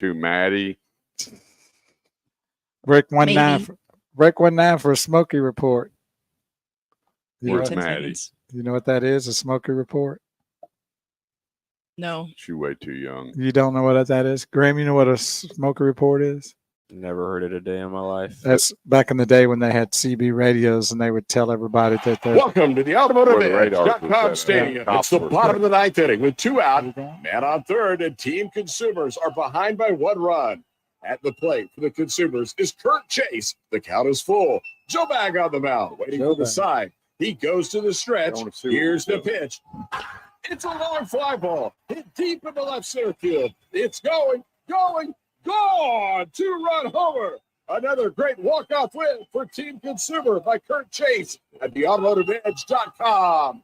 to Maddie. Break 19 for a Smokey report. Where's Maddie? You know what that is? A Smokey report? No. She's way too young. You don't know what that is? Graham, you know what a Smokey report is? Never heard it a day in my life. That's back in the day when they had CB radios and they would tell everybody that they're... Welcome to the Automotive Edge.com Stadium. It's the bottom of the ninth inning with 2 out, man on third, and Team Consumers are behind by 1 run. At the plate for the Consumers is Kurt Chase. The count is full. Joe Bag on the mound, waiting for the side. He goes to the stretch. Here's the pitch. It's a long fly ball. Hit deep in the left center field. It's going, gone. 2-run homer. Another great walk-off win for Team Consumer by Kurt Chase at the AutomotiveEdge.com.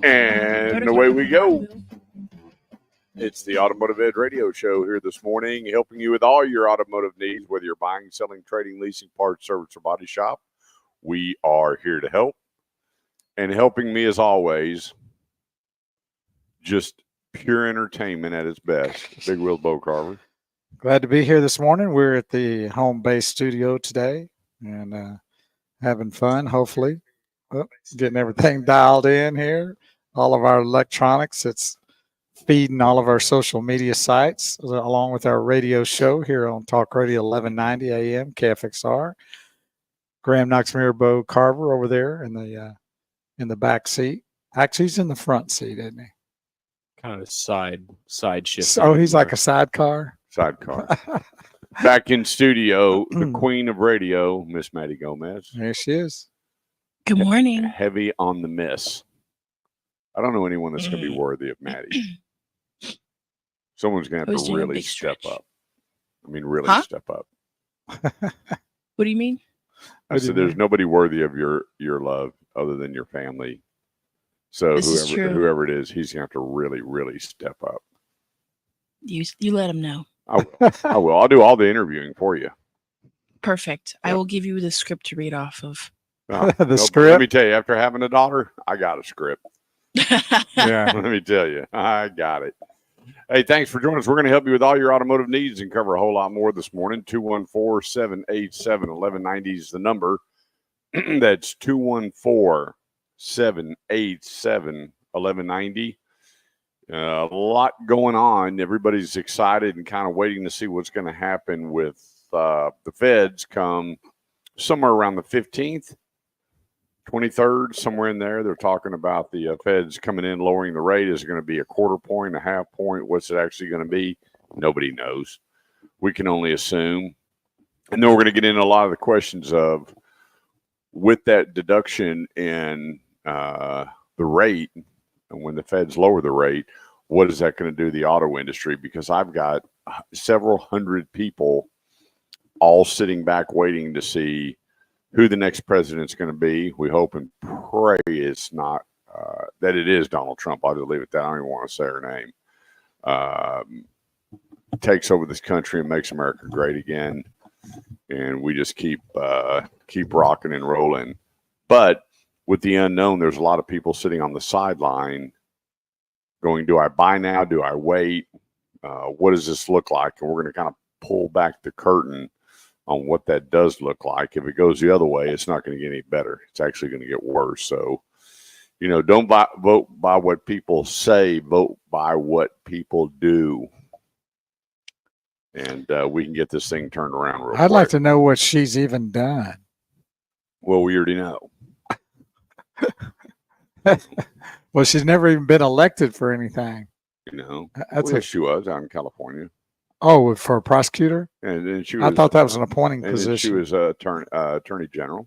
And away we go. It's the Automotive Edge Radio Show here this morning, helping you with all your automotive needs, whether you're buying, selling, trading, leasing, parts, service, or body shop. We are here to help. And helping me, as always, just pure entertainment at its best. Big Wheel Bo Carver. Glad to be here this morning. We're at the home base studio today and having fun, hopefully. Getting everything dialed in here. All of our electronics. It's feeding all of our social media sites along with our radio show here on Talk Radio 1190 AM KFXR. Graham Knoxmere, Bo Carver over there in the back seat. Actually, he's in the front seat, isn't he? Kind of side shift. Oh, he's like a sidecar. Sidecar. Back in studio, the queen of radio, Miss Maddie Gomez. There she is. Good morning. Heavy on the miss. I don't know anyone that's going to be worthy of Maddie. Someone's going to have to really step up. I mean, really step up. What do you mean? I said there's nobody worthy of your love other than your family. So whoever it is, he's going to have to really, really step up. You let him know. I will. I'll do all the interviewing for you. Perfect. Yep. I will give you the script to read off of. Script? Let me tell you, after having a daughter, I got a script. Yeah. Let me tell you, I got it. Hey, thanks for joining us. We're going to help you with all your automotive needs and cover a whole lot more this morning. 214-787-1190 is the number. That's 214-787-1190. A lot going on. Everybody's excited and kind of waiting to see what's going to happen with the feds come somewhere around the 15th. 23rd, somewhere in there. They're talking about the feds coming in, lowering the rate. Is it going to be a quarter point, a half point? What's it actually going to be? Nobody knows. We can only assume. And then we're going to get into a lot of the questions of, with that deduction in the rate, and when the feds lower the rate, what is that going to do to the auto industry? Because I've got several hundred people all sitting back waiting to see who the next president's going to be. We hope and pray it's not, that it is Donald Trump. I'll just leave it at that. I don't even want to say her name. Takes over this country and makes America great again. And we just keep rocking and rolling. But with the unknown, there's a lot of people sitting on the sideline going, do I buy now? Do I wait? What does this look like? And we're going to kind of pull back the curtain on what that does look like. If it goes the other way, it's not going to get any better. It's actually going to get worse. So, don't vote by what people say, vote by what people do. And we can get this thing turned around real quick. I'd like to know what she's even done. Well, we already know. Well, she's never even been elected for anything. That's what she was out in California. Oh, for a prosecutor? And then she I thought that was an appointing position. She was attorney general.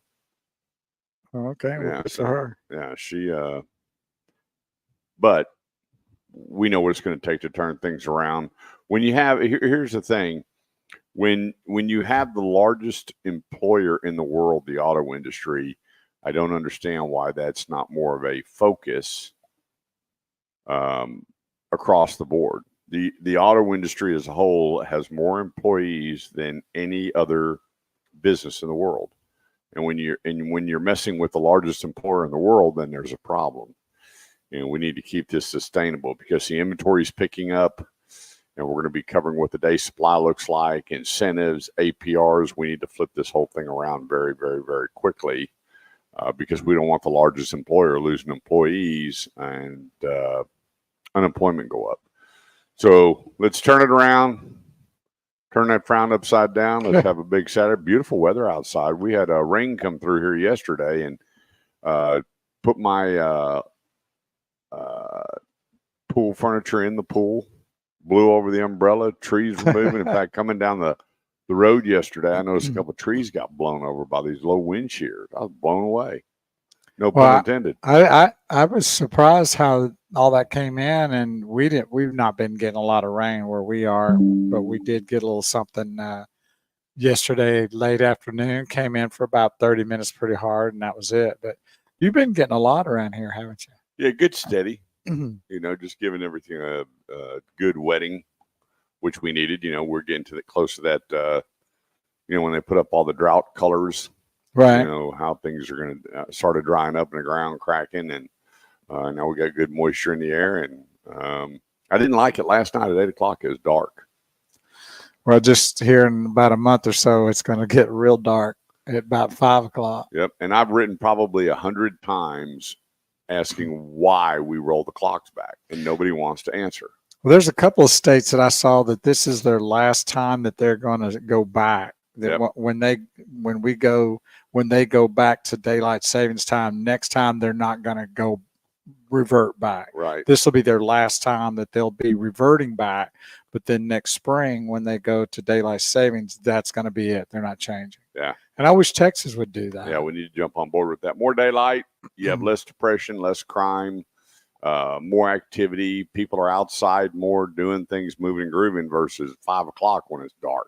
Oh, okay. Well, good for her. Yeah, she. But we know what it's going to take to turn things around. When you have, here's the thing, when you have the largest employer in the world, the auto industry, I don't understand why that's not more of a focus across the board. The auto industry as a whole has more employees than any other business in the world. And when you're messing with the largest employer in the world, then there's a problem. We need to keep this sustainable because the inventory is picking up, and we're going to be covering what the day supply looks like, incentives, APRs. We need to flip this whole thing around very, very, very quickly because we don't want the largest employer losing employees and unemployment go up. So let's turn it around. Turn that frown upside down. Let's have a big Saturday. Beautiful weather outside. We had rain come through here yesterday and put my pool furniture in the pool. Blew over the umbrella. Trees were moving. In fact, coming down the road yesterday, I noticed a couple of trees got blown over by these low wind shears. I was blown away. No pun intended. I was surprised how all that came in, and we've not been getting a lot of rain where we are, but we did get a little something yesterday late afternoon. Came in for about 30 minutes pretty hard, and that was it. But you've been getting a lot around here, haven't you? Yeah, good steady. Just giving everything a good wetting, which we needed. We're getting close to that. When they put up all the drought colors. Right. How things are going to start drying up and the ground cracking, and now we got good moisture in the air. And I didn't like it last night at 8 o'clock. It was dark. Well, just here in about a month or so, it's going to get real dark at about 5 o'clock. Yep. And I've written probably 100 times asking why we roll the clocks back, and nobody wants to answer. Well, there's a couple of states that I saw that this is their last time that they're going to go back. That when they go back to daylight savings time, next time they're not going to go revert back. Right. This will be their last time that they'll be reverting back. But then next spring, when they go to daylight savings, that's going to be it. They're not changing. Yeah. And I wish Texas would do that. Yeah, we need to jump on board with that. More daylight, you have less depression, less crime, more activity. People are outside more, doing things, moving and grooving versus 5 o'clock when it's dark.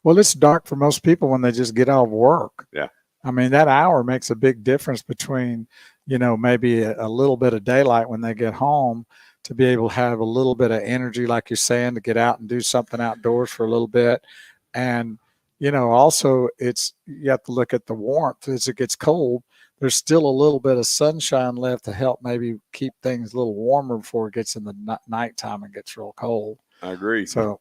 Well, it's dark for most people when they just get out of work. Yeah. I mean, that hour makes a big difference between, maybe a little bit of daylight when they get home to be able to have a little bit of energy, like you're saying, to get out and do something outdoors for a little bit. And, also you have to look at the warmth as it gets cold. There's still a little bit of sunshine left to help maybe keep things a little warmer before it gets in the nighttime and gets real cold. I agree. So,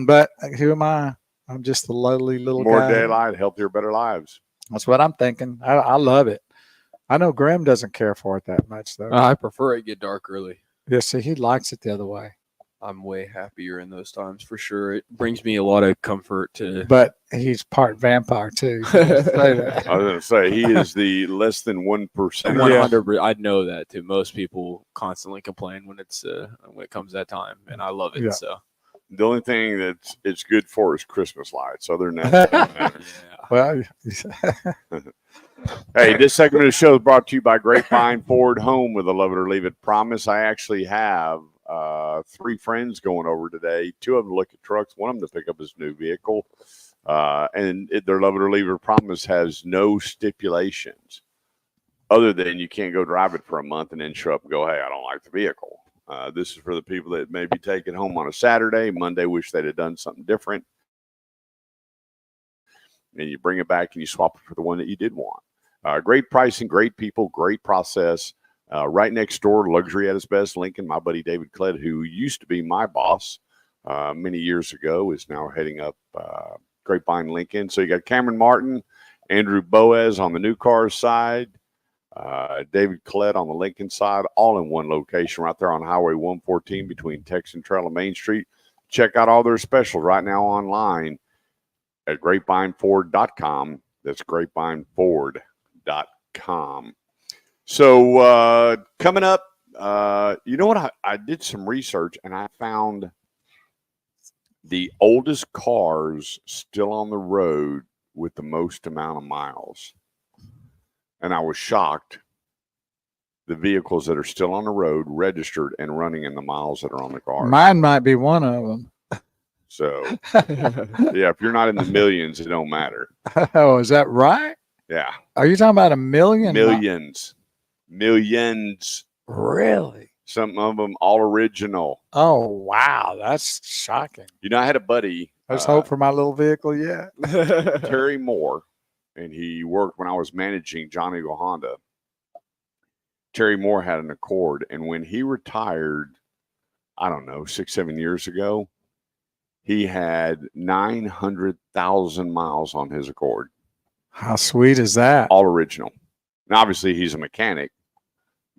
but who am I? I'm just a lowly little guy. More daylight, healthier, better lives. That's what I'm thinking. I love it. I know Graham doesn't care for it that much, though. I prefer it get dark early. Yeah, see, he likes it the other way. I'm way happier in those times for sure. It brings me a lot of comfort to. But he's part vampire too. I was going to say he is the less than 1%. 100%. I know that too. Most people constantly complain when it comes that time, and I love it. Yeah. So the only thing that it's good for is Christmas lights. Other than that, yeah. Well, hey, this segment of the show is brought to you by Grapevine Ford, home with a love it or leave it promise. I actually have 3 friends going over today. 2 of them look at trucks. One of them to pick up his new vehicle. And their love it or leave it promise has no stipulations other than you can't go drive it for a month and then show up and go, hey, I don't like the vehicle. This is for the people that maybe take it home on a Saturday, Monday, wish they'd have done something different. And you bring it back and you swap it for the one that you did want. Great pricing, great people, great process. Right next door, luxury at its best. Lincoln, my buddy David Klett, who used to be my boss many years ago, is now heading up Grapevine Lincoln. So you got Cameron Martin, Andrew Boaz on the new car side, David Klett on the Lincoln side, all in one location right there on Highway 114 between Texan Trail and Main Street. Check out all their specials right now online at grapevine.ford.com. That's grapevine.ford.com. So coming up, you know what? I did some research and I found the oldest cars still on the road with the most amount of miles. And I was shocked. The vehicles that are still on the road, registered and running in the miles that are on the car. mine might be one of them. So, yeah, if you're not in the millions, it don't matter. Oh, is that right? Yeah. Are you talking about a million? Millions. Really? Some of them all original. Oh, wow. That's shocking. I had a buddy. There's hope for my little vehicle yet. Terry Moore. and he worked when I was managing Johnny Eagle Honda. Terry Moore had an Accord, and when he retired, I don't know, 6-7 years ago, he had 900,000 miles on his Accord. How sweet is that? All original. Now, obviously, he's a mechanic,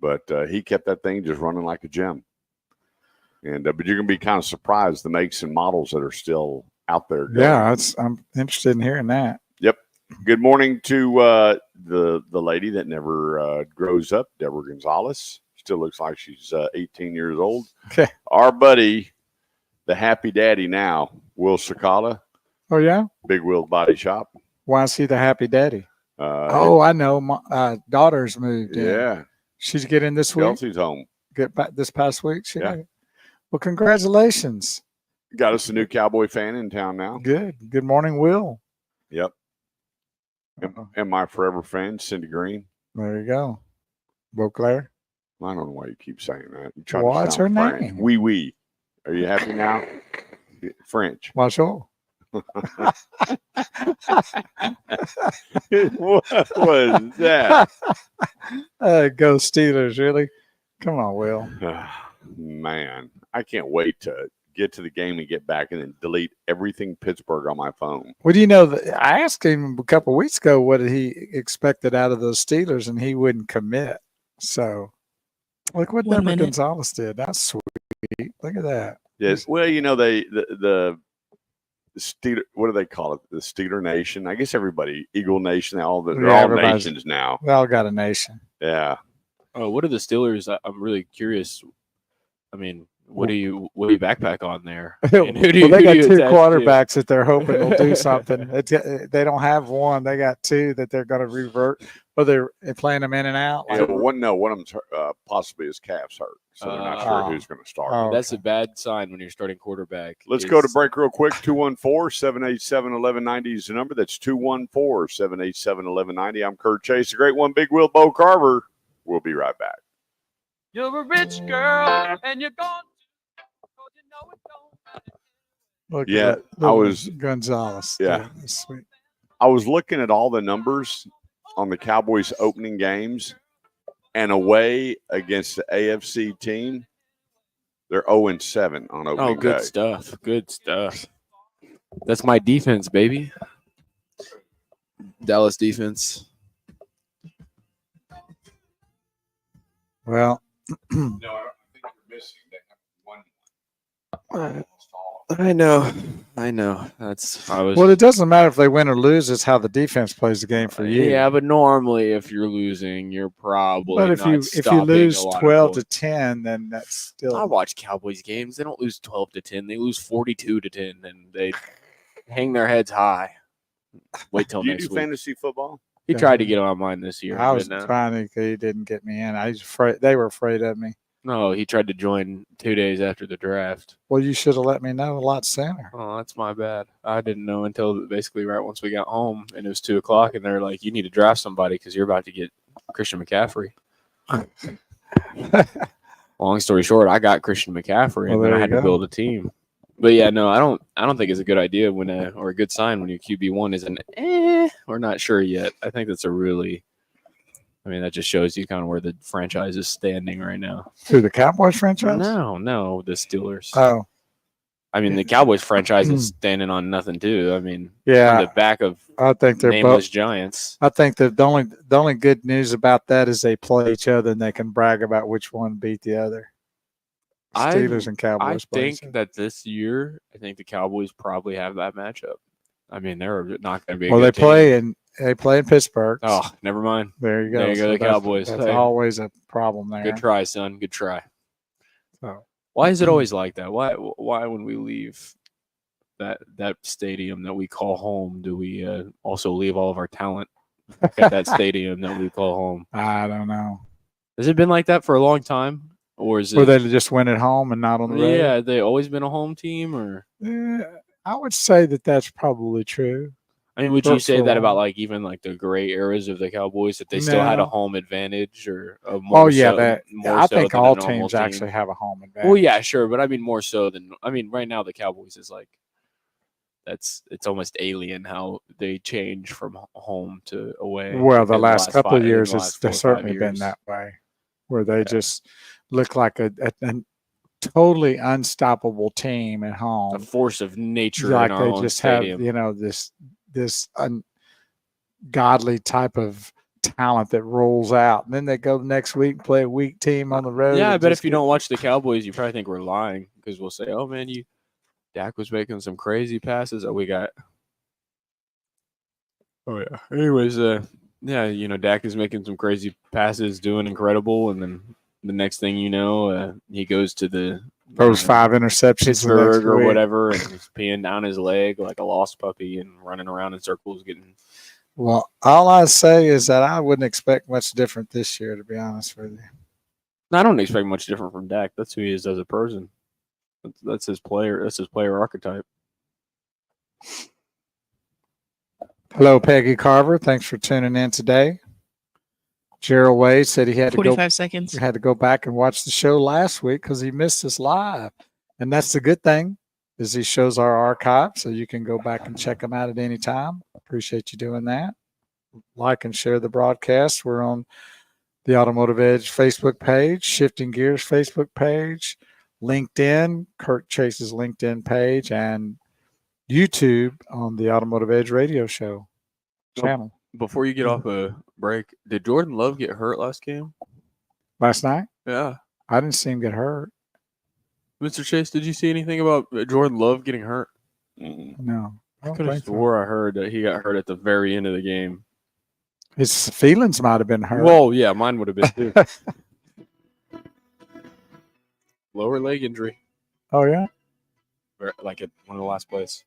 but he kept that thing just running like a gem. And but you're gonna be kind of surprised the makes and models that are still out there. Yeah, I'm interested in hearing that. Yep. Good morning to the lady that never grows up, Deborah Gonzalez. Still looks like she's 18 years old. Okay. Our buddy, the happy daddy now, Will Sakala, Oh yeah. Big Will Body Shop. Why is he the happy daddy? I know. My daughter's moved in. Yeah. She's getting this week. Kelsey's home. Get back this past week. Yeah. Well, congratulations. Got us a new Cowboy fan in town now. Good. Good morning, Will. Yep. And my forever friend, Cindy Green. There you go. Beauclair. I don't know why you keep saying that. You try What's to her sound French. name? Oui, oui. Are you happy now? French. Well, sure. What was that? Go Steelers, really? Come on, Will. Man, I can't wait to get to the game and get back and then delete everything Pittsburgh on my phone. Well, do you know that I asked him a couple of weeks ago what he expected out of those Steelers, and he wouldn't commit. So, look what 1 Deborah minute. Gonzalez did. That's sweet. Look at that. Yes. Well, you know, the Steeler, what do they call it? The Steeler Nation. I guess everybody, Eagle Nation, they're all everybody's- nations now. We all got a nation. Yeah. Oh, what are the Steelers? I'm really curious. I mean, what do you backpack on there? And who do you- Well, they who got do you two attach to? quarterbacks that they're hoping will do something. They don't have one. They got two that they're going to revert, but they're playing them in and out. Yeah, but one of them's possibly his calf's hurt, so they're not sure Oh. who's going to start. Oh. That's a bad sign when you're starting quarterback. Let's go to break real quick. 214-787-1190 is the number. That's 214-787-1190. I'm Kurt Chase, the great one, Big Will Bo Carver. We'll be right back. You're a rich girl and you're gone. You know it don't matter. Look at Yeah, that. I was- Gonzalez. Yeah. That's sweet. I was looking at all the numbers on the Cowboys' opening games, and away against the AFC team, they're 0-7 on opening Oh, good day. stuff. Good stuff. That's my defense, baby. Dallas defense. Well, No, I don't think you're missing. They have one. I know. That's well, it doesn't matter if they win or lose. It's how the defense plays the game for you. Yeah, but normally if you're losing, you're probably But if not you stopping lose a lot of 12 to points. 10, then that's still. I watch Cowboys games. They don't lose 12 to 10. They lose 42 to 10, and they hang their heads high. Wait till Do you next do week. fantasy football? He tried to get on mine this year. I was but no. trying to. He didn't get me in. I was afraid. They were afraid of me. No, he tried to join 2 days after the draft. Well, you should have let me know a lot sooner. Oh, that's my bad. I didn't know until basically right once we got home, and it was 2 o'clock, and they're like, "You need to draft somebody because you're about to get Christian McCaffrey." Long story short, I got Christian McCaffrey, Well, and then there I you had to go. build a team. But yeah, no, I don't think it's a good idea when or a good sign when your QB1 is an we're not sure yet. I think that's that just shows you kind of where the franchise is standing right now. Who, the Cowboys franchise? No, the Steelers. Oh, I mean, the Cowboys franchise is standing on nothing too. I mean, yeah. on the back of I think they're nameless both. giants. I think that the only good news about that is they play each other and they can brag about which one beat the other. Steelers and I Cowboys. play each think other. that this year, I think the Cowboys probably have that matchup. I mean, they're not going to be. A Well, good team. they play in Pittsburgh. Oh, never mind. There you go. there you go, the that's- Cowboys. That's Hey. always a problem there. Good try, son. Good try. So, Why is it always like that? Why when we leave that stadium that we call home, do we also leave all of our talent at that stadium that we call home? I don't know. Has it been like that for a long time, or is it? Or they just win at home and not on the road? Yeah, they always been a home team, or I would say that that's probably true. I mean, would For- you say for a that about while. like even like the gray eras of the Cowboys that they still had a No. home advantage or a more Oh yeah, so, more I so think than a all normal teams team? actually have a home advantage. Well, yeah, sure, but I mean more so than right now the Cowboys is like it's almost alien how they change from home to away. Well, the in last couple of in the years, last it's 4 or 5 certainly been years. that way, where they just look like a totally unstoppable team at A home. force of nature Like in our they own just stadium. have, this ungodly type of talent that rolls out, and then they go the next week and play a weak team on the road. Yeah, I and bet just if you get- don't watch the Cowboys, you probably think we're lying because we'll say, "Oh man, Dak was making some crazy passes." Oh, we got. Oh yeah. Anyways, yeah, Dak is making some crazy passes, doing incredible, and then the next thing you know, he goes to the those 5 interceptions the next Pittsburgh or week. whatever, and he's peeing down his leg like a lost puppy and running around in circles, getting. Well, all I say is that I wouldn't expect much different this year, to be honest with you. I don't expect much different from Dak. That's who he is as a person. That's his player. That's his player archetype. Hello, Peggy Carver. Thanks for tuning in today. Gerald Wade said he had to 45 seconds. go back and watch the show last week because he missed us live. And that's the good thing, is he shows our archive, so you can go back and check them out at any time. Appreciate you doing that. Like and share the broadcast. We're on the Automotive Edge Facebook page, Shifting Gears Facebook page, LinkedIn, Kurt Chase's LinkedIn page, and YouTube on the Automotive Edge radio show channel. Before you get off a break, did Jordan Love get hurt last game? Last night, Yeah. I didn't see him get hurt. Mr. Chase, did you see anything about Jordan Love getting hurt? No. I could have swore I heard that he got hurt at the very end of the game. His feelings might have been hurt. Well, yeah, mine would have been too. Lower leg injury, Oh, yeah? like at one of the last plays.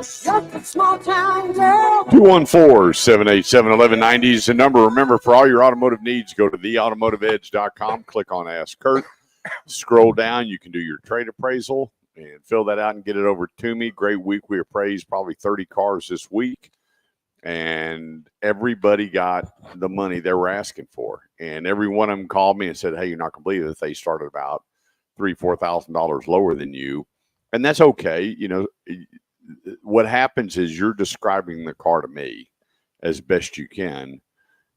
Small town girl. 214-787-1190 is the number. Remember, for all your automotive needs, go to theautomotiveedge.com, click on Ask Kurt, scroll down. You can do your trade appraisal and fill that out and get it over to me. Great week. We appraised probably 30 cars this week, and everybody got the money they were asking for. And every one of them called me and said, hey, you're not going to believe it. They started about $3,000, $4,000 lower than you. And that's okay. What happens is you're describing the car to me as best you can,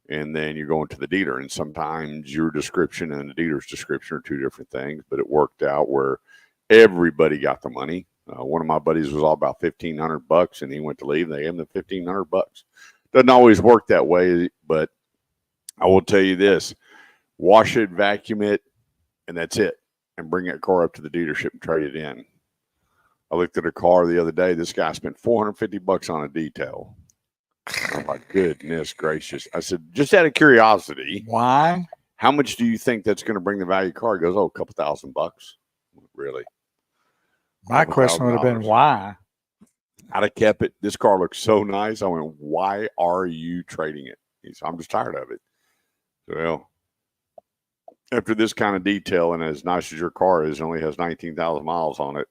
and then you're going to the dealer. And sometimes your description and the dealer's description are two different things, but it worked out where everybody got the money. One of my buddies was all about $1,500, and he went to leave. They gave him the $1,500. Doesn't always work that way, but I will tell you this: wash it, vacuum it, and that's it. And bring that car up to the dealership and trade it in. I looked at a car the other day. This guy spent $450 on a detail. Oh my goodness gracious! I said, just out of curiosity, Why? how much do you think that's going to bring the value of the car? He goes, oh, a couple $1,000. Really? My question would have been, why? I'd have kept it. This car looks so nice. I went, why are you trading it? He said, I'm just tired of it. Well, after this kind of detail, and as nice as your car is, it only has 19,000 miles on it,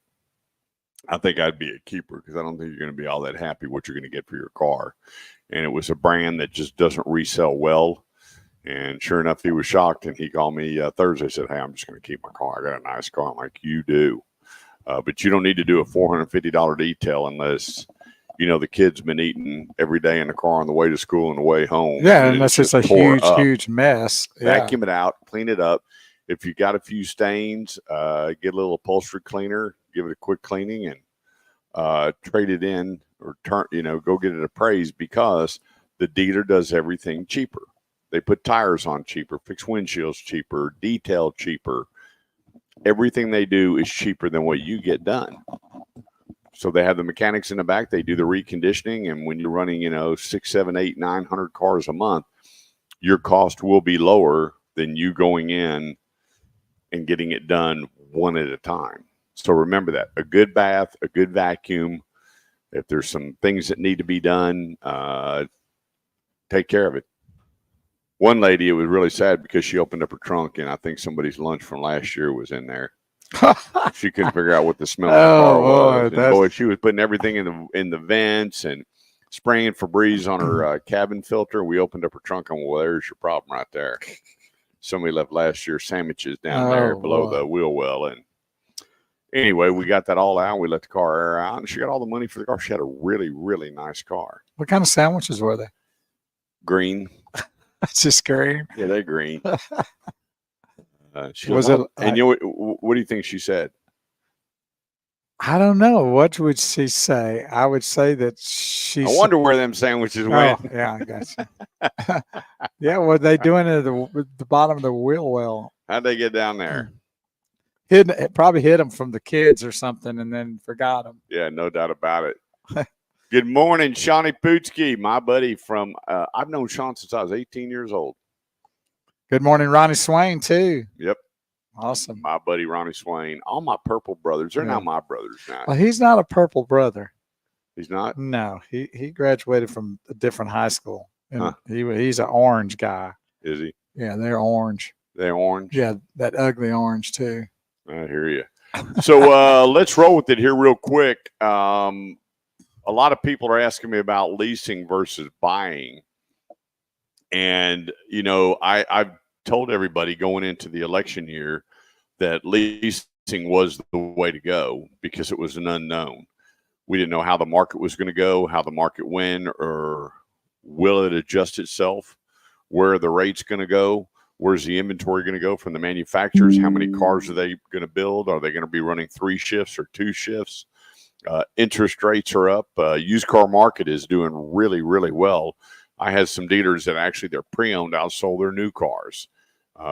I think I'd be a keeper because I don't think you're going to be all that happy what you're going to get for your car. And it was a brand that just doesn't resell well. And sure enough, he was shocked, and he called me Thursday. Said, hey, I'm just going to keep my car. I got a nice car. I'm like, you do. But you don't need to do a $450 detail unless, the kid's been eating every day in the car on the way to school and the way home. Yeah, unless it's a huge mess. Vacuum it out, clean it up. If you got a few stains, get a little upholstery cleaner, give it a quick cleaning, and trade it in or go get it appraised, because the dealer does everything cheaper. They put tires on cheaper, fix windshields cheaper, detail cheaper. Everything they do is cheaper than what you get done. So they have the mechanics in the back. They do the reconditioning. And when you're running, 6, 7, 8, 900 cars a month, your cost will be lower than you going in and getting it done one at a time. So remember that. A good bath, a good vacuum. If there's some things that need to be done, take care of it. One lady, it was really sad because she opened up her trunk, and I think somebody's lunch from last year was in there. She couldn't figure out what the smell of the car was. And boy, she was putting everything in the vents, and spraying Febreze on her cabin filter. We opened up her trunk and, well, there's your problem right there. Somebody left last year's sandwiches down there below the wheel well. And anyway, we got that all out. We let the car air out, and she got all the money for the car. She had a really, really nice car. What kind of sandwiches were they? Green. That's just scary. Yeah, they're green. Was it? And you know what do you think she said? I don't know. What would she say? I would say that she. I wonder where them sandwiches went. Oh, yeah, I got you. Yeah, what they doing at the bottom of the wheel well? How'd they get down there? Probably hid them from the kids or something, and then forgot them. Yeah, no doubt about it. Good morning, Shawnee Pootsky, my buddy from. I've known Sean since I was 18 years old. Good morning, Ronnie Swain too. Yep. Awesome. My buddy Ronnie Swain. All my purple brothers. They're now my brothers now. Well, he's not a purple brother. He's not? No. He graduated from a different high school. And he's an orange guy. Is he? Yeah, they're orange. They're orange? Yeah, that ugly orange too. I hear you. So let's roll with it here real quick. A lot of people are asking me about leasing versus buying. And, you know, I've told everybody going into the election year that leasing was the way to go because it was an unknown. We didn't know how the market was going to go, how the market went, or will it adjust itself? Where are the rates going to go? Where's the inventory going to go from the manufacturers? How many cars are they going to build? Are they going to be running 3 shifts or 2 shifts? Interest rates are up. Used car market is doing really, really well. I had some dealers that actually their pre-owned outsold their new cars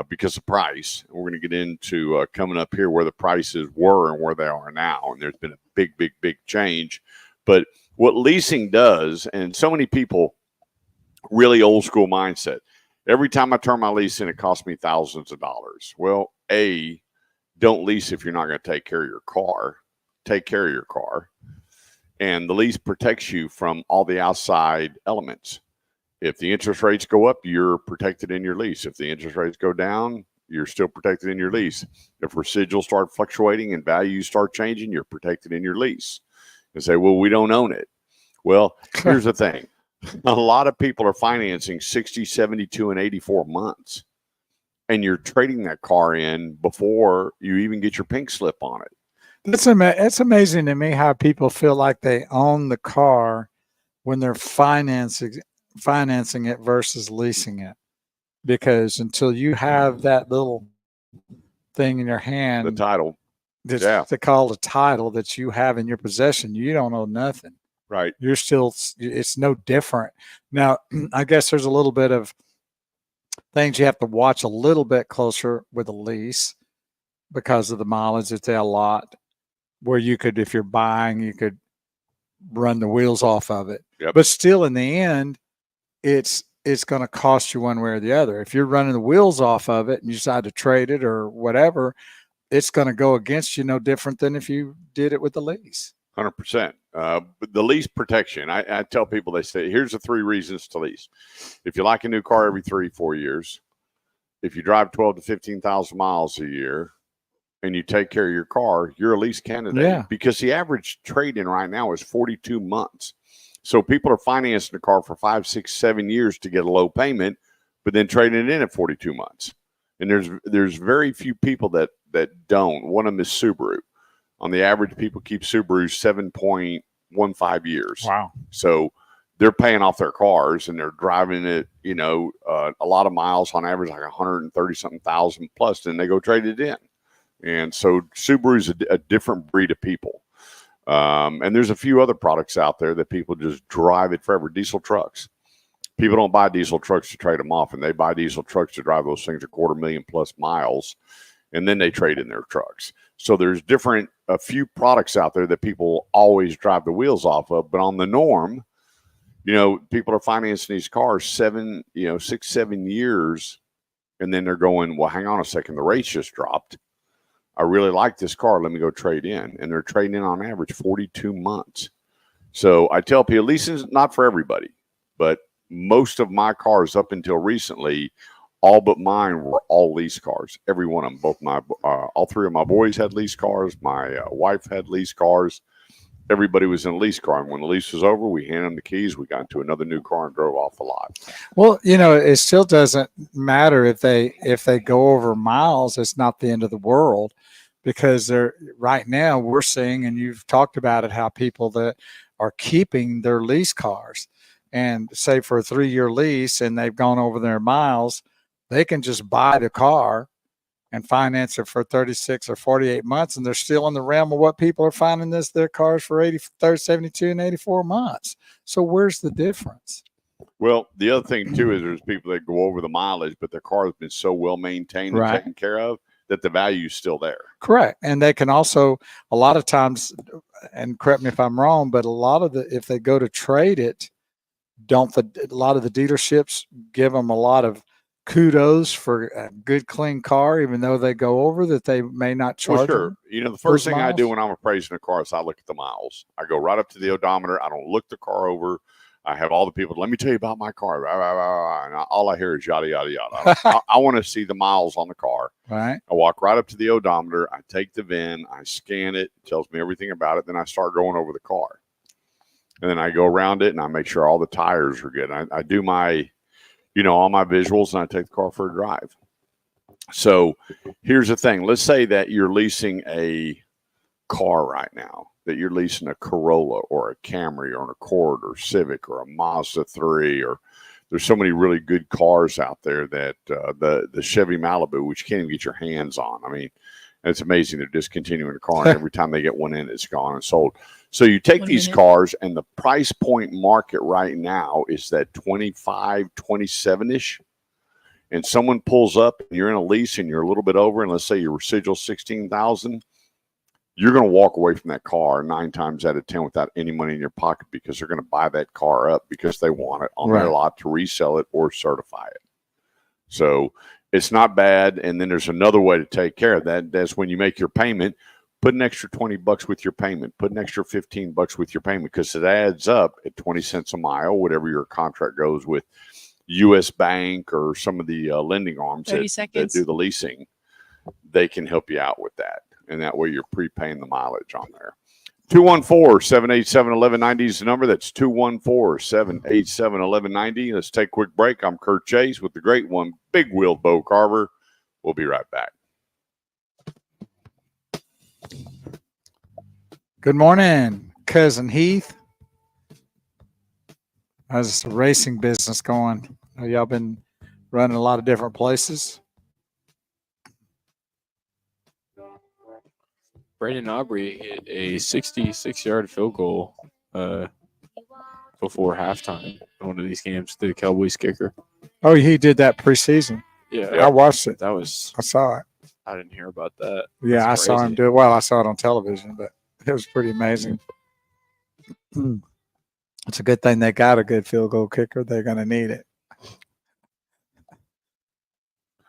because of price. We're going to get into coming up here where the prices were and where they are now. And there's been a big, big, big change. But what leasing does, and so many people, really old school mindset, every time I turn my lease in, it costs me thousands of dollars. Well, don't lease if you're not going to take care of your car. Take care of your car. And the lease protects you from all the outside elements. If the interest rates go up, you're protected in your lease. If the interest rates go down, you're still protected in your lease. If residuals start fluctuating and values start changing, you're protected in your lease. And say, well, we don't own it. Well, here's the thing. A lot of people are financing 60, 72, and 84 months. And you're trading that car in before you even get your pink slip on it. It's amazing to me how people feel like they own the car when they're financing it versus leasing it, because until you have that little thing in your hand, the title, they call the title that you have in your possession, you don't owe nothing. Right. You're still, it's no different. Now, I guess there's a little bit of things you have to watch a little bit closer with a lease because of the mileage that they allot, where you could, if you're buying, you could run the wheels off of it. Yep. But still in the end, it's going to cost you one way or the other. If you're running the wheels off of it and you decide to trade it or whatever, it's going to go against you no different than if you did it with the lease. 100%. But the lease protection, I tell people, they say, here's the 3 reasons to lease. If you like a new car every 3-4 years, if you drive 12 to 15,000 miles a year, and you take care of your car, you're a lease candidate. Yeah. Because the average trade-in right now is 42 months. So people are financing a car for 5, 6, 7 years to get a low payment, but then trading it in at 42 months. And there's very few people that don't. One of them is Subaru. On the average, people keep Subarus 7.15 years. Wow. So they're paying off their cars and they're driving it, a lot of miles on average, like 130-something thousand plus, then they go trade it in. And so Subaru's a different breed of people. And there's a few other products out there that people just drive it forever. Diesel trucks. People don't buy diesel trucks to trade them off, and they buy diesel trucks to drive those things 250,000+ miles, and then they trade in their trucks. So there's a few products out there that people always drive the wheels off of, but on the norm, people are financing these cars 6, 7 years, and then they're going, well, hang on a second, the rates just dropped. I really like this car. Let me go trade in. And they're trading in on average 42 months. So I tell people, leasing is not for everybody, but most of my cars up until recently, all but mine were all lease cars. Every one of them, all 3 of my boys had lease cars. My wife had lease cars. everybody was in a lease car. And when the lease was over, we handed them the keys. We got into another new car and drove off the lot. Well, it still doesn't matter if they go over miles. It's not the end of the world, because they're right now we're seeing, and you've talked about it, how people that are keeping their lease cars, and say for a 3-year lease, and they've gone over their miles, they can just buy the car and finance it for 36 or 48 months, and they're still in the realm of what people are finding their cars for 72 and 84 months. So where's the difference? Well, the other thing too is there's people that go over the mileage, but their car has been so well maintained and taken care of that the value is still there. Correct. And they can also, a lot of times, and correct me if I'm wrong, but if they go to trade it, a lot of the dealerships give them a lot of kudos for a good, clean car, even though they go over that they may not charge. Well, sure. The first thing I do when I'm appraising a car is I look at the miles. I go right up to the odometer. I don't look the car over. I have all the people, let me tell you about my car. And all I hear is yada, yada, yada. I want to see the miles on the car. Right. I walk right up to the odometer. I take the VIN. I scan it. It tells me everything about it. Then I start going over the car. And then I go around it and I make sure all the tires are good. I do my, all my visuals, and I take the car for a drive. So here's the thing. Let's say that you're leasing a car right now, that you're leasing a Corolla or a Camry or an Accord or Civic or a Mazda 3, or there's so many really good cars out there that the Chevy Malibu, which you can't even get your hands on. I mean, it's amazing. They're discontinuing the car, and every time they get one in, it's gone and sold. So you take these cars, and the price point market right now is that 25, 27-ish. And someone pulls up, and you're in a lease, and you're a little bit over, and let's say your residual $16,000, you're going to walk away from that car 9 times out of 10 without any money in your pocket, because they're going to buy that car up because they want it on their lot to resell it or certify it. So it's not bad. And then there's another way to take care of that. That's when you make your payment. Put an extra $20 with your payment. Put an extra $15 with your payment, because it adds up at 20 cents a mile, whatever your contract goes with U.S. Bank or some of the lending arms that do the leasing. They can help you out with that. And that way you're prepaying the mileage on there. 214-787-1190 is the number. That's 214-787-1190. Let's take a quick break. I'm Kurt Chase with the great one, Big Wheel Bo Carver. We'll be right back. Good morning, Cousin Heath. How's the racing business going? Y'all been running a lot of different places? Brandon Aubrey hit a 66-yard field goal before halftime in one of these games, the Cowboys kicker. Oh, he did that preseason. Yeah. I watched it. I saw it. I didn't hear about that. Yeah, That's I saw him do it. Well, I saw it on television, but it was pretty amazing. It's a good thing they got a good field goal kicker. They're going to need it.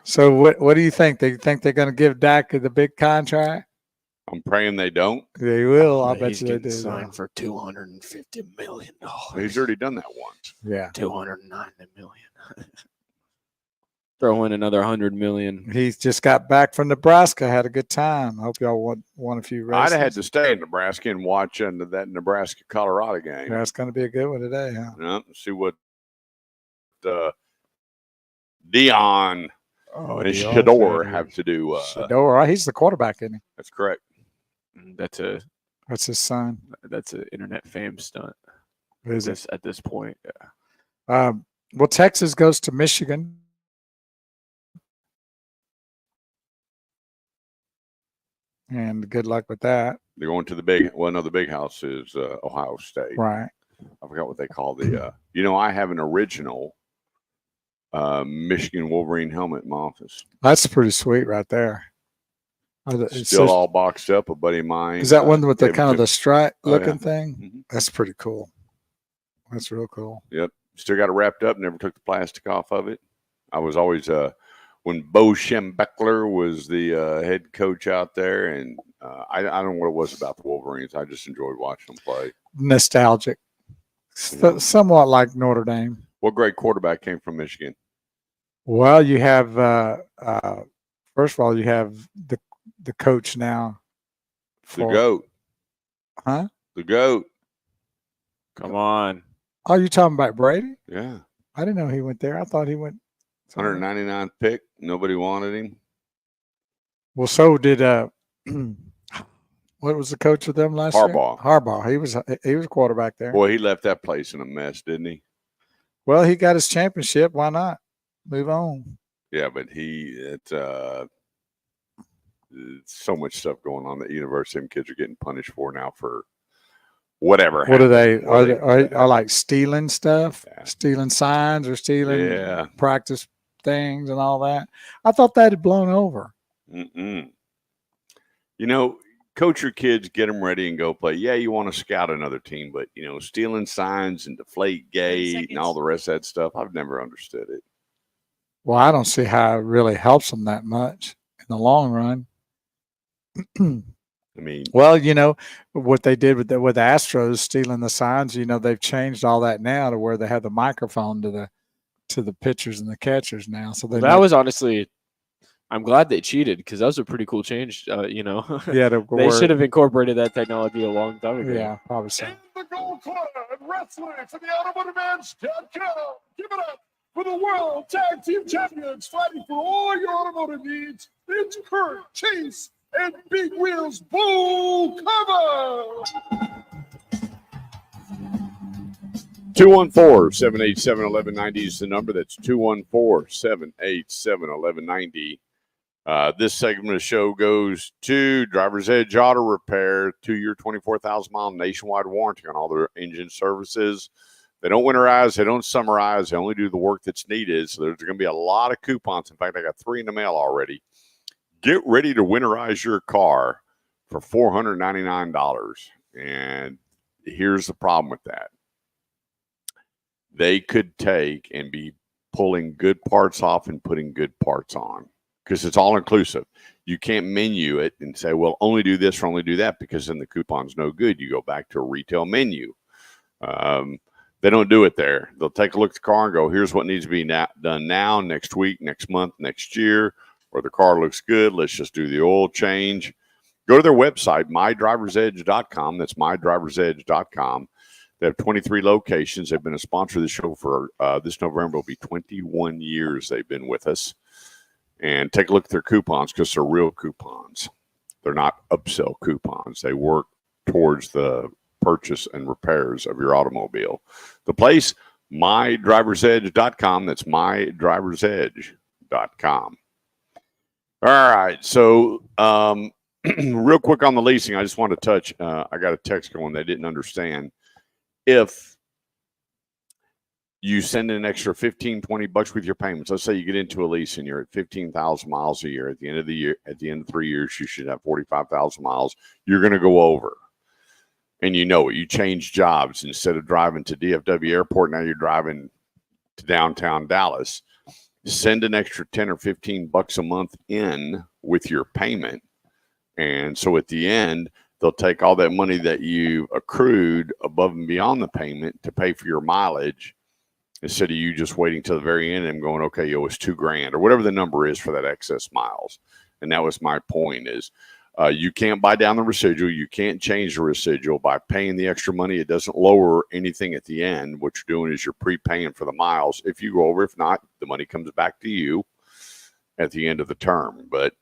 So what do you think? They think they're going to give Dak the big contract? I'm praying they don't. They will. I bet you they do. Signed for $250 million. He's already done that once. Yeah, $290 million. Throw in another $100 million. He just got back from Nebraska. Had a good time. I hope y'all won a few races. I'd have had to stay in Nebraska and watch that Nebraska-Colorado game. That's going to be a good one today, huh? Yeah, see what Dion and Shador have to do. Shador, he's the quarterback, isn't he? That's correct. That's his son. That's an internet fame stunt. Is it? At this point? Yeah. Well, Texas goes to Michigan. And good luck with that. They're going to the big house is Ohio State. Right. I forgot what they call the. I have an original Michigan Wolverine helmet in my office. That's pretty sweet right there. Still all boxed up. A buddy of mine. Is that one with the kind of the stripe looking thing? Mm-hmm. That's pretty cool. That's real cool. Yep. Still got it wrapped up. Never took the plastic off of it. I was always when Bo Schembechler was the head coach out there, and I don't know what it was about the Wolverines. I just enjoyed watching them play. Nostalgic. Somewhat like Notre Dame. What great quarterback came from Michigan? Well, you have first of all, you have the coach now. The GOAT. Huh? The GOAT. Come on. Oh, you talking about Brady? Yeah. I didn't know he went there. I thought he went. 199th pick. Nobody wanted him. Well, so did what was the coach with them last year? Harbaugh. He was quarterback there. Boy, he left that place in a mess, didn't he? Well, he got his championship. Why not? Move on. Yeah, but so much stuff going on at the university. Them kids are getting punished for now for whatever. What are they? happened. Are like stealing stuff, Yeah. stealing signs, or stealing Yeah. practice things and all that? I thought that had blown over. Mm-mm. You know, coach your kids, get them ready, and go play. Yeah, you want to scout another team, but stealing signs and deflate gate and all the rest of that stuff, I've never understood it. Well, I don't see how it really helps them that much in the long run. I mean, well, what they did with the Astros stealing the signs. They've changed all that now to where they have the microphone to the pitchers and the catchers now. So that was honestly, I'm glad they cheated because that was a pretty cool change. yeah, they should have incorporated that technology a long time ago. Yeah, probably so. In the Gold Club Wrestling from the AutomotiveEdge.com. Give it up for the World Tag Team Champions, fighting for all your automotive needs. It's Kurt, Chase, and Big Wheels Bull Carver. 214-787-1190 is the number. That's 214-787-1190. This segment of the show goes to Driver's Edge Auto Repair, 2-year, 24,000-mile nationwide warranty on all their engine services. They don't winterize. They don't summarize. They only do the work that's needed. So there's going to be a lot of coupons. In fact, I got 3 in the mail already. Get ready to winterize your car for $499. And here's the problem with that. They could take and be pulling good parts off and putting good parts on because it's all inclusive. You can't menu it and say, well, only do this or only do that because then the coupon's no good. You go back to a retail menu. They don't do it there. They'll take a look at the car and go, here's what needs to be done now, next week, next month, next year, or the car looks good. Let's just do the oil change. Go to their website, mydriversedge.com. That's mydriversedge.com. They have 23 locations. They've been a sponsor of the show for this November. Will be 21 years they've been with us. And take a look at their coupons because they're real coupons. They're not upsell coupons. They work towards the purchase and repairs of your automobile. The place, mydriversedge.com. That's mydriversedge.com. All right. So real quick on the leasing, I just want to touch. I got a text going they didn't understand. If you send in an extra $15-20 with your payments, let's say you get into a lease and you're at 15,000 miles a year. At the end of the year, at the end of 3 years, you should have 45,000 miles. You're going to go over. And you know it. You change jobs. Instead of driving to DFW Airport, now you're driving to downtown Dallas. Send an extra 10 or 15 bucks a month in with your payment. And so at the end, they'll take all that money that you accrued above and beyond the payment to pay for your mileage instead of you just waiting till the very end and going, okay, it was $2,000 or whatever the number is for that excess miles. And that was my point is, you can't buy down the residual. You can't change the residual by paying the extra money. It doesn't lower anything at the end. What you're doing is you're prepaying for the miles. If you go over, if not, the money comes back to you at the end of the term. But,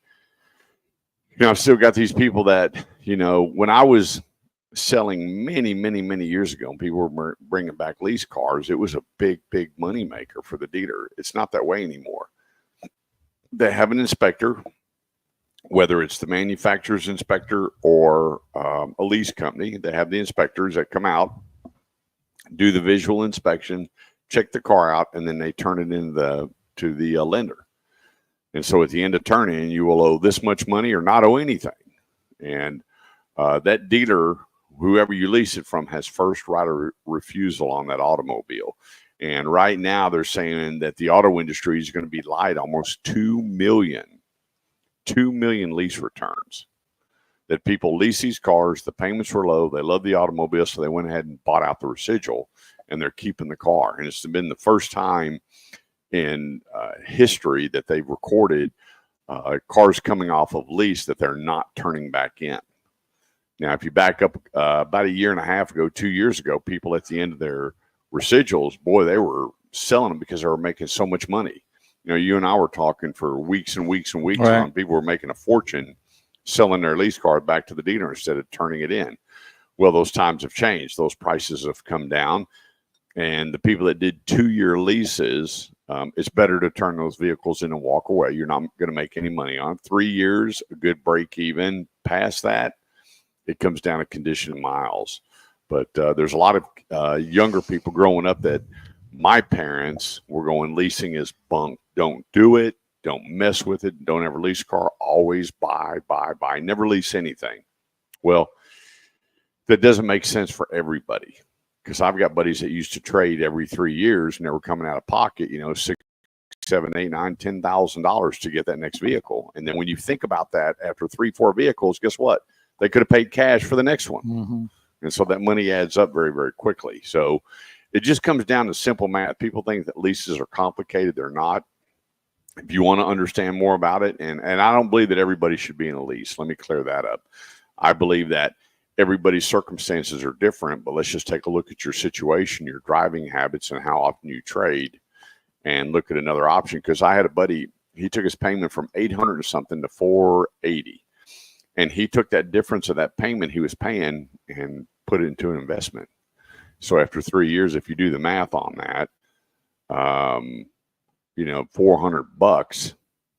I've still got these people that, when I was selling many, many, many years ago, and people were bringing back lease cars, it was a big, big money maker for the dealer. It's not that way anymore. They have an inspector, whether it's the manufacturer's inspector or a lease company. They have the inspectors that come out, do the visual inspection, check the car out, and then they turn it in to the lender. And so at the end of turn-in, you will owe this much money or not owe anything. And that dealer, whoever you lease it from, has first right of refusal on that automobile. And right now they're saying that the auto industry is going to be light almost 2 million lease returns. That people lease these cars, the payments were low, they love the automobile, so they went ahead and bought out the residual, and they're keeping the car. And it's been the first time in history that they've recorded cars coming off of lease that they're not turning back in. Now, if you back up about a year and a half ago, 2 years ago, people at the end of their residuals, boy, they were selling them because they were making so much money. You know, you and I were talking for weeks and weeks and weeks Right. on. People were making a fortune selling their lease car back to the dealer instead of turning it in. Well, those times have changed. Those prices have come down. And the people that did 2-year leases, it's better to turn those vehicles in and walk away. You're not going to make any money on 3 years, a good break even. Past that, it comes down to condition and miles. But there's a lot of younger people growing up that my parents were going, leasing is bunk. Don't do it. Don't mess with it. Don't ever lease a car. Always buy. Never lease anything. Well, that doesn't make sense for everybody, because I've got buddies that used to trade every 3 years and they were coming out of pocket, you know, $6,000, $7,000, $8,000, $10,000 to get that next vehicle. And then when you think about that, after 3-4 vehicles, guess what? They could have paid cash for the next one. Mm-hmm. And so that money adds up very, very quickly. So it just comes down to simple math. People think that leases are complicated. They're not. If you want to understand more about it, and I don't believe that everybody should be in a lease. Let me clear that up. I believe that everybody's circumstances are different, but let's just take a look at your situation, your driving habits, and how often you trade, and look at another option. Because I had a buddy, he took his payment from $800 and something to $480. And he took that difference of that payment he was paying and put it into an investment. So after 3 years, if you do the math on that, you know, $400,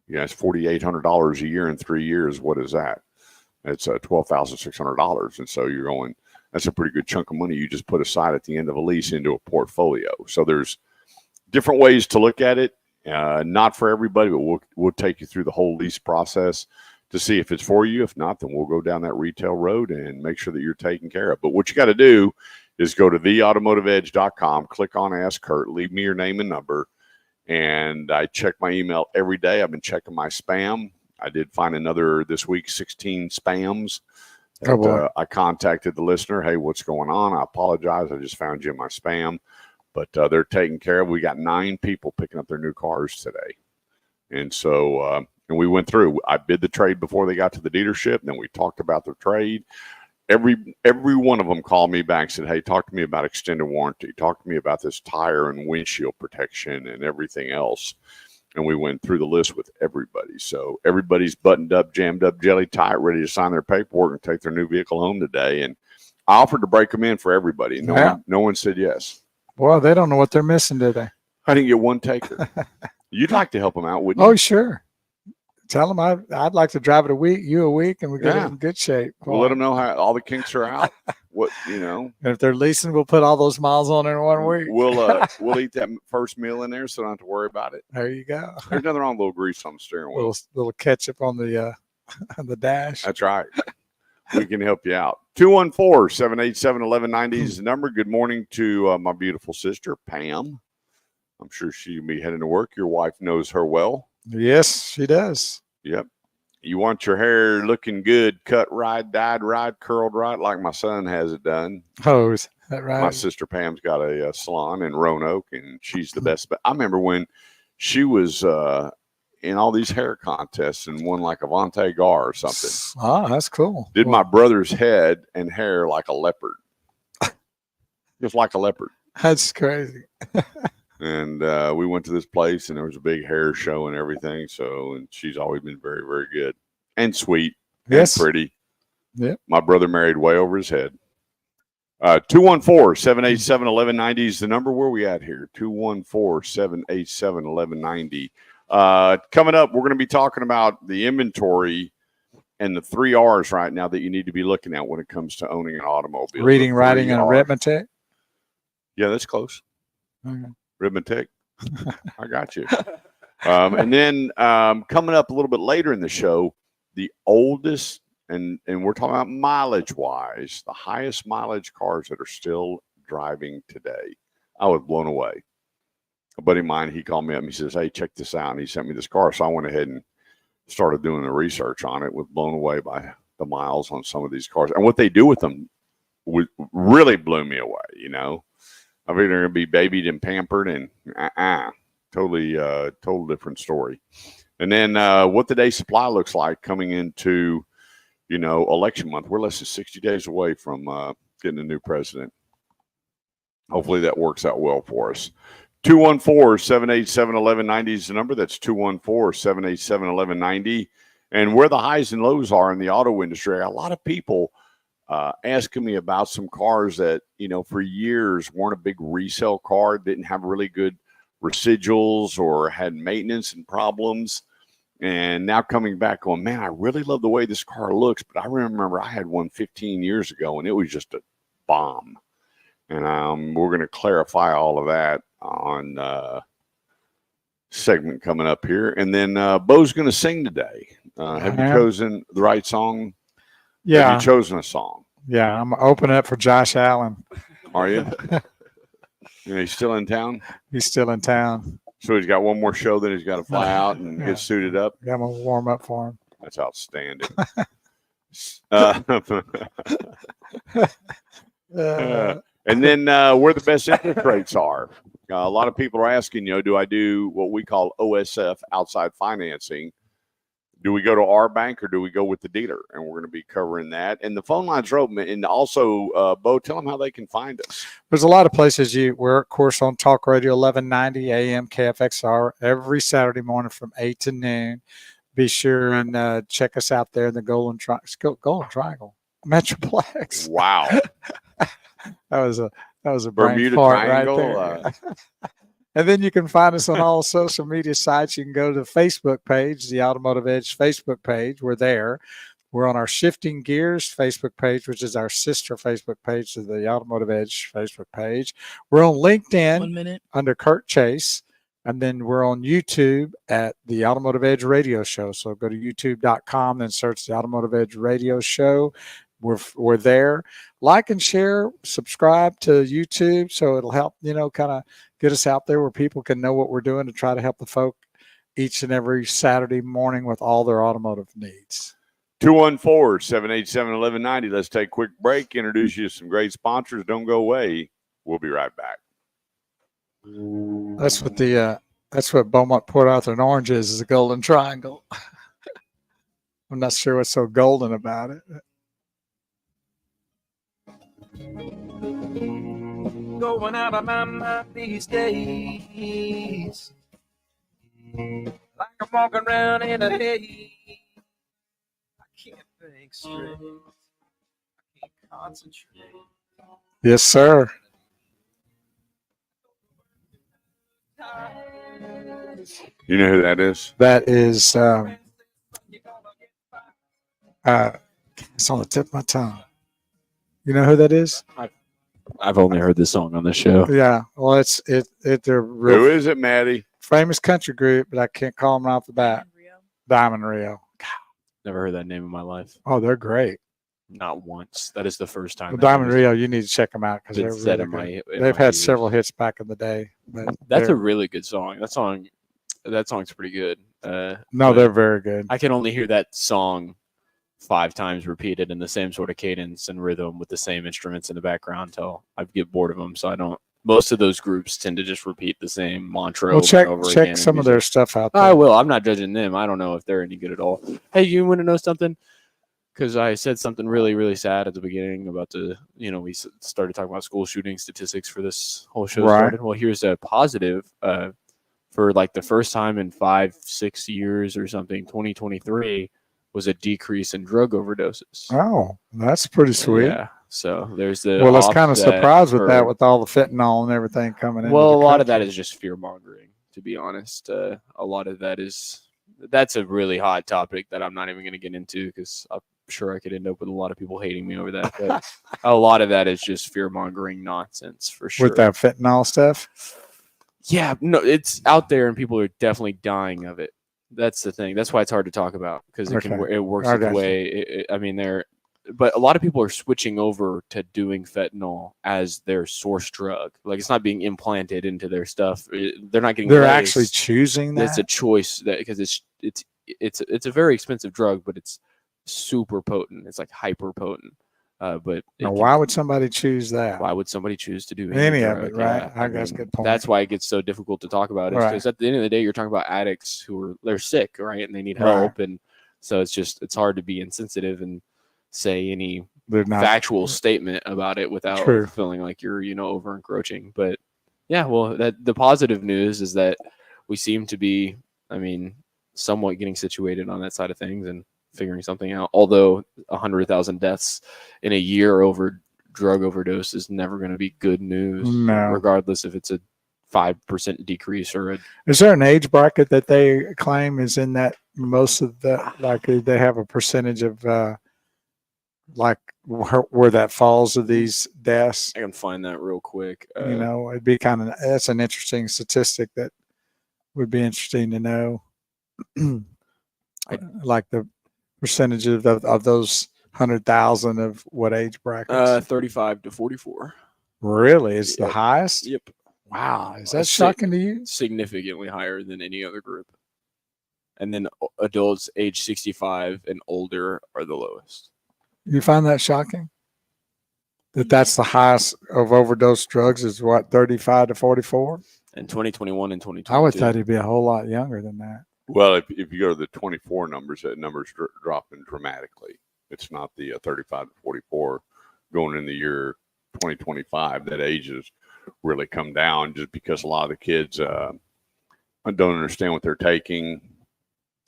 you know, it's $4,800 a year in 3 years. What is that? It's $12,600. And so you're going, that's a pretty good chunk of money you just put aside at the end of a lease into a portfolio. So there's different ways to look at it. Not for everybody, but we'll take you through the whole lease process to see if it's for you. If not, then we'll go down that retail road and make sure that you're taken care of. But what you got to do is go to theautomotiveedge.com, click on Ask Kurt, leave me your name and number. And I check my email every day. I've been checking my spam. I did find another this week, 16 spams. I contacted the listener. Hey, what's going on? I apologize. I just found you in my spam. But they're taken care of. We got 9 people picking up their new cars today. And so, and we went through. I bid the trade before they got to the dealership. And then we talked about the trade. Every one of them called me back and said, hey, talk to me about extended warranty. Talk to me about this tire and windshield protection and everything else. And we went through the list with everybody. So everybody's buttoned up, jammed up, jelly tight, ready to sign their paperwork and take their new vehicle home today. And I offered to break them in for everybody. No one said yes. Well, they don't know what they're missing, do they? I didn't get one taker. You'd like to help them out, wouldn't you? Oh, sure. Tell them I'd like to drive it a week, and we get it in good shape. We'll let them know how all the kinks are out. What, you know. And if they're leasing, we'll put all those miles on in 1 week. We'll eat that first meal in there, so don't have to worry about it. There you go. There's nothing wrong with a little grease on the steering wheel. Little ketchup on the on the dash. That's right. We can help you out. 214-787-1190 is the number. Good morning to my beautiful sister, Pam. I'm sure she'll be heading to work. Your wife knows her well. Yes, she does. Yep. You want your hair looking good, cut right, dyed right, curled right, like my son has it done. Oh, is that right? My sister Pam's got a salon in Roanoke, and she's the best. But I remember when she was in all these hair contests and won like Avante Gar or something. Oh, that's cool. Did my brother's head and hair like a leopard. Just like a leopard. That's crazy. And we went to this place, and there was a big hair show and everything. So, and she's always been very, very good and sweet and pretty. Yeah. My brother married way over his head. 214-787-1190 is the number. Where are we at here? 214-787-1190. Coming up, we're going to be talking about the inventory and the 3 R's right now that you need to be looking at when it comes to owning an automobile. Reading, writing, and arithmetic. Yeah, that's close. Okay. Arithmetic. I got you. And then coming up a little bit later in the show, the oldest, and we're talking about mileage-wise, the highest mileage cars that are still driving today. I was blown away. A buddy of mine, he called me up and he says, hey, check this out. And he sent me this car. So I went ahead and started doing the research on it. Was blown away by the miles on some of these cars. And what they do with them really blew me away, you know. I think they're going to be babied and pampered and total different story. And then what the day supply looks like coming into election month. We're less than 60 days away from getting a new president. Hopefully that works out well for us. 214-787-1190 is the number. That's 214-787-1190. And where the highs and lows are in the auto industry, a lot of people asking me about some cars that, for years weren't a big resale car, didn't have really good residuals or had maintenance and problems. And now coming back on, man, I really love the way this car looks, but I remember I had one 15 years ago and it was just a bomb. And we're going to clarify all of that on segment coming up here. And then Bo's going to sing today. Have you chosen the right song? Yeah. Have you chosen a song? Yeah, I'm opening up for Josh Allen. Are you? He's still in town? He's still in town. So he's got one more show, then he's got to fly out and get suited up? Yeah, I'm going to warm up for him. That's outstanding. And then where the best interest rates are. A lot of people are asking, do I do what we call OSF, outside financing? Do we go to our bank or do we go with the dealer? And we're going to be covering that. And the phone lines are open. And also, Bo, tell them how they can find us. There's a lot of places we're, of course, on Talk Radio 1190 AM KFXR every Saturday morning from 8 to noon. Be sure and check us out there in the Golden Triangle Metroplex. Wow. That was a brain Bermuda fart Triangle. Right there. And then you can find us on all social media sites. You can go to the Facebook page, the Automotive Edge Facebook page. We're there. We're on our Shifting Gears Facebook page, which is our sister Facebook page to the Automotive Edge Facebook page. We're on LinkedIn 1 minute. under Kurt Chase. And then we're on YouTube at the Automotive Edge Radio Show. So go to youtube.com, then search the Automotive Edge Radio Show. We're there. Like and share, subscribe to YouTube so it'll help, kind of get us out there where people can know what we're doing to try to help the folk each and every Saturday morning with all their automotive needs. 214-787-1190. Let's take a quick break, introduce you to some great sponsors. Don't go away. We'll be right back. That's what Beaumont Port Arthur and Orange is a golden triangle. I'm not sure what's so golden about it. Going out of my mind these days, like I'm walking around in a haze. I can't think straight. I can't concentrate. Yes, sir. You know who that is? That is, it's on the tip of my tongue. You know who that is? I've only heard this song on the show. Yeah. Well, they're real Who is it, Maddie? famous country group, but I can't call them right off the bat. Diamond Rio. Never heard that name in my life. Oh, they're great. Not once. That is the first time. Well, Diamond Rio, you need to check them out because they're really good. They've had several hits back in the day. But that's a really good song. That song's pretty good. No, they're very good. I can only hear that song 5 times repeated in the same sort of cadence and rhythm with the same instruments in the background until I get bored of them. So I don't. Most of those groups tend to just repeat the same mantra over and over again. Check some of their stuff out there. I will. I'm not judging them. I don't know if they're any good at all. Hey, you want to know something? Because I said something really, really sad at the beginning about we started talking about school shooting statistics for this whole show. Right. Started. Well, here's a positive for like the first time in 5-6 years or something. 2023 was a decrease in drug overdoses. Oh, that's pretty sweet. Yeah. So there's the. Well, I was kind of surprised with that, with all the fentanyl and everything coming in. Well, a lot of that is just fear mongering, to be honest. A lot of that's a really hot topic that I'm not even going to get into because I'm sure I could end up with a lot of people hating me over that. But a lot of that is just fear mongering nonsense for sure. With that fentanyl stuff? Yeah, no, it's out there and people are definitely dying of it. That's the thing. That's why it's hard to talk about because it works its way. But a lot of people are switching over to doing fentanyl as their source drug. Like it's not being implanted into their stuff. They're not getting. They're actually choosing that. It's a choice because it's a very expensive drug, but it's super potent. It's like hyper potent. But now, why would somebody choose that? Why would somebody choose to do any of drug? it? Right. Yeah, I guess good point. That's why it gets so difficult to talk about. Because at the end of the day, you're talking about addicts they're sick, right, and they need help, and so it's hard to be insensitive and say any They're not factual statement about it without True. feeling like you're, over encroaching. But yeah, well, the positive news is that we seem to be, somewhat getting situated on that side of things and figuring something out. Although 100,000 deaths in a year over drug overdose is never going to be good news, No. regardless if it's a 5% decrease or a. Is there an age bracket that they claim is in that most of the, like they have a percentage of like where that falls of these deaths? I can find that real quick. It'd be that's an interesting statistic that would be interesting to know. Like the percentage of those 100,000 of what age brackets? 35 to 44. Really? Is the highest? Yep. Wow. Is that shocking to you? Significantly higher than any other group. And then adults age 65 and older are the lowest. You find that shocking? That's the highest of overdose drugs is what, 35 to 44? In 2021 and 2022. I would thought he'd be a whole lot younger than that. Well, if you go to the 24 numbers, that number's dropping dramatically. It's not the 35 to 44 going in the year 2025. That age has really come down just because a lot of the kids don't understand what they're taking,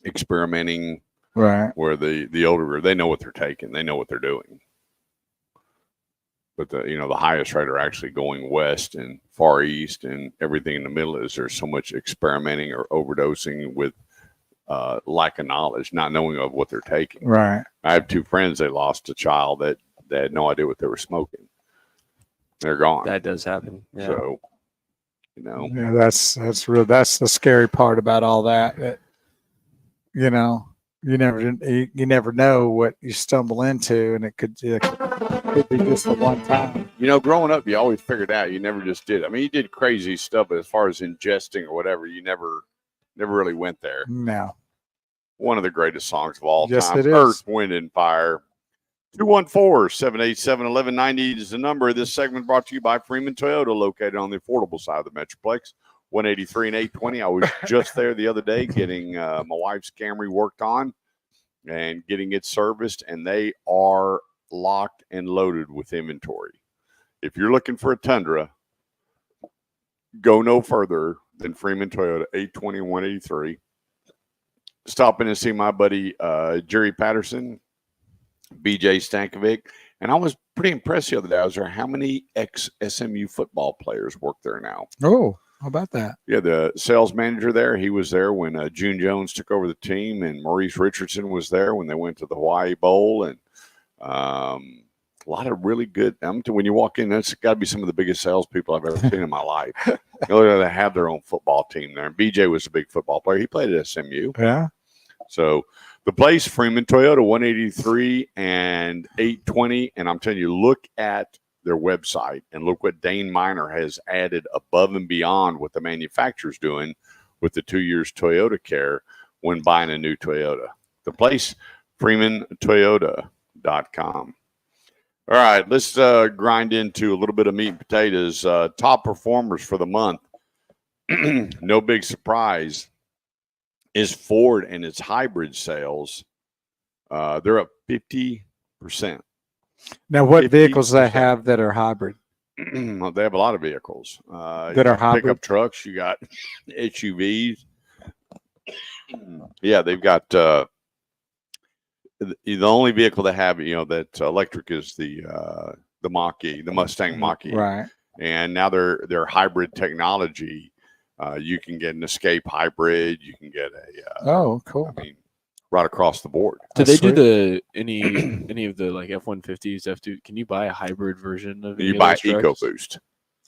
experimenting. Right. Where the older, they know what they're taking, they know what they're doing. But the highest rate are actually going west and far east, and everything in the middle is there's so much experimenting or overdosing with lack of knowledge, not knowing of what they're taking. Right. I have two friends. They lost a child that they had no idea what they were smoking. They're gone. That does happen. Yeah. So, Yeah, that's real. That's the scary part about all that. You never know what you stumble into, and it could be just a one time. Growing up, you always figured out. You never just did. You did crazy stuff, but as far as ingesting or whatever, you never really went there. No. One of the greatest songs of all Yes, time. it is. Earth, Wind, and Fire. 214-787-1190 is the number. This segment brought to you by Freeman Toyota, located on the affordable side of the Metroplex. 183 and 820. I was just there the other day getting my wife's Camry worked on and getting it serviced, and they are locked and loaded with inventory. If you're looking for a Tundra, go no further than Freeman Toyota, 820 183. Stop in and see my buddy Jerry Patterson, BJ Stankovic, and I was pretty impressed the other day. I was there. How many ex-SMU football players work there now? Oh, how about that? Yeah, the sales manager there, he was there when June Jones took over the team, and Maurice Richardson was there when they went to the Hawaii Bowl, and a lot of really good. When you walk in, that's got to be some of the biggest salespeople I've ever seen in my life. They have their own football team there. And BJ was a big football player. He played at SMU. Yeah. So the place, Freeman Toyota, 183 and 820. And I'm telling you, look at their website and look what Dane Miner has added above and beyond what the manufacturer's doing with the 2 years Toyota care when buying a new Toyota. The place, FreemanToyota.com. All right, let's grind into a little bit of meat and potatoes. Top performers for the month, no big surprise, is Ford and its hybrid sales. They're up 50%. Now, what 50%. vehicles they have that are hybrid? Well, they have a lot of vehicles that are hybrid. Pickup trucks. You got SUVs. Yeah, they've got the only vehicle they have, that electric is the Mach-E, the Mustang Mach-E. Right. And now their hybrid technology. You can get an Escape hybrid. You can get oh, cool. Right across the board. Do they do any of the like F-150s, F2? Can you buy a hybrid version of? You buy EcoBoost.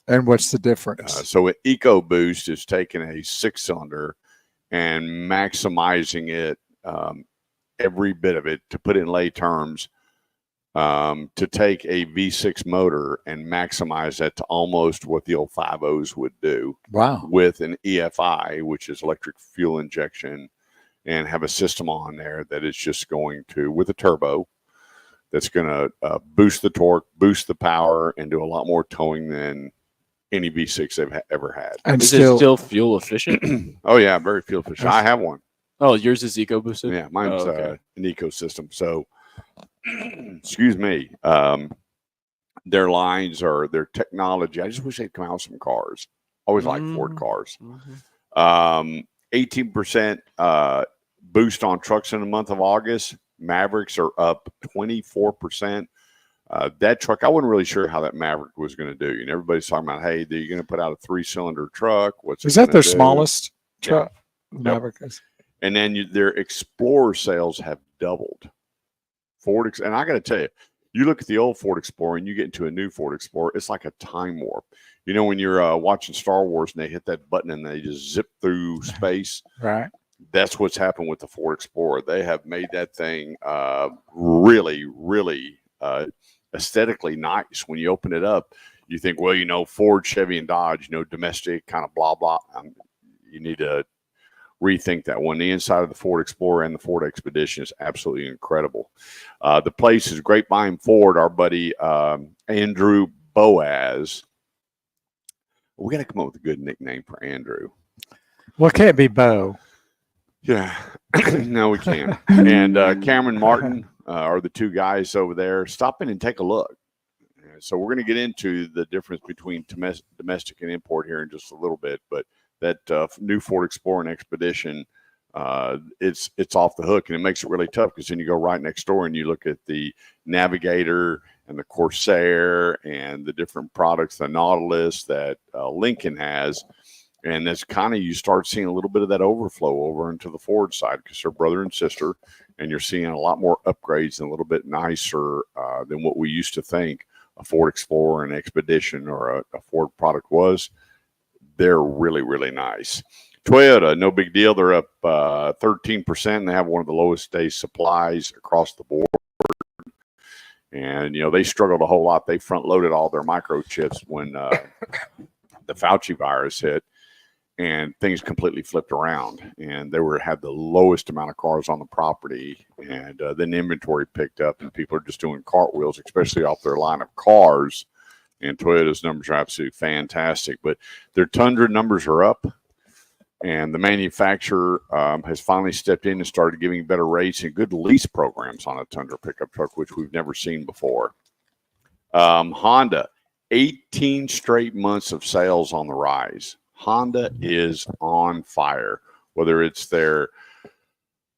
And what's the difference? So an EcoBoost is taking a 6-cylinder and maximizing it, every bit of it, to put it in lay terms, to take a V6 motor and maximize that to almost what the old 5.0s would do. Wow. With an EFI, which is electric fuel injection, and have a system on there that is just going to, with a turbo, that's going to boost the torque, boost the power, and do a lot more towing than any V6 they've ever had. And is it still fuel efficient? Oh, yeah, very fuel efficient. I have one. Oh, yours is eco boosted? Yeah, mine's okay. an ecosystem. So excuse me, their lines or their technology. I just wish they'd come out with some cars. Always like Ford cars. 18% boost on trucks in the month of August. Mavericks are up 24%. That truck, I wasn't really sure how that Maverick was going to do. You know, everybody's talking about, hey, are you going to put out a 3-cylinder truck? Is that their smallest truck? Yeah. Maverick is. And then their Explorer sales have doubled. And I got to tell you, you look at the old Ford Explorer and you get into a new Ford Explorer, it's like a time warp. You know, when you're watching Star Wars and they hit that button and they just zip through space. Right. That's what's happened with the Ford Explorer. They have made that thing really, really aesthetically nice. When you open it up, you think, well, you know, Ford, Chevy, and Dodge, you know, domestic kind of blah, blah. You need to rethink that one. The inside of the Ford Explorer and the Ford Expedition is absolutely incredible. The place is Grapevine Ford. Our buddy Andrew Boaz. We got to come up with a good nickname for Andrew. Well, it can't be Bo. Yeah, no, we can't. And Cameron Martin are the two guys over there. Stop in and take a look. So we're going to get into the difference between domestic and import here in just a little bit. But that new Ford Explorer and Expedition, it's off the hook, and it makes it really tough because then you go right next door and you look at the Navigator and the Corsair and the different products, the Nautilus that Lincoln has. And that's kind of, you start seeing a little bit of that overflow over into the Ford side because they're brother and sister, and you're seeing a lot more upgrades and a little bit nicer than what we used to think a Ford Explorer and Expedition or a Ford product was. They're really, really nice. Toyota, no big deal. They're up 13%. And they have one of the lowest day supplies across the board. And, you know, they struggled a whole lot. They front loaded all their microchips when the Fauci virus hit. And things completely flipped around, and they had the lowest amount of cars on the property, and then inventory picked up, and people are just doing cartwheels, especially off their line of cars. And Toyota's numbers are absolutely fantastic, but their Tundra numbers are up, and the manufacturer has finally stepped in and started giving better rates and good lease programs on a Tundra pickup truck, which we've never seen before. Honda, 18 straight months of sales on the rise. Honda is on fire, whether it's their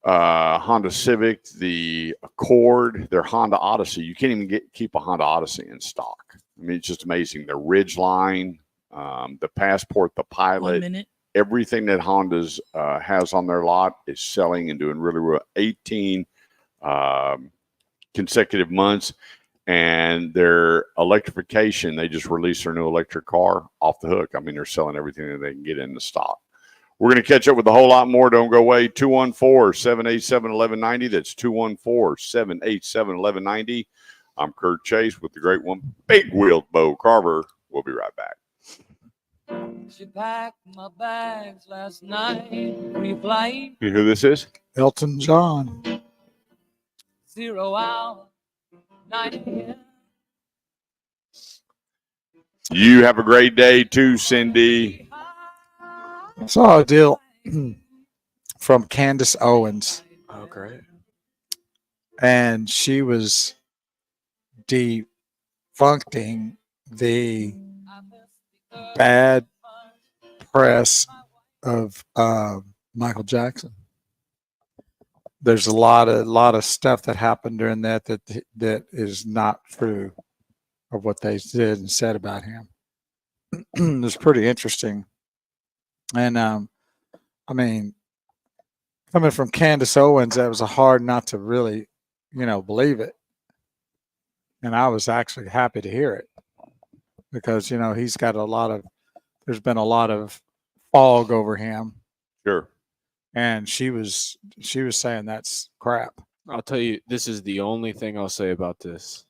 Honda Civic, the Accord, their Honda Odyssey. You can't even keep a Honda Odyssey in stock. I mean, it's just amazing. The Ridgeline, the Passport, the Pilot, everything that Honda's has on their lot is selling and doing really well. 18 consecutive months. And their electrification, they just released their new electric car, off the hook. I mean, they're selling everything that they can get into stock. We're going to catch up with a whole lot more. Don't go away. 214-787-1190. That's 214-787-1190. I'm Kurt Chase with the great one, Big Wheeled Bo Carver. We'll be right back. She packed my bags last night, pre-flight. You know who this is? Elton John. 0 hour. 9 a.m. You have a great day too, Cindy. I saw a deal from Candace Owens. Oh, great. And she was defuncting the bad press of Michael Jackson. There's a lot of stuff that happened during that is not true of what they did and said about him. It's pretty interesting. And I mean, coming from Candace Owens, that was hard not to really, believe it. And I was actually happy to hear it because, he's got there's been a lot of fog over him. Sure. And she was saying that's crap. I'll tell you, this is the only thing I'll say about this.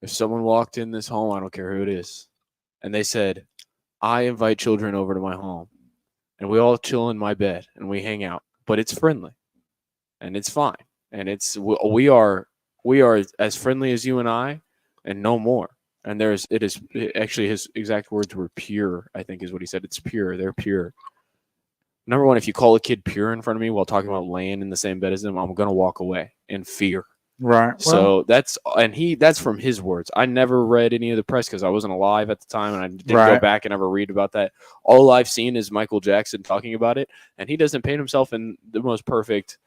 If someone walked in this home, I don't care who it is, and they said, I invite children over to my home, and we all chill in my bed, and we hang out, but it's friendly, and it's fine, and we are as friendly as you and I, and no more. And actually his exact words were pure, I think is what he said. It's pure. They're pure. Number one, if you call a kid pure in front of me while talking about laying in the same bed as them, I'm going to walk away in fear. Right. So that's from his words. I never read any of the press because I wasn't alive at the time, and I didn't go Right. back and ever read about that. All I've seen is Michael Jackson talking about it, and he doesn't paint himself in the most perfect,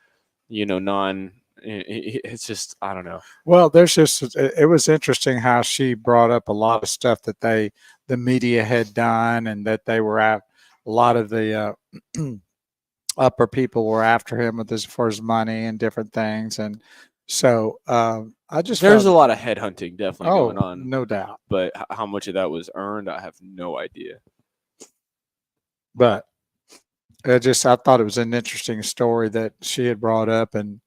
It's just, I don't know. Well, it was interesting how she brought up a lot of stuff that the media had done, and that they were at a lot of the upper people were after him for his money and different things. And so I just There's a felt, lot of headhunting definitely going on, no doubt. but how much of that was earned, I have no idea. But I thought it was an interesting story that she had brought up, and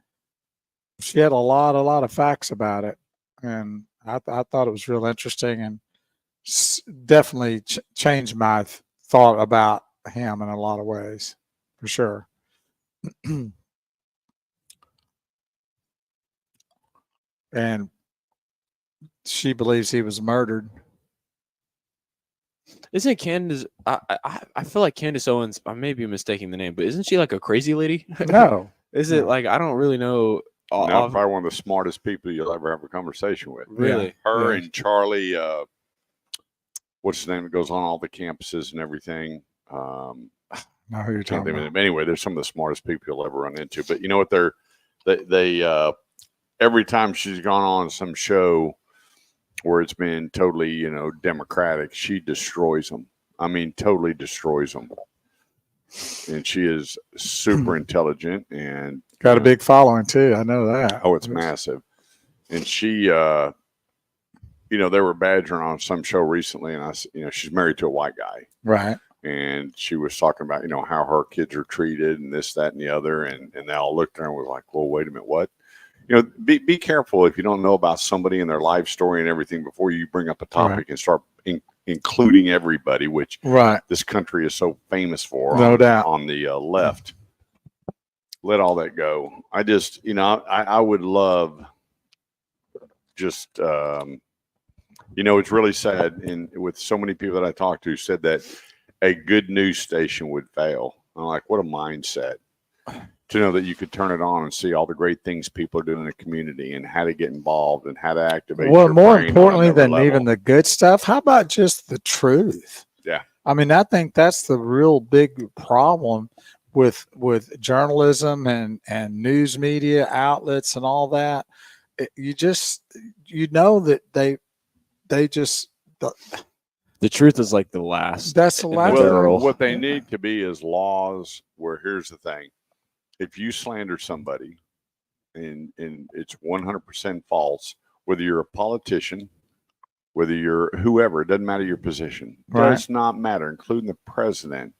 she had a lot of facts about it, and I thought it was real interesting, and definitely changed my thought about him in a lot of ways, for sure. And she believes he was murdered. Isn't Candace? I feel like Candace Owens. I may be mistaking the name, but isn't she like a crazy lady? No, Is it like, I don't really know? No, probably one of the smartest people you'll ever have a conversation with. Really? Her Yeah. and Charlie, what's his name? It goes on all the campuses and everything. know who you're Can't talking think of about. them. Anyway, they're some of the smartest people you'll ever run into. But you know what? They every time she's gone on some show where it's been totally, democratic, she destroys them. I mean, totally destroys them. And she is super intelligent and Got a big following too. I know that. oh, it's massive. And she, they were badgering on some show recently, and she's married to a white guy. Right. And she was talking about, how her kids are treated and this, that, and the other. And they all looked at her and was like, well, wait a minute, what? Be careful if you don't know about somebody and their life story and everything before you bring up a topic Right. and start including everybody, which Right. this country is so famous for. No doubt. On the left. Let all that go. I just, I would love just, it's really sad. And with so many people that I talked to said that a good news station would fail. I'm like, what a mindset to know that you could turn it on and see all the great things people are doing in the community and how to get involved and how to activate. Well, your more brain on importantly another than level. even the good stuff, how about just the truth? Yeah. I mean, I think that's the real big problem with journalism and news media outlets and all that. That they just The truth is like the last. that's the in the last barrel. What they need to be is laws where, here's the thing: if you slander somebody and it's 100% false, whether you're a politician, whether you're whoever, it doesn't matter your position, Right. does not matter, including the president.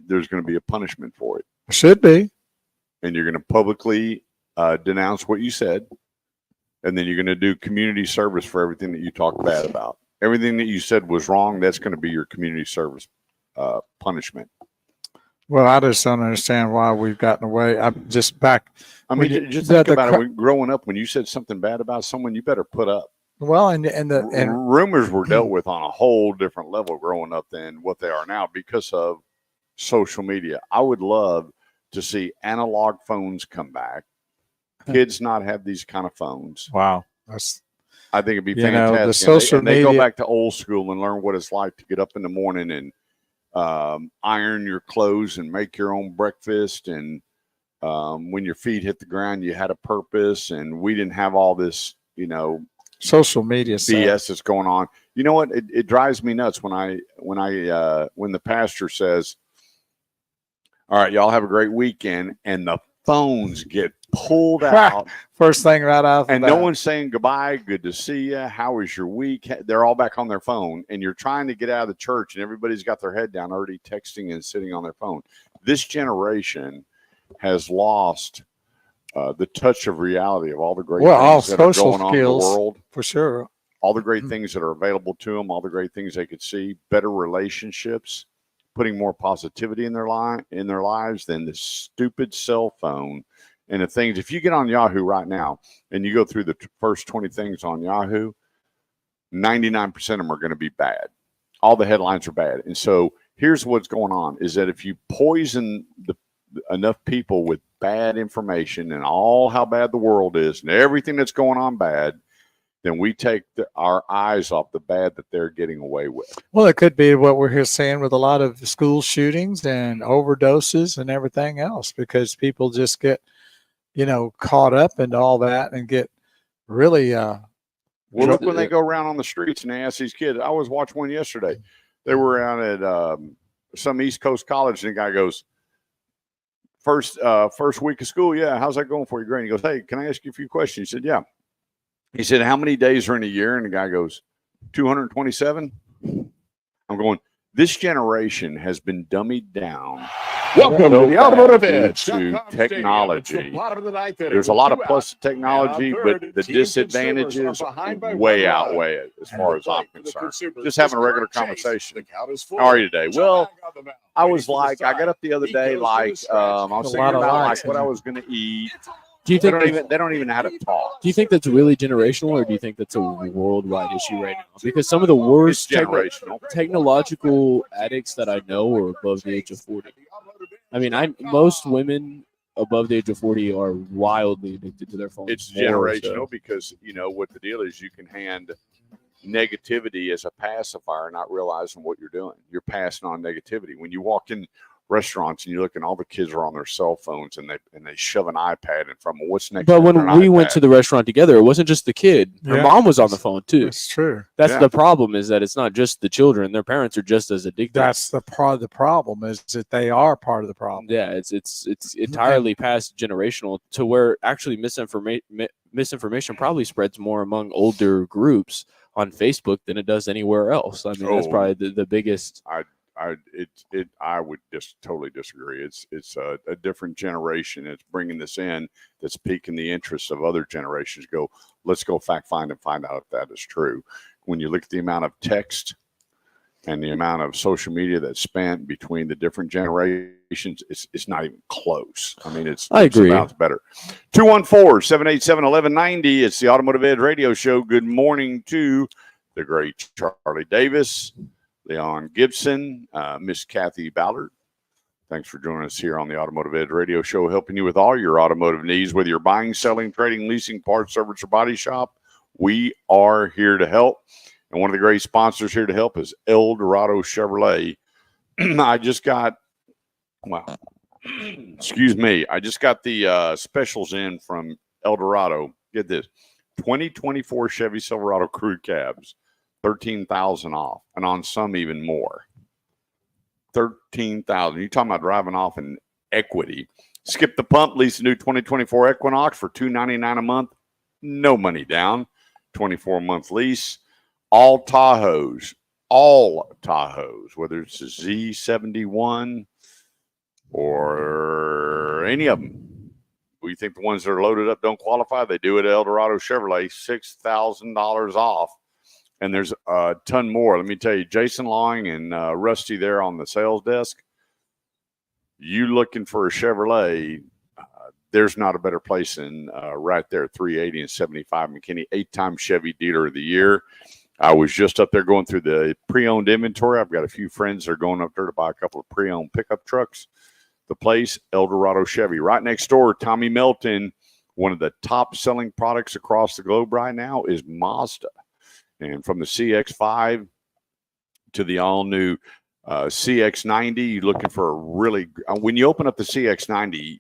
There's gonna be a punishment for it, should be. and you're gonna publicly denounce what you said, and then you're gonna do community service for everything that you talk bad about. Everything that you said was wrong. That's going to be your community service punishment. Well, I just don't understand why we've gotten away. I'm just back. I When mean, you- just the- think the about cr- it. When growing up, when you said something bad about someone, you better put up. Well, and Rumors were dealt with on a whole different level growing up than what they are now because of social media. I would love to see analog phones come back. Kids not have these kind of phones. wow, that's I think it'd be You know, fantastic. the social and they go media- back to old school and learn what it's like to get up in the morning and iron your clothes and make your own breakfast. And when your feet hit the ground, you had a purpose. And we didn't have all this, social media BS that's going on. You know what? It drives me nuts when the pastor says, "All right, y'all have a great weekend," and the phones get pulled out. First thing right out, And no one's saying goodbye, good to see you, how was your week? They're all back on their phone, and you're trying to get out of the church, and everybody's got their head down, already texting and sitting on their phone. This generation has lost the touch of reality of all the great all things that are social going on in the skills. world, for sure. all the great things that are available to them, all the great things they could see, better relationships, putting more positivity in their lives than this stupid cell phone. And the things, if you get on Yahoo right now and you go through the first 20 things on Yahoo, 99% of them are going to be bad. All the headlines are bad. And so here's what's going on is that if you poison enough people with bad information and all how bad the world is and everything that's going on bad, then we take our eyes off the bad that they're getting away with. Well, it could be what we're here seeing with a lot of school shootings and overdoses and everything else, because people just get, caught up into all that and get really. Well, look when they go around on the streets and they ask these kids. I was watching one yesterday. They were out at some East Coast college, and the guy goes, first week of school, yeah, how's that going for you, Grant? He goes, hey, can I ask you a few questions? He said, yeah. He said, how many days are in a year? And the guy goes, 227. I'm going, this generation has been dummied down. Welcome to the Automotive Edge. To technology. There's a lot of plus technology, but the disadvantages way outweigh it as far as I'm concerned. Just having a regular conversation. How are you today? Well, I was like, I got up the other day, like, I was thinking about like what I was going to eat. Do you think they don't even know how to talk? Do you think that's really generational, or do you think that's a worldwide issue right now? Because some of the worst technological addicts that I know are above the age of 40. I mean, most women above the age of 40 are wildly addicted to their phones. It's generational because, what the deal is, you can hand negativity as a pacifier, not realizing what you're doing. You're passing on negativity. When you walk in restaurants and you look and all the kids are on their cell phones and they shove an iPad in front of them. What's next? But when we went to the restaurant together, it wasn't just the kid. Her mom was on the phone too. That's true. That's the problem, is that it's not just the children. Their parents are just as addicted. That's the part of the problem, is that they are part of the problem. Yeah, it's entirely past generational, to where actually misinformation probably spreads more among older groups on Facebook than it does anywhere else. I mean, that's probably the biggest. I would just totally disagree. It's a different generation. It's bringing this in that's piquing the interest of other generations. Let's go fact find and find out if that is true. When you look at the amount of text and the amount of social media that's spent between the different generations, it's not even close. I mean, I agree. It's better. 214-787-1190. It's the Automotive Edge Radio Show. Good morning to the great Charlie Davis, Leon Gibson, Miss Kathy Ballard. Thanks for joining us here on the Automotive Edge Radio Show, helping you with all your automotive needs, whether you're buying, selling, trading, leasing, parts, service, or body shop. We are here to help. And one of the great sponsors here to help is El Dorado Chevrolet. I just got the specials in from El Dorado. Get this, 2024 Chevy Silverado crew cabs. 13,000 off, and on some even more. 13,000. You're talking about driving off in equity. Skip the pump, lease a new 2024 Equinox for $299 a month. No money down. 24-month lease. All Tahoes, whether it's a Z71 or any of them. We think the ones that are loaded up don't qualify. They do it at El Dorado Chevrolet, $6,000 off. And there's a ton more. Let me tell you, Jason Long and Rusty there on the sales desk, you looking for a Chevrolet, there's not a better place than right there, 380 and 75 McKinney, 8-time Chevy Dealer of the Year. I was just up there going through the pre-owned inventory. I've got a few friends that are going up there to buy a couple of pre-owned pickup trucks. The place, El Dorado Chevy. Right next door, Tommy Melton, one of the top-selling products across the globe right now is Mazda. And from the CX-5 to the all-new CX-90, you're looking for a really – when you open up the CX-90,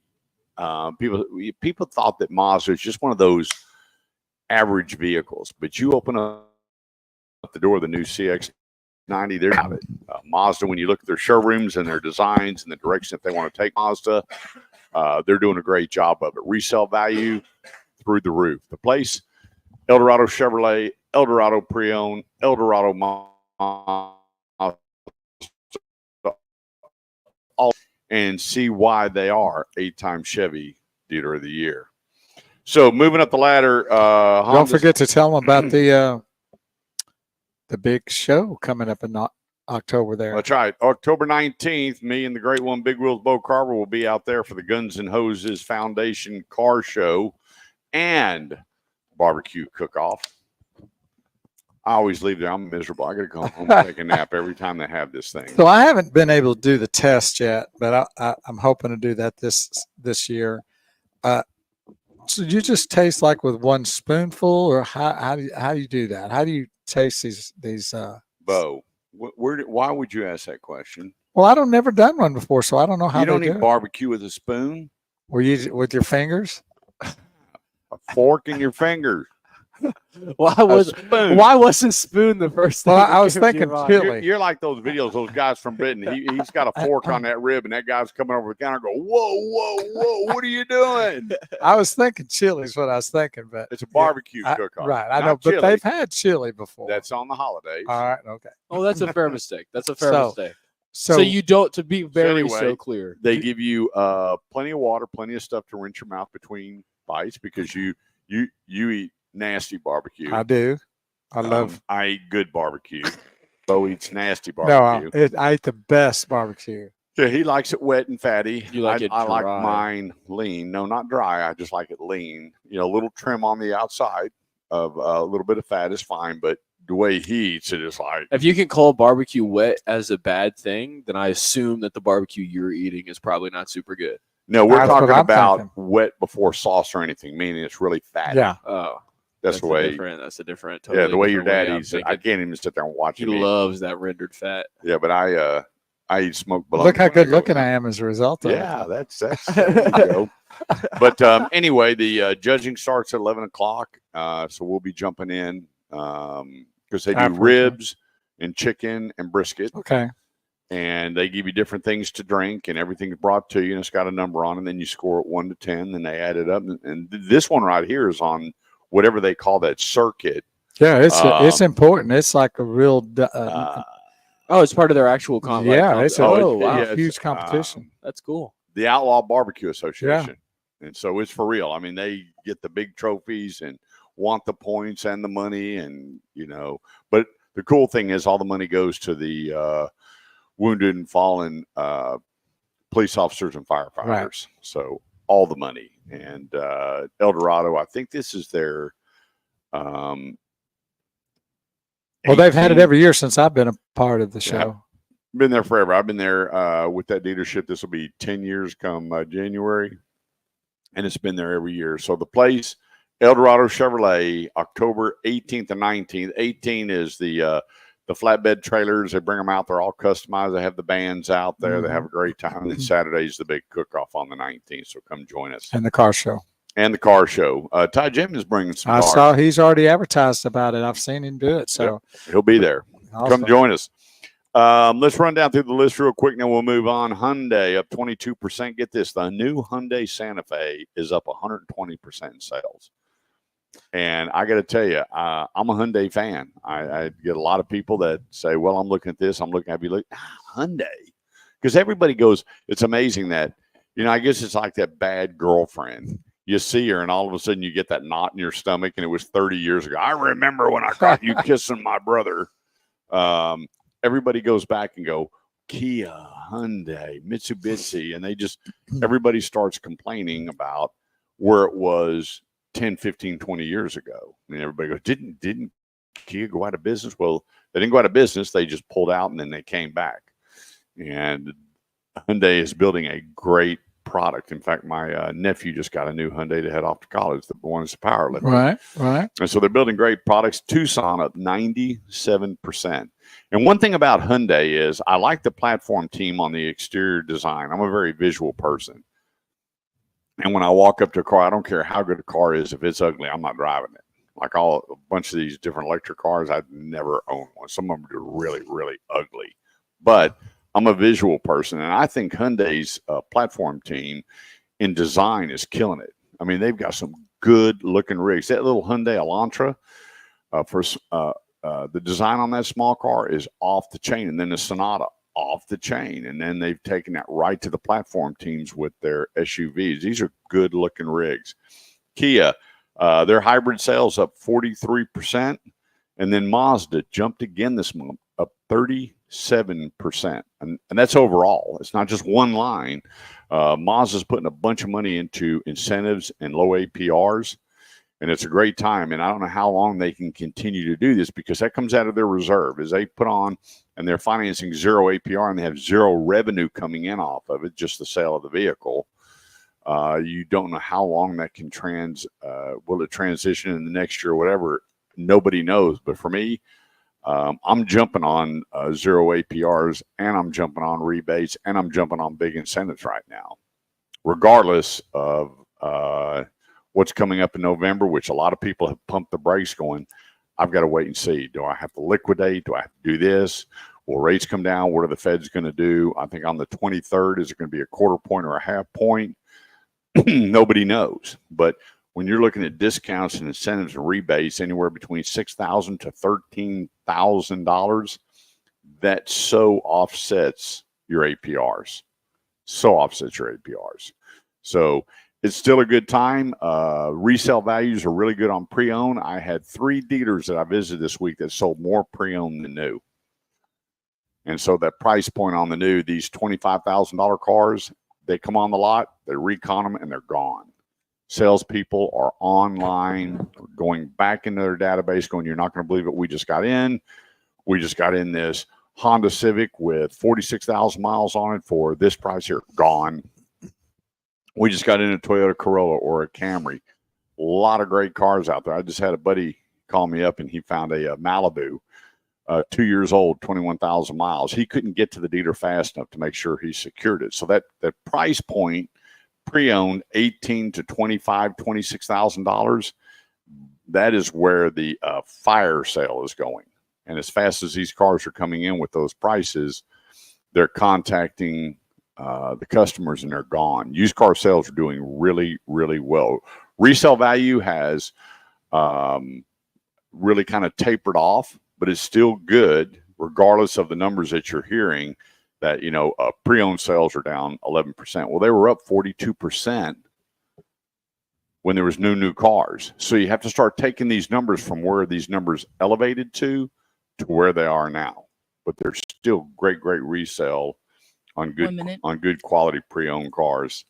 people thought that Mazda is just one of those average vehicles. But you open up the door of the new CX-90, they're out of it. Mazda, when you look at their showrooms and their designs and the direction that they want to take Mazda, they're doing a great job of it. Resale value through the roof. The place, El Dorado Chevrolet, El Dorado Pre-Owned, El Dorado Mazda, and see why they are 8-time Chevy Dealer of the Year. So moving up the ladder. Don't forget to tell them about the big show coming up in October there. That's right. October 19th, me and the great one, Big Wheels Bo Carver, will be out there for the Guns N' Hoses Foundation Car Show and Barbecue Cook-Off. I always leave there. I'm miserable. I got to go home and take a nap every time they have this thing. So I haven't been able to do the test yet, but I'm hoping to do that this year. So you just taste like with one spoonful, or how do you do that? How do you taste these? Bo, why would you ask that question? Well, I don't never done one before, so I don't know how You don't they do eat it. barbecue with a spoon, Were you with your fingers? a fork in your fingers. Why A was spoon. why was a spoon the first thing? Well, that I was came to your thinking mind? chili. You're like those videos, those guys from Britain. He's got a fork on that rib, and that guy's coming over the counter. Go, whoa! What are you doing? I was thinking chili is what I was thinking, but It's a barbecue I- cook-off. right? I Not know, but chili. they've had chili before. That's on the holidays. all right. Okay. Oh, that's a fair mistake. That's a fair So- mistake. So, So you don't, to be very anyway, so clear. They give you plenty of water, plenty of stuff to rinse your mouth between bites because you eat nasty barbecue. I do. I love. I eat good barbecue. Bo eats nasty No, barbecue. I eat the best barbecue. Yeah, he likes it wet and fatty. You like it I like dry. mine lean. No, not dry. I just like it lean. You know, a little trim on the outside of a little bit of fat is fine, but the way he eats it is like If you can call barbecue wet as a bad thing, then I assume that the barbecue you're eating is probably not super good. no. We're That's what talking I'm about thinking. wet before sauce or anything, meaning it's really fatty. Yeah. Oh, that's the way. That's a different. Yeah, the way your different dad I'm eats it. I thinking. can't even sit there and watch He him eat. loves that rendered fat. Yeah, but I eat smoked bologna. Look how when I good go. looking I am as a result of Yeah, it. that's there you go. But anyway, the judging starts at 11 o'clock. So we'll be jumping in because they do Afterwards, huh? ribs and chicken and brisket, Okay. and they give you different things to drink, and everything's brought to you, and it's got a number on it. And then you score it 1 to 10, and they add it up. And this one right here is on whatever they call that circuit. Yeah, it's Um, important. It's like a real. Oh, it's part of their actual combat. Yeah, it's a oh, wow. yeah, it's, huge competition. That's cool. The Outlaw Barbecue Association. And so it's for real. I mean, they get the big trophies and want the points and the money, and but the cool thing is all the money goes to the wounded and fallen police officers and firefighters. Right. So all the money. And El Dorado, I think this is their Well, they've had it 18 every year since I've been a part of the show. Been there forever. I've been there with that dealership. This will be 10 years come January, and it's been there every year. So the place, El Dorado Chevrolet, October 18th and 19th. 18 is the flatbed trailers. They bring them out. They're all customized. They have the bands out there. They have a great time. And then Saturday's the big cook-off on the 19th. So come join us. And the car show. And the car show. Ty Jim is bringing some I cars. saw he's already advertised about it. I've seen him do it. So He'll be there. awesome. Come join us. Let's run down through the list real quick. Now we'll move on. Hyundai up 22%. Get this. The new Hyundai Santa Fe is up 120% in sales. And I got to tell you, I'm a Hyundai fan. I get a lot of people that say, well, I'm looking at this. I'm looking at you. Look, Hyundai. Because everybody goes, it's amazing that, I guess it's like that bad girlfriend. You see her, and all of a sudden you get that knot in your stomach, and it was 30 years ago. I remember when I caught you kissing my brother. Everybody goes back and go, Kia, Hyundai, Mitsubishi, and everybody starts complaining about where it was 10, 15, 20 years ago. And everybody goes, didn't Kia go out of business? Well, they didn't go out of business. They just pulled out, and then they came back. And Hyundai is building a great product. In fact, my nephew just got a new Hyundai to head off to college. The one is a power lifter. Right. And so they're building great products. Tucson up 97%. And one thing about Hyundai is I like the platform team on the exterior design. I'm a very visual person. And when I walk up to a car, I don't care how good a car is. If it's ugly, I'm not driving it. Like a bunch of these different electric cars, I'd never own one. Some of them are really, really ugly. But I'm a visual person, and I think Hyundai's platform team in design is killing it. I mean, they've got some good-looking rigs. That little Hyundai Elantra, the design on that small car is off the chain, and then the Sonata off the chain, and then they've taken that right to the platform teams with their SUVs. These are good-looking rigs. Kia, their hybrid sales up 43%, and then Mazda jumped again this month, up 37%, and that's overall. It's not just one line. Mazda's putting a bunch of money into incentives and low APRs, And it's a great time. And I don't know how long they can continue to do this, because that comes out of their reserve as they put on, and they're financing 0 APR, and they have 0 revenue coming in off of it, just the sale of the vehicle. You don't know how long that can will it transition in the next year or whatever. Nobody knows. But for me, I'm jumping on 0 APRs, and I'm jumping on rebates, and I'm jumping on big incentives right now, regardless of what's coming up in November, which a lot of people have pumped the brakes going, I've got to wait and see. Do I have to liquidate? Do I have to do this? Will rates come down? What are the Feds going to do? I think on the 23rd, is it going to be a quarter point or a half point? Nobody knows. But when you're looking at discounts and incentives and rebates anywhere between $6,000 to $13,000, that so offsets your APRs. So it's still a good time. Resale values are really good on pre-owned. I had 3 dealers that I visited this week that sold more pre-owned than new. And so that price point on the new, these $25,000 cars, they come on the lot, they recon them, and they're gone. Salespeople are online, going back into their database, going, you're not going to believe it. We just got in this Honda Civic with 46,000 miles on it for this price here, gone. We just got in a Toyota Corolla or a Camry. A lot of great cars out there. I just had a buddy call me up, and he found a Malibu, 2 years old, 21,000 miles. He couldn't get to the dealer fast enough to make sure he secured it. So that price point, pre-owned, $18,000 to $25,000, $26,000, that is where the fire sale is going. And as fast as these cars are coming in with those prices, they're contacting the customers, and they're gone. Used car sales are doing really, really well. Resale value has really kind of tapered off, but it's still good, regardless of the numbers that you're hearing, that, pre-owned sales are down 11%. Well, they were up 42% when there was new cars. So you have to start taking these numbers from where these numbers elevated to where they are now. But there's still great resale on good quality pre-owned cars.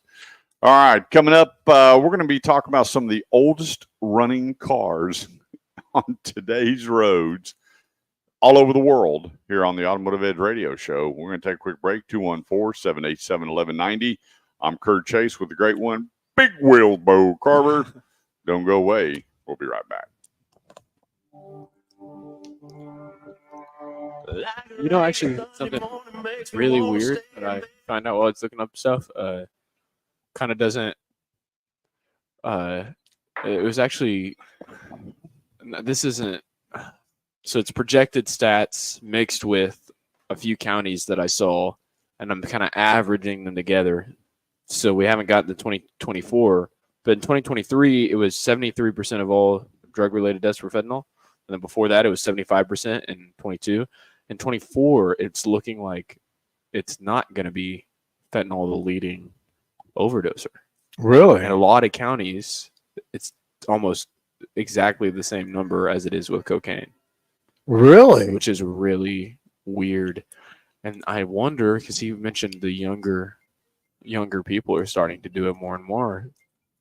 All right, coming up, we're going to be talking about some of the oldest running cars on today's roads all over the world here on the Automotive Edge radio show. We're going to take a quick break. 214-787-1190. I'm Kurt Chase with the great one, Big Wheel Bo Carver. Don't go away. We'll be right back. Actually, something really weird that I find out while it's looking up stuff, kind of doesn't, it was actually, this isn't, so it's projected stats mixed with a few counties that I saw, and I'm kind of averaging them together. So we haven't gotten to 2024, but in 2023, it was 73% of all drug-related deaths were fentanyl. And then before that, it was 75% in 22. In 24, it's looking like it's not going to be fentanyl the leading overdoser. Really? In a lot of counties, it's almost exactly the same number as it is with cocaine. Really? Which is really weird. And I wonder, because he mentioned the younger people are starting to do it more and more.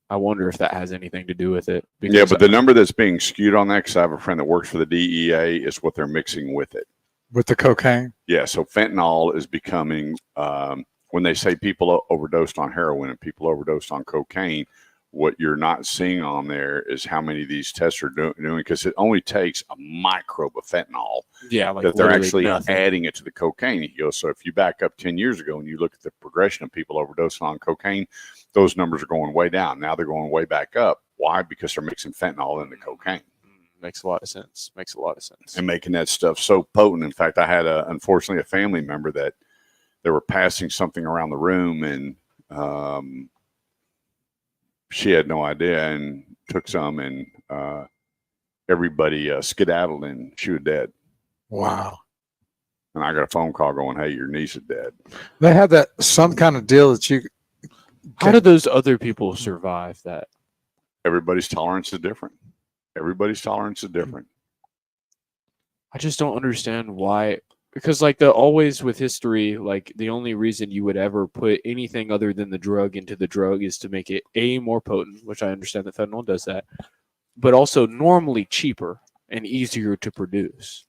I wonder if that has anything to do with it. Yeah, but the number that's being skewed on that, because I have a friend that works for the DEA, is what they're mixing with it. With the cocaine? Yeah, so fentanyl is becoming, when they say people overdosed on heroin and people overdosed on cocaine, what you're not seeing on there is how many of these tests are doing, because it only takes a microbe of fentanyl that they're actually adding it to the cocaine. He goes, so if you back up 10 years ago and you look at the progression of people overdosing on cocaine, those numbers are going way down. Now they're going way back up. Why? Because they're mixing fentanyl in the cocaine. Makes a lot of sense. And making that stuff so potent. In fact, I had unfortunately a family member that they were passing something around the room, and she had no idea and took some, and everybody skedaddled, and she was dead. Wow. And I got a phone call going, hey, your niece is dead. They have that some kind of deal that you. How did those other people survive that? Everybody's tolerance is different. I just don't understand why. Because always with history, the only reason you would ever put anything other than the drug into the drug is to make it more potent, which I understand that fentanyl does that, but also normally cheaper and easier to produce.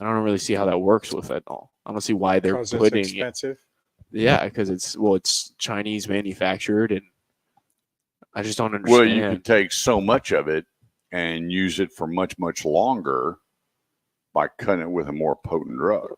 I don't really see how that works with fentanyl. I don't see why they're Because it's putting it. expensive. Yeah, because it's Chinese manufactured, and I just don't Well, understand. you could take so much of it and use it for much, much longer by cutting it with a more potent drug.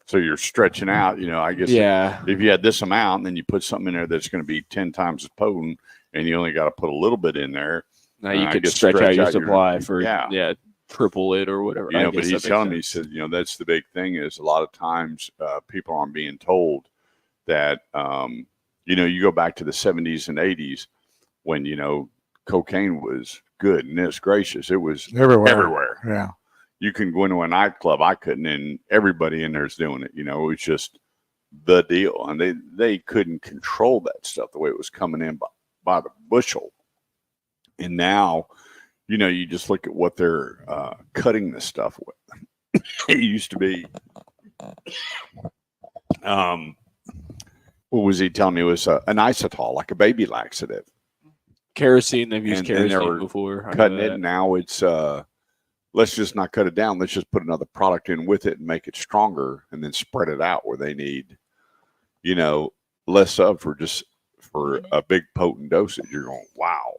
So you're stretching out, I guess Yeah. if you had this amount and then you put something in there that's going to be 10 times as potent and you only got to put a little bit in there. Now you I could guess stretch out your your- supply for yeah. triple it or whatever. I But guess he's that telling me, he makes said, sense. that's the big thing is a lot of times people aren't being told that, you go back to the 70s and 80s when, cocaine was good and it's gracious. It was everywhere. Yeah. You can go into a nightclub. I couldn't, and everybody in there's doing it. It was just the deal. And they couldn't control that stuff the way it was coming in by the bushel. And now, you just look at what they're cutting this stuff with. It used to be, what was he telling me? It was an isotal, like a baby laxative. Kerosene, they've used And they kerosene were before. I know Cutting it. that. Now it's, let's just not cut it down. Let's just put another product in with it and make it stronger and then spread it out where they need, less of for a big potent dosage. You're going, wow.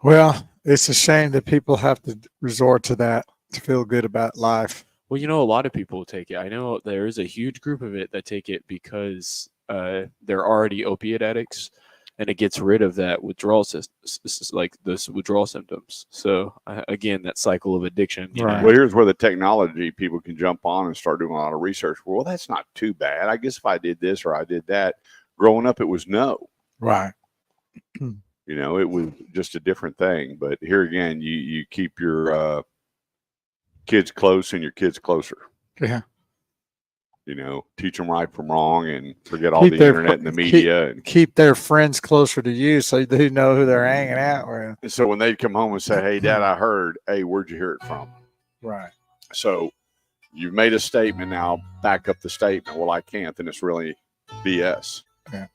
Well, it's a shame that people have to resort to that to feel good about life. Well, a lot of people take it. I know there is a huge group of it that take it because they're already opiate addicts, and it gets rid of that withdrawal like those withdrawal symptoms. So again, that cycle of addiction. Right. Well, here's where the technology people can jump on and start doing a lot of research. Well, that's not too bad. I guess if I did this or I did that, growing up, it was no. Right. It was just a different thing. But here again, you keep your kids close and your kids closer. Yeah. Teach them right from wrong and forget all Keep the their- internet and the media. Keep their friends closer to you so they know who they're hanging out with. And so when they come home and say, hey, Dad, I heard, hey, where'd you hear it from? Right. So you've made a statement, now back up the statement. Well, I can't, then it's really BS. Yeah.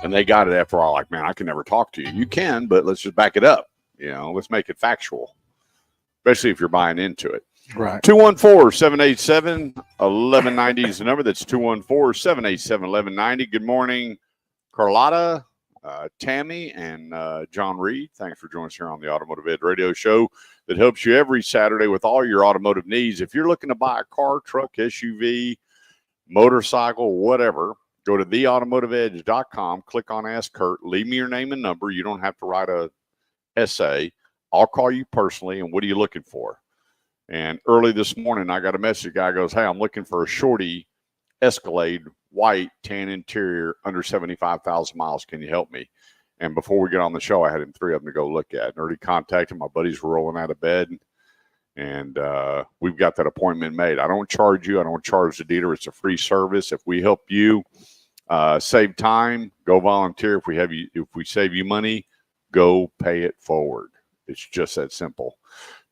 And they got it after all, like, man, I can never talk to you. You can, but let's just back it up. Let's make it factual, especially if you're buying into it. Right. 214-787-1190 is the number. That's 214-787-1190. Good morning, Carlotta, Tammy, and John Reed. Thanks for joining us here on the Automotive Edge radio show that helps you every Saturday with all your automotive needs. If you're looking to buy a car, truck, SUV, motorcycle, whatever, go to theautomotiveedge.com, click on Ask Kurt, leave me your name and number. You don't have to write a essay. I'll call you personally, and what are you looking for? And early this morning, I got a message. The guy goes, hey, I'm looking for a shorty Escalade, white, tan interior, under 75,000 miles. Can you help me? And before we get on the show, I had him 3 of them to go look at. And already contacted my buddies were rolling out of bed. And we've got that appointment made. I don't charge you. I don't charge the dealer. It's a free service. If we help you save time, go volunteer. If we save you money, go pay it forward. It's just that simple.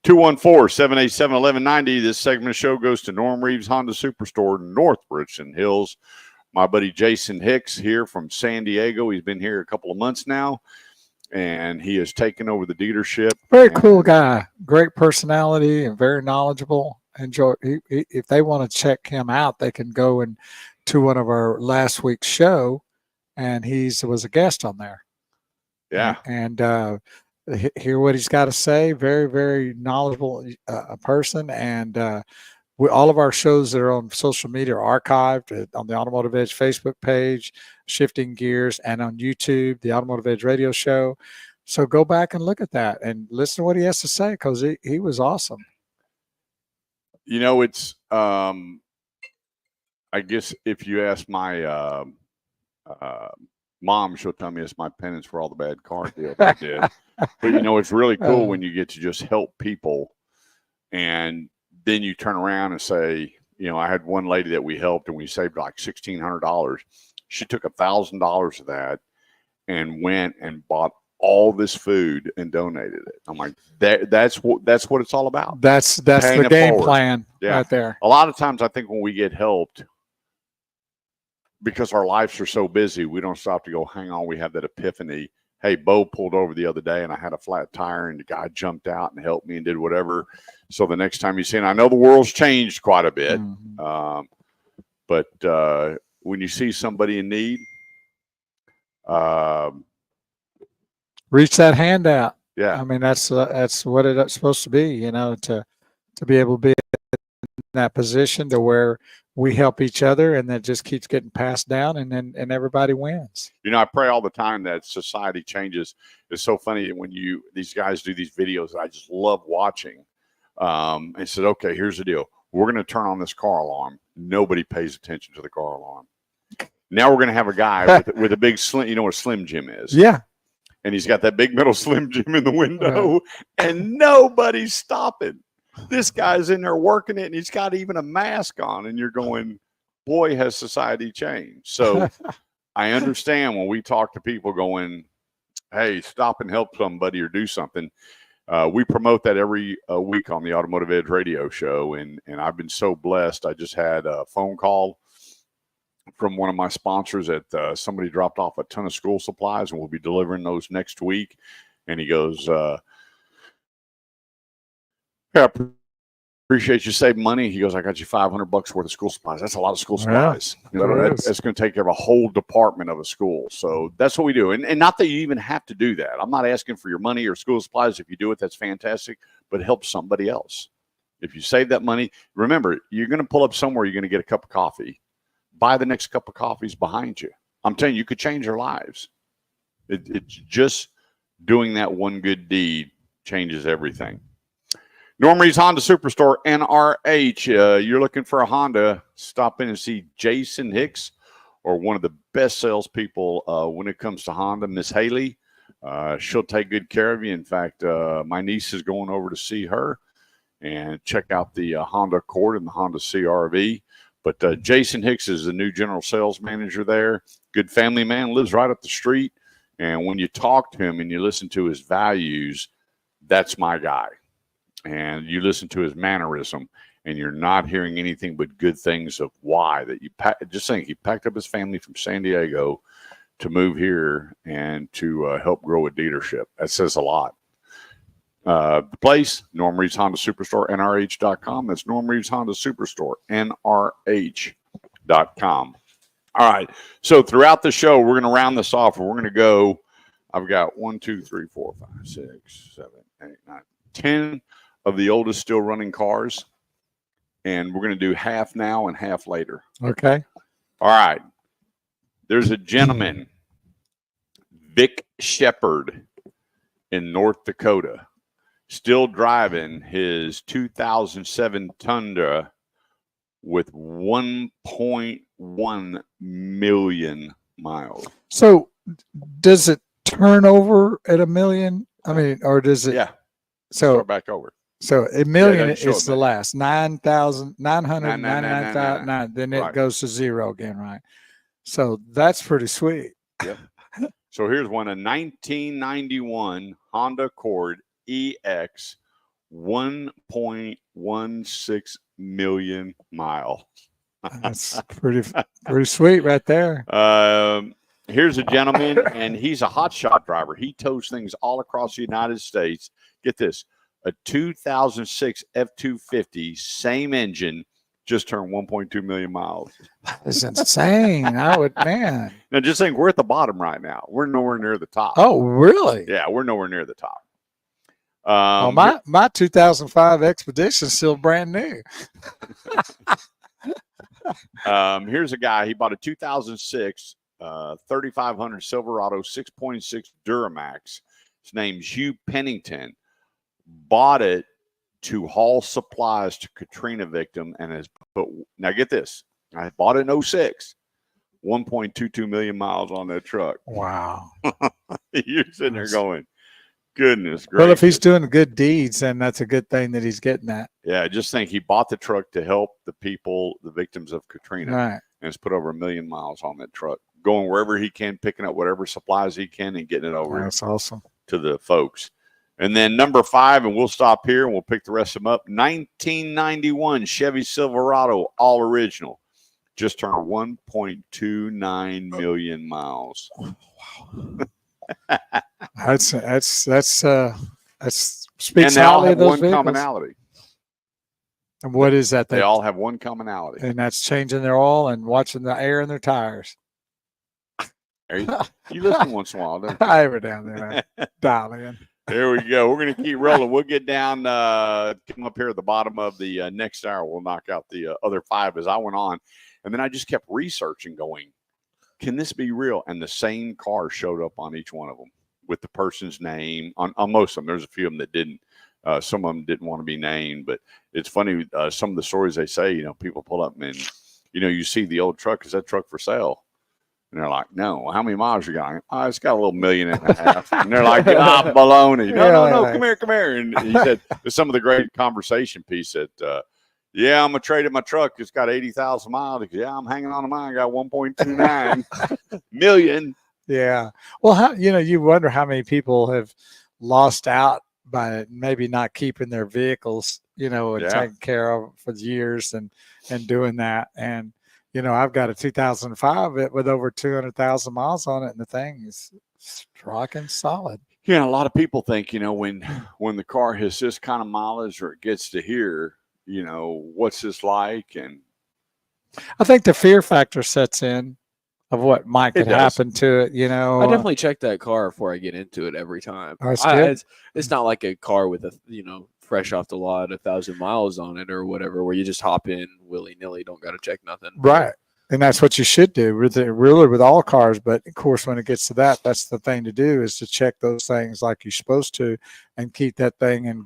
214-787-1190. This segment of the show goes to Norm Reeves Honda Superstore, North Richland Hills. My buddy Jason Hicks here from San Diego. He's been here a couple of months now, and he has taken over the dealership. Very cool guy. Great personality and very knowledgeable. Enjoy. If they want to check him out, they can go to one of our last week's show, and he was a guest on there. Yeah. And hear what he's got to say. Very, very knowledgeable person. And all of our shows that are on social media are archived on the Automotive Edge Facebook page, Shifting Gears, and on YouTube, the Automotive Edge radio show. So go back and look at that and listen to what he has to say, because he was awesome. It's I guess if you ask my mom, she'll tell me it's my penance for all the bad car deals I did. But it's really cool when you get to just help people, and then you turn around and say, I had one lady that we helped and we saved like $1,600. She took $1,000 of that and went and bought all this food and donated it. I'm like, that's what it's all about. That's Paying the it game forward. plan Yeah. right there. A lot of times I think when we get helped, because our lives are so busy, we don't stop to go, hang on, we have that epiphany. hey, Bo pulled over the other day and I had a flat tire and the guy jumped out and helped me and did whatever. So the next time you see it, I know the world's changed quite a bit, but when you see somebody in need, reach that hand out. yeah, I mean, that's what it's supposed to be, you know, to be able to be in that position to where we help each other and that just keeps getting passed down and everybody wins. you know, I pray all the time that society changes. It's so funny when these guys do these videos that I just love watching. And said, okay, here's the deal. We're going to turn on this car alarm. Nobody pays attention to the car alarm. Now we're going to have a guy with a big Slim, you know what a Slim Jim is? Yeah. And he's got that big metal Slim Jim in the window and nobody's stopping. This guy's in there working it and he's got even a mask on and you're going, boy, has society changed. So I understand when we talk to people going, hey, stop and help somebody or do something. We promote that every week on the Automotive Edge radio show. And I've been so blessed. I just had a phone call from one of my sponsors that somebody dropped off a ton of school supplies and we'll be delivering those next week. And he goes, yeah, appreciate you saving money. He goes, I got you $500 worth of school supplies. That's a lot of school supplies. Yeah, you know, that's going to take care of a whole department of a school. So that's what we do. And not that you even have to do that. I'm not asking for your money or school supplies. If you do it, that's fantastic, but help somebody else. If you save that money, remember, you're going to pull up somewhere, you're going to get a cup of coffee. Buy the next cup of coffees behind you. I'm telling you, you could change your lives. It's just doing that one good deed changes everything. Norm Reed's Honda Superstore, NRH. You're looking for a Honda, stop in and see Jason Hicks, or one of the best salespeople when it comes to Honda, Miss Haley. She'll take good care of you. In fact, my niece is going over to see her and check out the Honda Accord and the Honda CR-V. But Jason Hicks is the new general sales manager there. Good family man, lives right up the street. And when you talk to him and you listen to his values, that's my guy. And you listen to his mannerism, and you're not hearing anything but good things of why. That you just think he packed up his family from San Diego to move here and to help grow a dealership. That says a lot. The place, Norm Reed's Honda Superstore, NRH.com. That's Norm Reed's Honda Superstore, NRH.com. All right. So throughout the show, we're going to round this off. We're going to go. I've got 1, 2, 3, 4, 5, 6, 7, 8, 9, 10 of the oldest still running cars. And we're going to do half now and half later. Okay. All right. There's a gentleman, Vic Shepard, in North Dakota, still driving his 2007 Tundra with 1.1 million miles. So does it turn over at a million? I mean, or does it? Yeah. So start back over. So a million Yeah, is the last 9,999. Then it Right. goes to zero again, right? So that's pretty sweet. Yep. So here's one, a 1991 Honda Accord EX, 1.16 million miles. That's pretty sweet right there. Here's a gentleman, and he's a hotshot driver. He tows things all across the United States. Get this, a 2006 F-250, same engine, just turned 1.2 million miles. That's insane. Man. Now, just think, we're at the bottom right now. We're nowhere near the top. Oh, really? Yeah, we're nowhere near the top. Well, my 2005 Expedition is still brand new. Here's a guy. He bought a 2006 3500 Silverado 6.6 Duramax. His name's Hugh Pennington. Bought it to haul supplies to Katrina victim and has put, now get this, I bought it in 06, 1.22 million miles on that truck. Wow. You're sitting there going, goodness gracious. Well, if he's doing good deeds, then that's a good thing that he's getting that. Yeah, just think, he bought the truck to help the people, the victims of Katrina, Right. and has put over 1 million miles on that truck, going wherever he can, picking up whatever supplies he can and getting it over That's awesome. to the folks. And then number 5, and we'll stop here and we'll pick the rest of them up. 1991 Chevy Silverado, all original, just turned 1.29 million miles. That's speaks And they all highly have of those one vehicles. commonality. And what is that? They all have one commonality. and that's changing their oil and watching the air in their tires. You listen once in a while, don't you? Every down there, dial in. There we go. We're going to keep rolling. We'll get down, come up here at the bottom of the next hour. We'll knock out the other 5 as I went on. And then I just kept researching, going, can this be real? And the same car showed up on each one of them with the person's name. On most of them, there's a few of them that didn't. Some of them didn't want to be named. But it's funny, some of the stories they say, people pull up and, you see the old truck. Is that truck for sale? And they're like, no. How many miles you got? Oh, it's got a little 1.5 million. And they're like, baloney. No, come here. And he said, some of the great conversation piece that, yeah, I'm going to trade in my truck. It's got 80,000 miles. Yeah, I'm hanging on to mine. I got 1.29 million. Yeah. Well, you wonder how many people have lost out by maybe not keeping their vehicles, and taking care of for years and doing that. And, I've got a 2005 with over 200,000 miles on it, and the thing is rocking solid. Yeah, a lot of people think, when the car has this kind of mileage or it gets to here, what's this like? And I think the fear factor sets in of what might could happen to it. I definitely check that car before I get into it every time. It's not like a car with fresh off the lot, 1,000 miles on it or whatever, where you just hop in willy nilly, don't got to check nothing. Right. And that's what you should do with all cars. But of course, when it gets to that, that's the thing to do, is to check those things like you're supposed to and keep that thing in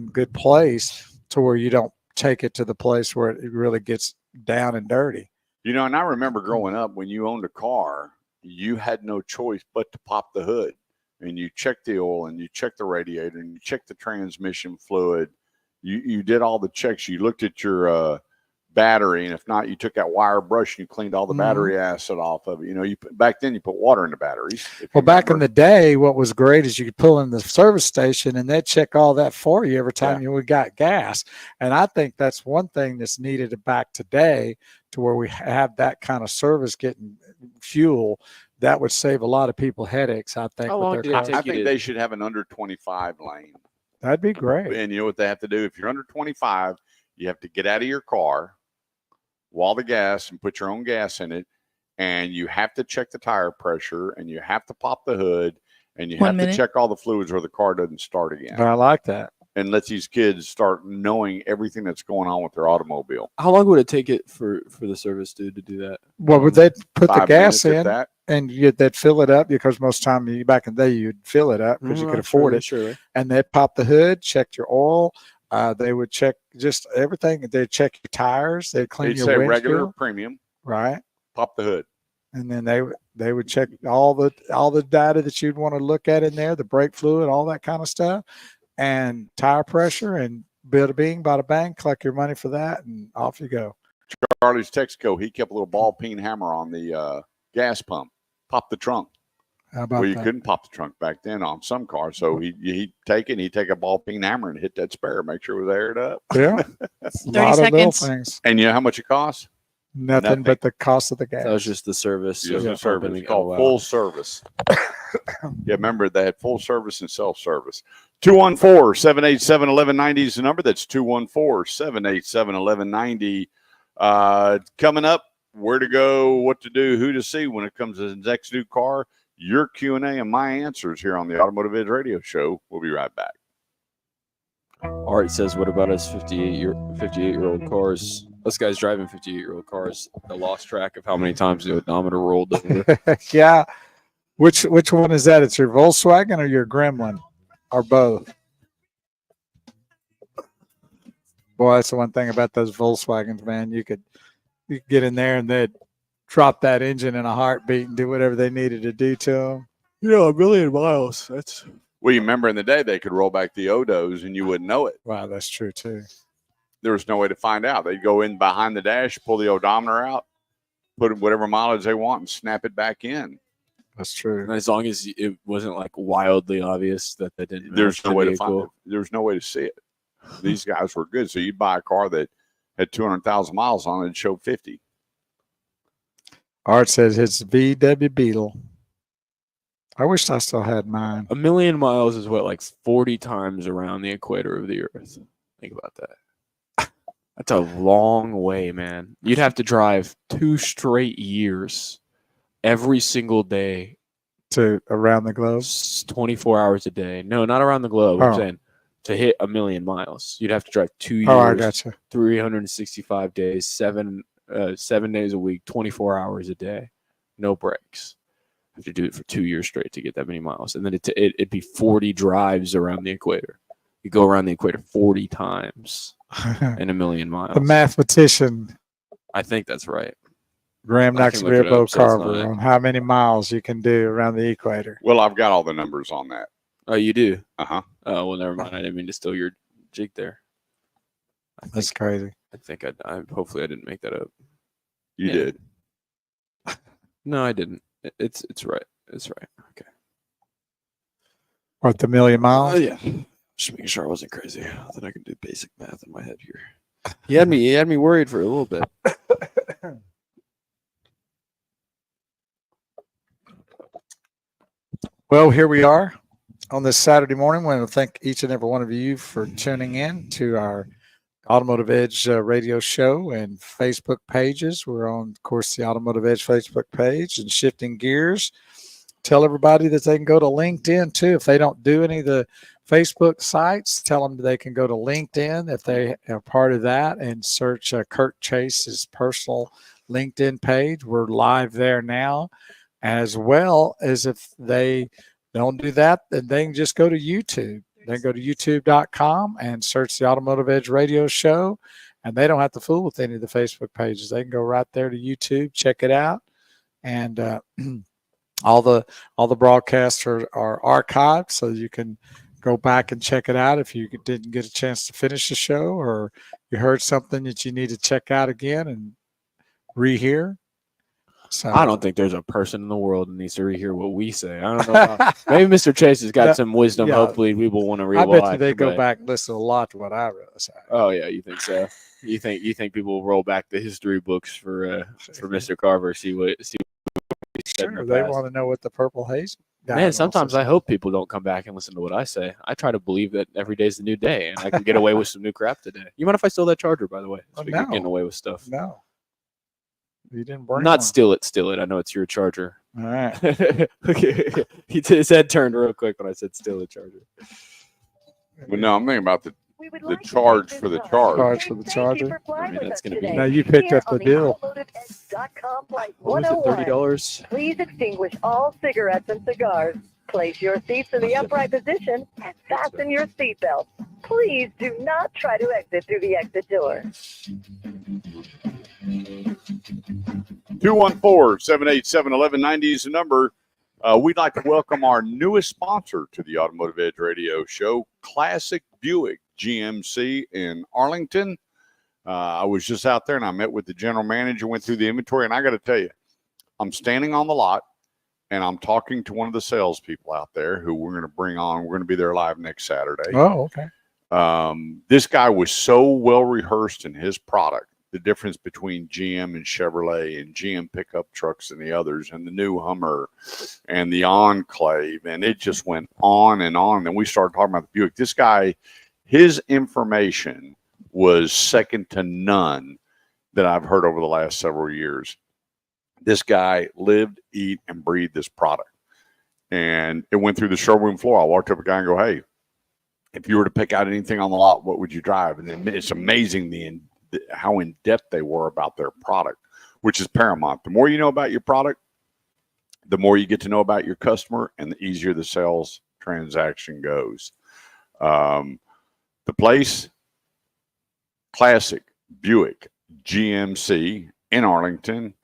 good place to where you don't take it to the place where it really gets down and dirty. And I remember growing up, when you owned a car, you had no choice but to pop the hood. And you check the oil, and you check the radiator, and you check the transmission fluid. You did all the checks. You looked at your battery, and if not, you took that wire brush and you cleaned all the battery acid off of it. Back then you put water in the batteries. Well, back in the day, what was great is you could pull in the service station and they'd check all that for you every time you got gas. And I think that's one thing that's needed back today, to where we have that kind of service getting fuel. That would save a lot of people headaches, I think. I think they should have an under 25 lane. That'd be great. And you know what they have to do? If you're under 25, you have to get out of your car, wall the gas, and put your own gas in it. And you have to check the tire pressure, and you have to pop the hood, and you have to check all the fluids, or the car doesn't start again. I like that. And let these kids start knowing everything that's going on with their automobile. How long would it take it for the service dude to do that? Well, would they put the gas in that? And they'd fill it up, because most time back in the day you'd fill it up because you could afford it. Sure. And they'd pop the hood, check your oil. They would check just everything. They'd check your tires. They'd clean your windshield. Regular, premium. Right. Pop the hood. And then they would check all the data that you'd want to look at in there, the brake fluid, all that kind of stuff, and tire pressure, and bada bing, bada bang, collect your money for that, and off you go. Charlie's Texaco, he kept a little ball peen hammer on the gas pump. Pop the trunk. How about you couldn't pop the trunk back then on some cars, so he'd take a ball peen hammer and hit that spare, make sure it was aired up. Yeah, 30 seconds. Things. And you know how much it costs? Nothing but the cost of the gas. That was just the service. Just the service. It's called full service. Remember, they had full service and self-service. 214-787-1190 is the number. That's 214-787-1190. Coming up, where to go, what to do, who to see when it comes to the next new car. Your Q&A and my answers here on the Automotive Edge Radio Show. We'll be right back. Art says, what about us 58-year-old cars? Us guys driving 58-year-old cars, I lost track of how many times the odometer rolled over. Yeah. Which one is that? It's your Volkswagen or your Gremlin, or both? Boy, that's the one thing about those Volkswagens, man. You could get in there and they'd drop that engine in a heartbeat and do whatever they needed to do to them. A million miles. Well, you remember in the day they could roll back the odos and you wouldn't know it. Wow, that's true too. There was no way to find out. They'd go in behind the dash, pull the odometer out, put whatever mileage they want, and snap it back in. That's true. And as long as it wasn't like wildly obvious that they didn't. There's no way to find it. There's no way to see it. These guys were good. So you'd buy a car that had 200,000 miles on it and showed 50. Art says it's VW Beetle. I wish I still had mine. 1 million miles is what, like 40 times around the equator of the Earth. Think about that. That's a long way, man. You'd have to drive 2 straight years every single day, To around the globe. 24 hours a day. No, not around the globe. Oh. I'm saying to hit 1 million miles, you'd have to drive 2 years, Oh, I gotcha. 365 days, 7 days a week, 24 hours a day, no breaks. You have to do it for 2 years straight to get that many miles, and then it'd be 40 drives around the equator. You go around the equator 40 times in 1 million miles. The mathematician I think that's right. Graham I can look it Knoxville up, so it's Carver not- on how many miles you can do around the equator. Well, I've got all the numbers on that. Oh, you do? Uh-huh. Oh, well, never mind. I didn't mean to steal your jig there. That's crazy. I think I hopefully I didn't make that up. You Yeah. did. No, I didn't. It's right. It's right. Okay. What, the million miles? Yeah. Just making sure I wasn't crazy. Then I can do basic math in my head here. He had me worried for a little bit. Well, here we are on this Saturday morning. I want to thank each and every one of you for tuning in to our Automotive Edge radio show and Facebook pages. We're on, of course, the Automotive Edge Facebook page. And shifting gears, tell everybody that they can go to LinkedIn too. If they don't do any of the Facebook sites, tell them they can go to LinkedIn if they are part of that and search Kurt Chase's personal LinkedIn page. We're live there now, as well as if they don't do that, then they can just go to YouTube. They go to youtube.com and search the Automotive Edge radio show, and they don't have to fool with any of the Facebook pages. They can go right there to YouTube, check it out, and all the broadcasts are archived, so you can go back and check it out if you didn't get a chance to finish the show, or you heard something that you need to check out again and rehear. So I don't think there's a person in the world that needs to rehear what we say. I don't know. Maybe Mr. Chase has got some wisdom. Yeah. Hopefully, people want to I rewatch. bet you they go but- back and listen a lot to what I really say. Oh yeah, you think so? You think people will roll back the history books for Mr. Carver? See what he said in Sure, the they past? want to know what the Purple Haze. guy Man, also sometimes I said. hope people don't come back and listen to what I say. I try to believe that every day's a new day, and I can get away with some new crap today. You mind if I steal that charger, by the way? Oh, Speaking of no. getting away with stuff. No, you didn't bring Not one. steal it. I know it's your charger. All right. Okay. His head turned real quick when I said steal the charger. But no, I'm thinking about the charge for the charge. Charge for the charger. I mean, that's going to be. Now you picked up the deal. What was it? $30. Please extinguish all cigarettes and cigars. Place your seats in the upright position and fasten your seatbelt. Please do not try to exit through the exit door. 214-787-1190 is the number. We'd like to welcome our newest sponsor to the Automotive Edge radio show, Classic Buick GMC in Arlington. I was just out there and I met with the general manager, went through the inventory, and I got to tell you, I'm standing on the lot and I'm talking to one of the salespeople out there who we're going to bring on. We're going to be there live next Saturday. Oh, okay. This guy was so well rehearsed in his product, the difference between GM and Chevrolet and GM pickup trucks and the others, and the new Hummer and the Enclave, and it just went on and on. And then we started talking about the Buick. This guy, his information was second to none that I've heard over the last several years. This guy lived, eat, and breathed this product. And it went through the showroom floor. I walked up to the guy and go, hey, if you were to pick out anything on the lot, what would you drive? And then it's amazing how in-depth they were about their product, which is paramount. The more you know about your product, the more you get to know about your customer, and the easier the sales transaction goes. The place, Classic Buick GMC in Arlington,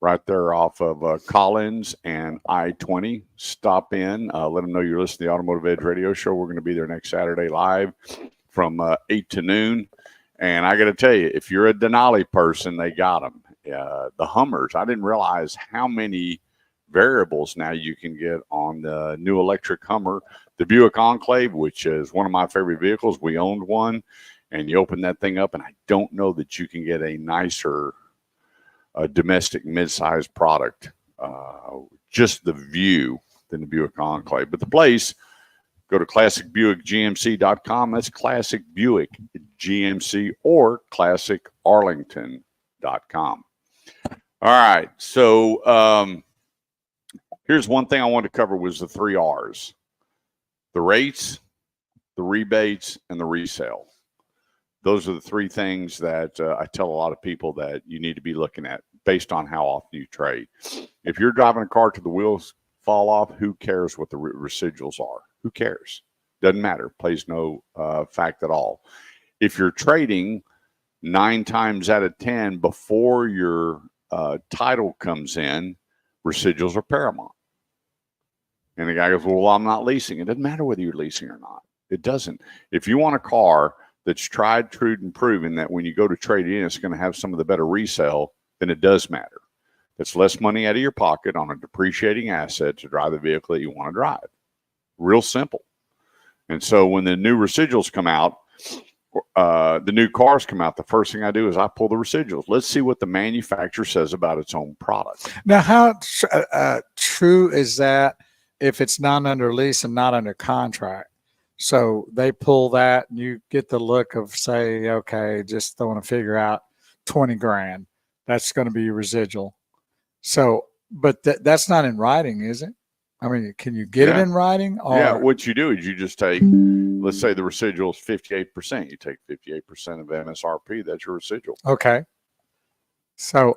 right there off of Collins and I-20. Stop in, let them know you're listening to the Automotive Edge radio show. We're going to be there next Saturday live from 8 to noon. And I got to tell you, if you're a Denali person, they got them. The Hummers, I didn't realize how many variables now you can get on the new electric Hummer. The Buick Enclave, which is one of my favorite vehicles. We owned one, and you open that thing up, and I don't know that you can get a nicer domestic mid-sized product. Just the view than the Buick Enclave. But the place, go to classicbuickgmc.com. That's Classic Buick GMC or classicarlington.com. All right. So here's one thing I wanted to cover was the 3 R's: the rates, the rebates, and the resale. Those are the 3 things that I tell a lot of people that you need to be looking at based on how often you trade. If you're driving a car till the wheels fall off, who cares what the residuals are? Who cares? Doesn't matter. Plays no fact at all. If you're trading 9 times out of 10 before your title comes in, residuals are paramount. And the guy goes, well, I'm not leasing. It doesn't matter whether you're leasing or not. It doesn't. If you want a car that's tried, true, and proven that when you go to trade in, it's going to have some of the better resale, then it does matter. It's less money out of your pocket on a depreciating asset to drive the vehicle that you want to drive. Real simple. And so when the new residuals come out, the new cars come out, the first thing I do is I pull the residuals. Let's see what the manufacturer says about its own product. Now, how true is that if it's not under lease and not under contract? So they pull that and you get the look of, say, okay, just throwing a figure out, 20 grand. That's going to be your residual. So, but that's not in writing, is it? I mean, can you get it in writing? Or? Yeah, what you do is you just take, let's say the residual is 58%. You take 58% of MSRP. That's your residual. Okay. So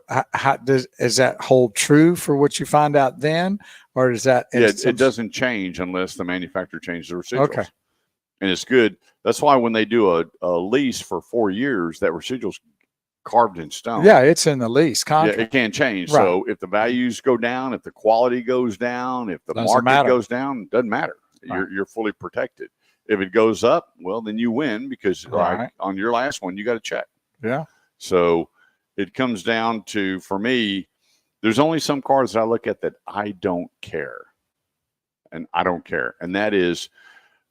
is that hold true for what you find out then? Or is that? It doesn't change unless the manufacturer changes the residuals. Okay. And it's good. That's why when they do a lease for 4 years, that residual's carved in stone. Yeah, it's in the lease contract. Yeah, it can't change. Right. So if the values go down, if the quality goes down, if the market goes down, it doesn't matter. Right. You're fully protected. If it goes up, well, then you win because like on your last one, you got to check. Yeah. So it comes down to, for me, there's only some cars that I look at that I don't care. And I don't care. And that is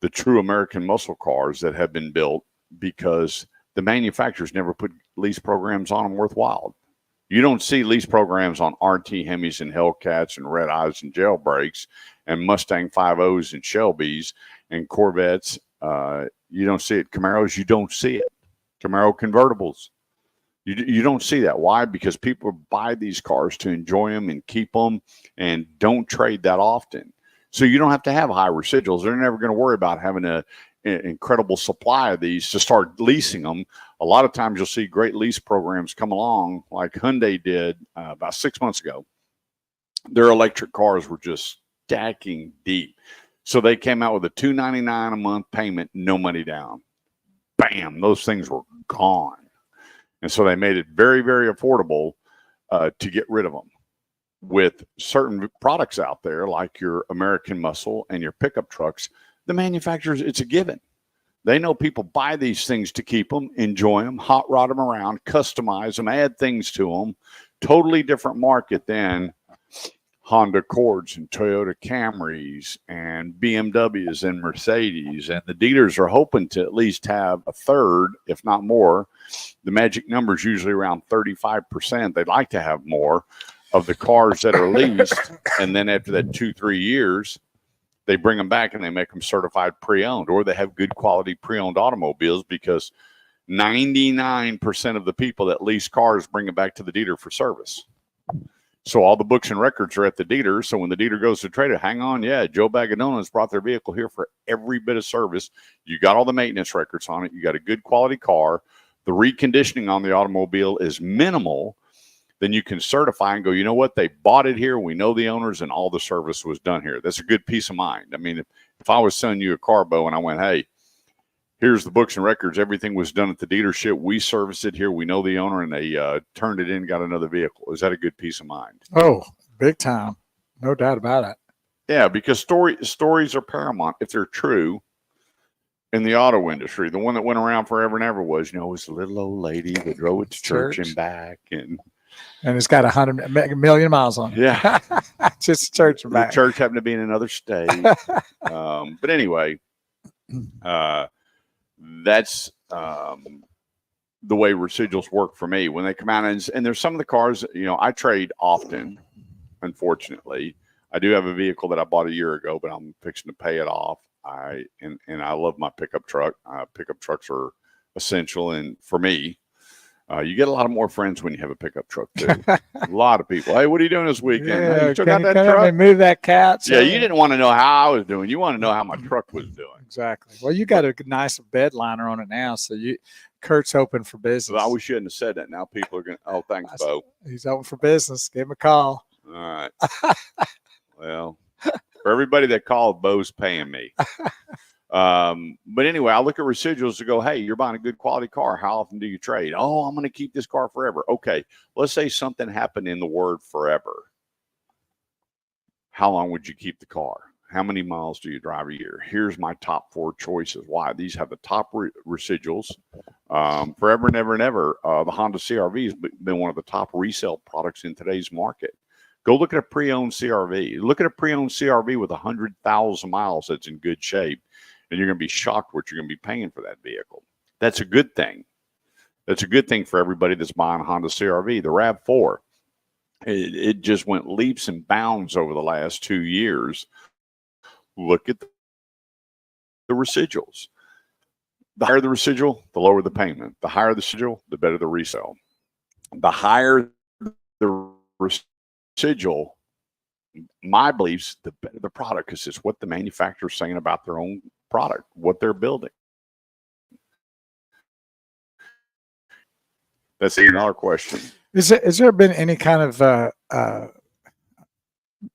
the true American muscle cars that have been built because the manufacturers never put lease programs on them worthwhile. You don't see lease programs on RT Hemis and Hellcats and Red Eyes and Jailbreaks and Mustang 5.0s and Shelbys and Corvettes. You don't see it. Camaros, you don't see it. Camaro convertibles. You don't see that. Why? Because people buy these cars to enjoy them and keep them and don't trade that often. So you don't have to have high residuals. They're never going to worry about having an incredible supply of these to start leasing them. A lot of times you'll see great lease programs come along like Hyundai did about 6 months ago. Their electric cars were just stacking deep. So they came out with a $299 a month payment, no money down. Bam, those things were gone. And so they made it very, very affordable to get rid of them. With certain products out there, like your American Muscle and your pickup trucks, the manufacturers, it's a given. They know people buy these things to keep them, enjoy them, hot rod them around, customize them, add things to them. Totally different market than Honda Accords and Toyota Camrys and BMWs and Mercedes. And the dealers are hoping to at least have a third, if not more. The magic number is usually around 35%. They'd like to have more of the cars that are leased. And then after that 2-3 years, they bring them back and they make them certified pre-owned, or they have good quality pre-owned automobiles because 99% of the people that lease cars bring them back to the dealer for service. So all the books and records are at the dealer. So when the dealer goes to trade it, hang on, yeah, Joe Bagadona's brought their vehicle here for every bit of service. You got all the maintenance records on it. You got a good quality car. The reconditioning on the automobile is minimal. Then you can certify and go, you know what? They bought it here. We know the owners and all the service was done here. That's a good peace of mind. I mean, if I was selling you a car, Bo, and I went, hey, here's the books and records. Everything was done at the dealership. We serviced it here. We know the owner, and they turned it in, got another vehicle. Is that a good peace of mind? Oh, big time. No doubt about it. Yeah, because stories are paramount if they're true. In the auto industry, the one that went around forever and ever was, it was a little old lady that drove it to church and back, and it's got 100 million miles on it. Yeah, just church and back. The church happened to be in another state, but anyway, that's the way residuals work for me when they come out. And there's some of the cars, I trade often. Unfortunately, I do have a vehicle that I bought a year ago, but I'm fixing to pay it off. And I love my pickup truck. Pickup trucks are essential, and for me, you get a lot of more friends when you have a pickup truck too. A lot of people. Hey, what are you doing this weekend? Hey, you still got that truck? And move that cat. Yeah, you didn't want to know how I was doing. You want to know how my truck was doing. Exactly. Well, you got a nice bed liner on it now, so Kurt's open for business. Well, we shouldn't have said that. Now people are going to. Oh, thanks, Bo. He's open for business. Give him a call. All right. Well, for everybody that called, Bo's paying me. But anyway, I look at residuals to go, hey, you're buying a good quality car. How often do you trade? Oh, I'm going to keep this car forever. Okay, let's say something happened in the word forever. How long would you keep the car? How many miles do you drive a year? Here's my top 4 choices. Why? These have the top residuals. Forever and ever and ever, the Honda CRV has been one of the top resale products in today's market. Go look at a pre-owned CRV. Look at a pre-owned CRV with 100,000 miles that's in good shape. And you're going to be shocked what you're going to be paying for that vehicle. That's a good thing. That's a good thing for everybody that's buying a Honda CRV. The RAV4, it just went leaps and bounds over the last 2 years. Look at the residuals. The higher the residual, the lower the payment. The higher the residual, the better the resale. The higher the residual, my beliefs, the better the product, because it's what the manufacturer's saying about their own product, what they're building. That's another question. Has there been any kind of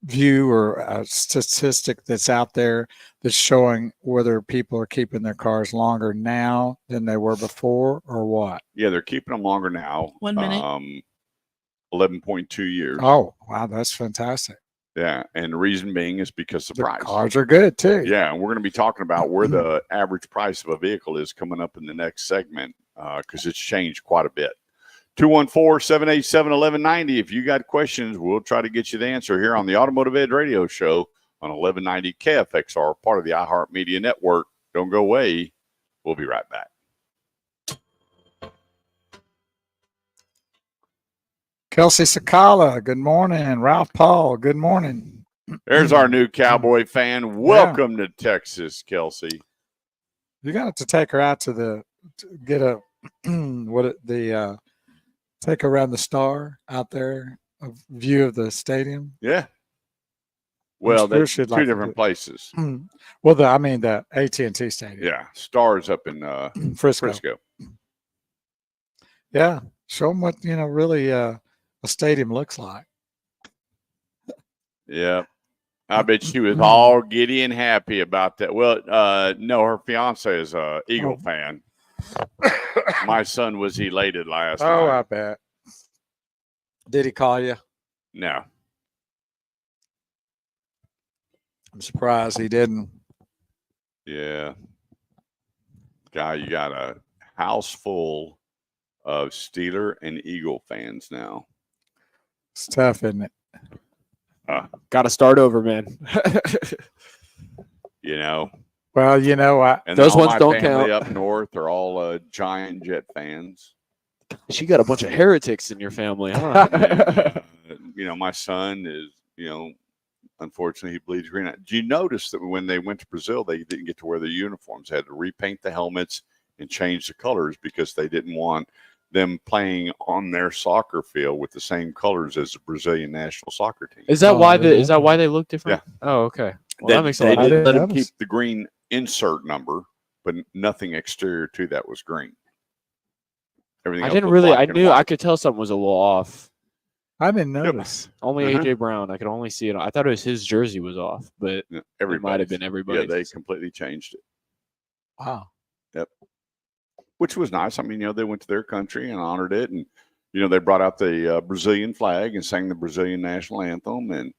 view or a statistic that's out there that's showing whether people are keeping their cars longer now than they were before, or what? Yeah, they're keeping them longer now. 1 minute. 11.2 years. Oh, wow, that's fantastic. Yeah, and the reason being is because of the price. Cars are good too. Yeah, and we're going to be talking about where the average price of a vehicle is coming up in the next segment, because it's changed quite a bit. 214-787-1190. If you got questions, we'll try to get you the answer here on the Automotive Edge radio show on 1190 KFXR, part of the iHeartMedia network. Don't go away. We'll be right back. Kelsey Sakala, good morning. Ralph Paul, good morning. There's our new Cowboy fan. Welcome to Texas, Kelsey. You got to take her out to get a take her around the Star out there, a view of the stadium. Yeah. Well, sure there's she'd 2 like to different places. Well, the AT&T Stadium. Yeah, Stars up in Frisco. Yeah, show them what really a stadium looks like. Yeah, I bet she was all giddy and happy about that. Well, no, her fiance is a Eagle fan. My son was elated last night. Oh, I bet. Did he call you? No. I'm surprised he didn't. Yeah. Guy, you got a house full of Steeler and Eagle fans now. It's tough, isn't it? Got to start over, man. You know. Well, and those all ones my don't family count. Up north are all Giant Jet fans. She got a bunch of heretics in your family, huh? And, my son is, unfortunately, he bleeds green. Do you notice that when they went to Brazil, they didn't get to wear their uniforms? They had to repaint the helmets and change the colors because they didn't want them playing on their soccer field with the same colors as the Brazilian national soccer team. Is that why they look different? Yeah. Oh, okay. Well, that makes a They lot of didn't sense. let them keep the green insert number, but nothing exterior to that was green. Everything I else didn't was really. black I and knew. white. I could tell something was a little off. I didn't notice. Only Uh-huh. AJ Brown. I could only see it. I thought it was his jersey was off, but Yeah, it might have been everybody. Yeah, they completely changed it, Wow. which was nice. I mean, they went to their country and honored it, and they brought out the Brazilian flag and sang the Brazilian national anthem, and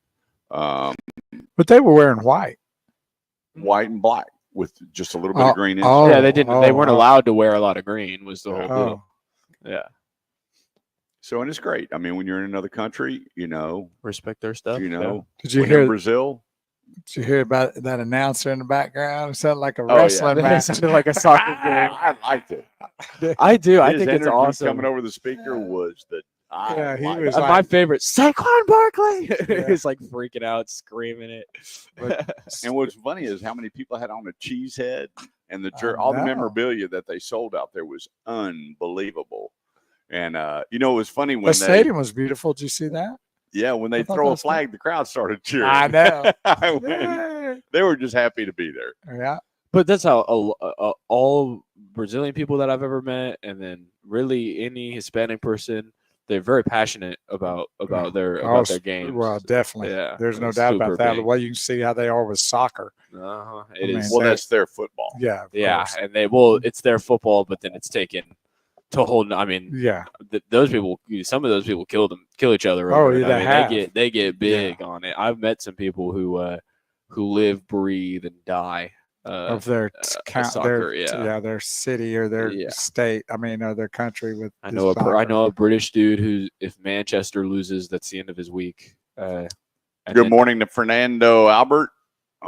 But they were wearing white. white and black with just a little bit of green insert. Oh, Yeah, they didn't. They weren't allowed to wear a lot of green. Was the whole Oh, deal. Yeah, So, and it's great. I mean, when you're in another country, respect their stuff. did you when hear? you're in Brazil. Did you hear about that announcer in the background? It sounded like a Oh, yeah. wrestling It match. sounded like a soccer game. I liked it. I do. I His think it's energy awesome. coming over the speaker was the Yeah, he like was it. like- my favorite, Saquon Barkley. Yeah. He's like freaking out, screaming it. And what's funny is how many people had on a cheese head, and I all the know. memorabilia that they sold out there was unbelievable. And it was funny when The stadium was beautiful. Did you see that? when I they thought throw that a was cool. flag, the crowd started cheering. I know. I mean, they were just happy to be there. Yeah. But that's how all Brazilian people that I've ever met, and then really any Hispanic person, they're very passionate about their games. Well, definitely. Yeah, There's no it's doubt about super that. The big. way you can see how they are with soccer. Uh-huh. I It mean, is. Well, They're- that's their football. Yeah. Of Yeah, course. and it's their football, but then it's taken to hold. I mean, Yeah. those people, some of those people kill each other. Oh, over it. yeah, I they mean, have. they get big on it. I've met some people who live, breathe, and die Of their soccer. Yeah. their city or their Yeah. state. I mean, or their country with. I this know soccer. I know a British dude who, if Manchester loses, that's the end of his week. And Good then- morning to Fernando Albert,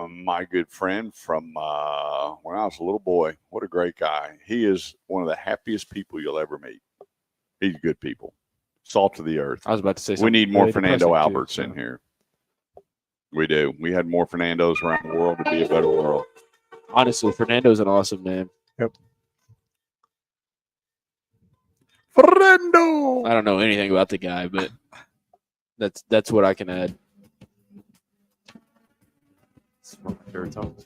my good friend from when I was a little boy. What a great guy. He is one of the happiest people you'll ever meet. He's good people. Salt of the earth. I was about to say We something need more really Fernando depressing, too, Alberts so. in here. We do. We had more Fernandos around the world to be a better world. Honestly, Fernando's an awesome name. Fernando. I don't know anything about the guy, but that's what I can add. It's one of my favorite songs.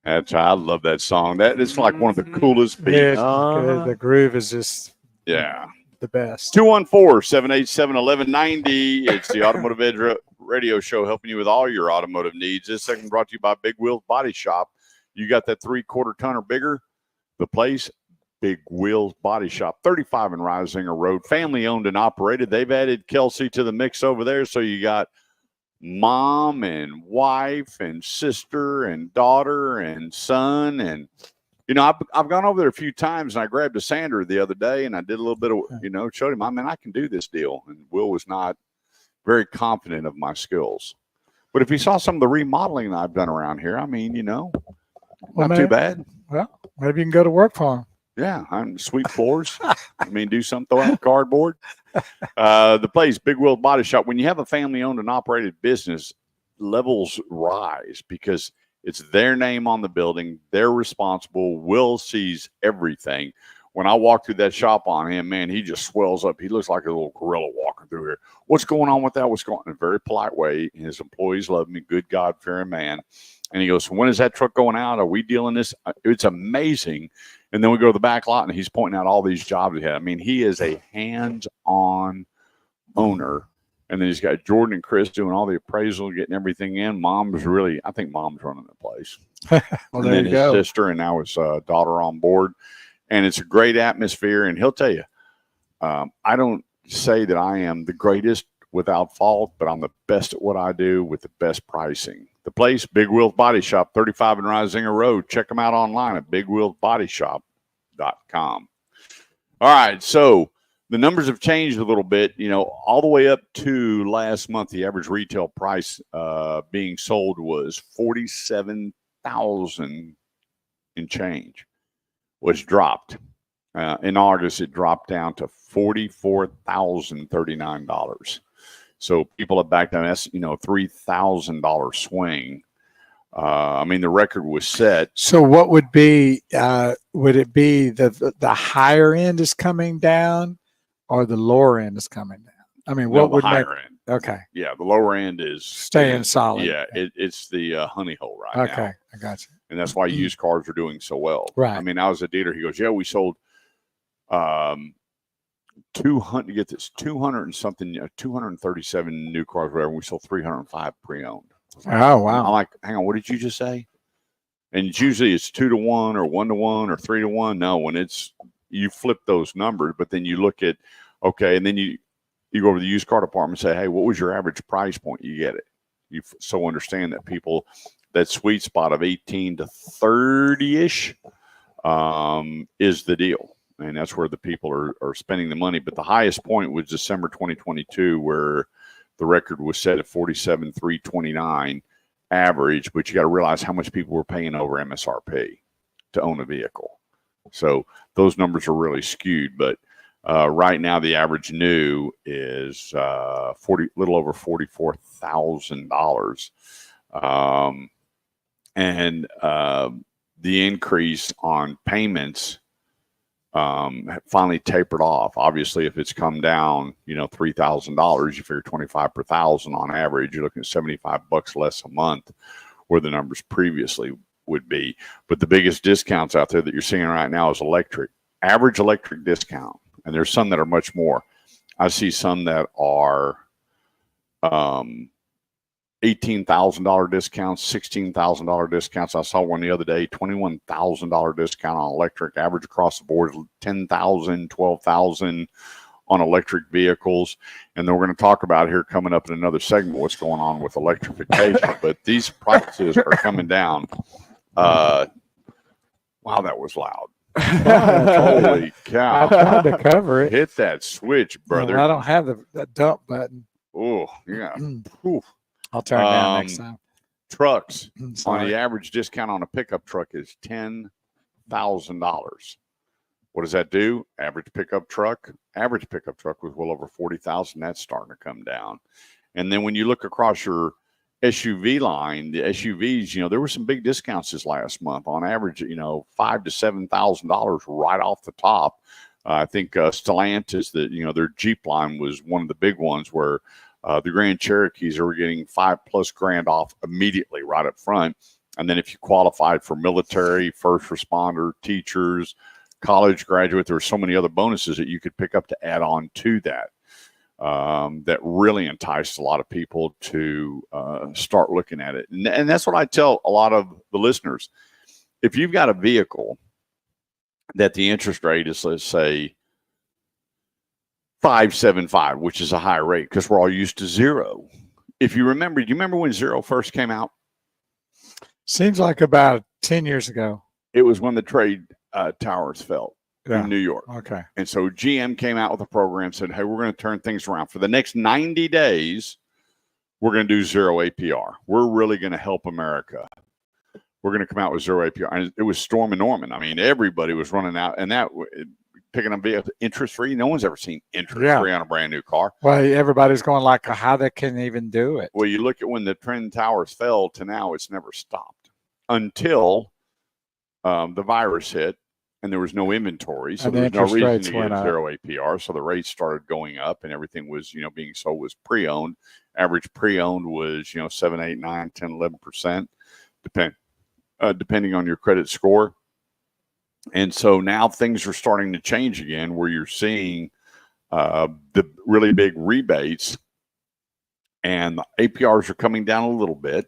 I love that song. That is like one of the coolest beats. Yeah, Uh-huh. the groove is just Yeah. the best. 214-787-1190. It's the Automotive Edge radio show helping you with all your automotive needs. This segment brought to you by Big Wheels Body Shop. You got that 3/4 ton or bigger? The place, Big Wheels Body Shop, 35 in Risinger Road. Family owned and operated. They've added Kelsey to the mix over there. So you got mom and wife and sister and daughter and son. And, I've gone over there a few times, and I grabbed a sander the other day, and I did a little bit of, showed him, I can do this deal. And Will was not very confident of my skills. But if he saw some of the remodeling that I've done around here, not too bad. Well, maybe you can go to work for him. Yeah, I'm sweep floors. Do something, throw out cardboard. The place, Big Wheel Body Shop. When you have a family-owned and operated business, levels rise because it's their name on the building. They're responsible. Will sees everything. When I walk through that shop on him, man, he just swells up. He looks like a little gorilla walking through here. What's going on with that? What's going on? In a very polite way. His employees love me. Good God-fearing man. And he goes, so when is that truck going out? Are we dealing this? It's amazing. And then we go to the back lot, and he's pointing out all these jobs he had. He is a hands-on owner. And then he's got Jordan and Chris doing all the appraisal, getting everything in. I think mom's running the place. Well, And there then you his go. sister and now his daughter on board. And it's a great atmosphere. And he'll tell you, I don't say that I am the greatest without fault, but I'm the best at what I do with the best pricing. The place, Big Wheels Body Shop, 35 in Risinger Road. Check them out online at bigwheelsbodyshop.com. All right, so the numbers have changed a little bit, all the way up to last month. The average retail price being sold was $47,000 and change. Was dropped. In August, it dropped down to $44,039. So people have backed down. That's $3,000 swing. The record was set. So what would be? Would it be the higher end is coming down, or the lower end is coming down? What the would higher end? Okay, Yeah, the lower end is staying solid. Yeah, it's the honey hole right now. Okay, I got you. And that's why used cars are doing so well. Right. I was a dealer. He goes, yeah, we sold 200. Get this, 200 and something, 237 new cars, whatever. We sold 305 pre-owned. Oh I'm wow. like, hang on, what did you just say? And it's usually 2-to-1 or 1-to-1 or 3-to-1. No, when you flip those numbers, but then you look at and then you go over to the used car department and say, hey, what was your average price point? You get it. You so understand that people, that sweet spot of 18 to 30-ish is the deal. and that's where the people are spending the money. But the highest point was December 2022, where the record was set at 47,329 average. But you got to realize how much people were paying over MSRP to own a vehicle. So those numbers are really skewed. But right now, the average new is little over $44,000, and the increase on payments finally tapered off. Obviously, if it's come down, $3,000, you figure 25 per thousand on average, you're looking at $75 less a month, where the numbers previously would be. But the biggest discounts out there that you're seeing right now is electric, average electric discount. And there's some that are much more. I see some that are $18,000 discounts, $16,000 discounts. I saw one the other day, $21,000 discount on electric. Average across the board, $10,000, $12,000 on electric vehicles. And then we're going to talk about here coming up in another segment what's going on with electrification. But these prices are coming down. Wow, that was loud. Holy cow. I tried to cover it. Hit that switch, brother. I don't have the dump button. Oh, yeah. I'll turn it down next time. Trucks on Sorry. the average discount on a pickup truck is $10,000. What does that do? Average pickup truck was well over $40,000. That's starting to come down. And then when you look across your SUV line, the SUVs, there were some big discounts this last month. On average, $5,000 to $7,000 right off the top. I think Stellantis, their Jeep line was one of the big ones where the Grand Cherokees are getting $5+ grand off immediately right up front. And then if you qualified for military, first responder, teachers, college graduate, there were so many other bonuses that you could pick up to add on to that. That really enticed a lot of people to start looking at it. And that's what I tell a lot of the listeners. If you've got a vehicle that the interest rate is, let's say, 5.75, which is a high rate because we're all used to zero. If you remember, do you remember when zero first came out? Seems like about 10 years ago. It was when the trade towers fell. In New York. Okay. And so GM came out with a program, said, hey, we're going to turn things around. For the next 90 days, we're going to do zero APR. We're really going to help America. We're going to come out with zero APR. And it was storming Norman. I mean, everybody was running out. And that, picking up interest-free, no one's ever seen interest-free on a brand new car. Well, everybody's going like, how they can even do it. Well, you look at when the trend towers fell to now, it's never stopped until the virus hit. And there was no inventory, so there was no reason to get zero APR. So the rates started going up, and everything was, being sold was pre-owned. Average pre-owned was, 7, 8, 9, 10, 11%, depending on your credit score. And so now things are starting to change again, where you're seeing the really big rebates, and the APRs are coming down a little bit.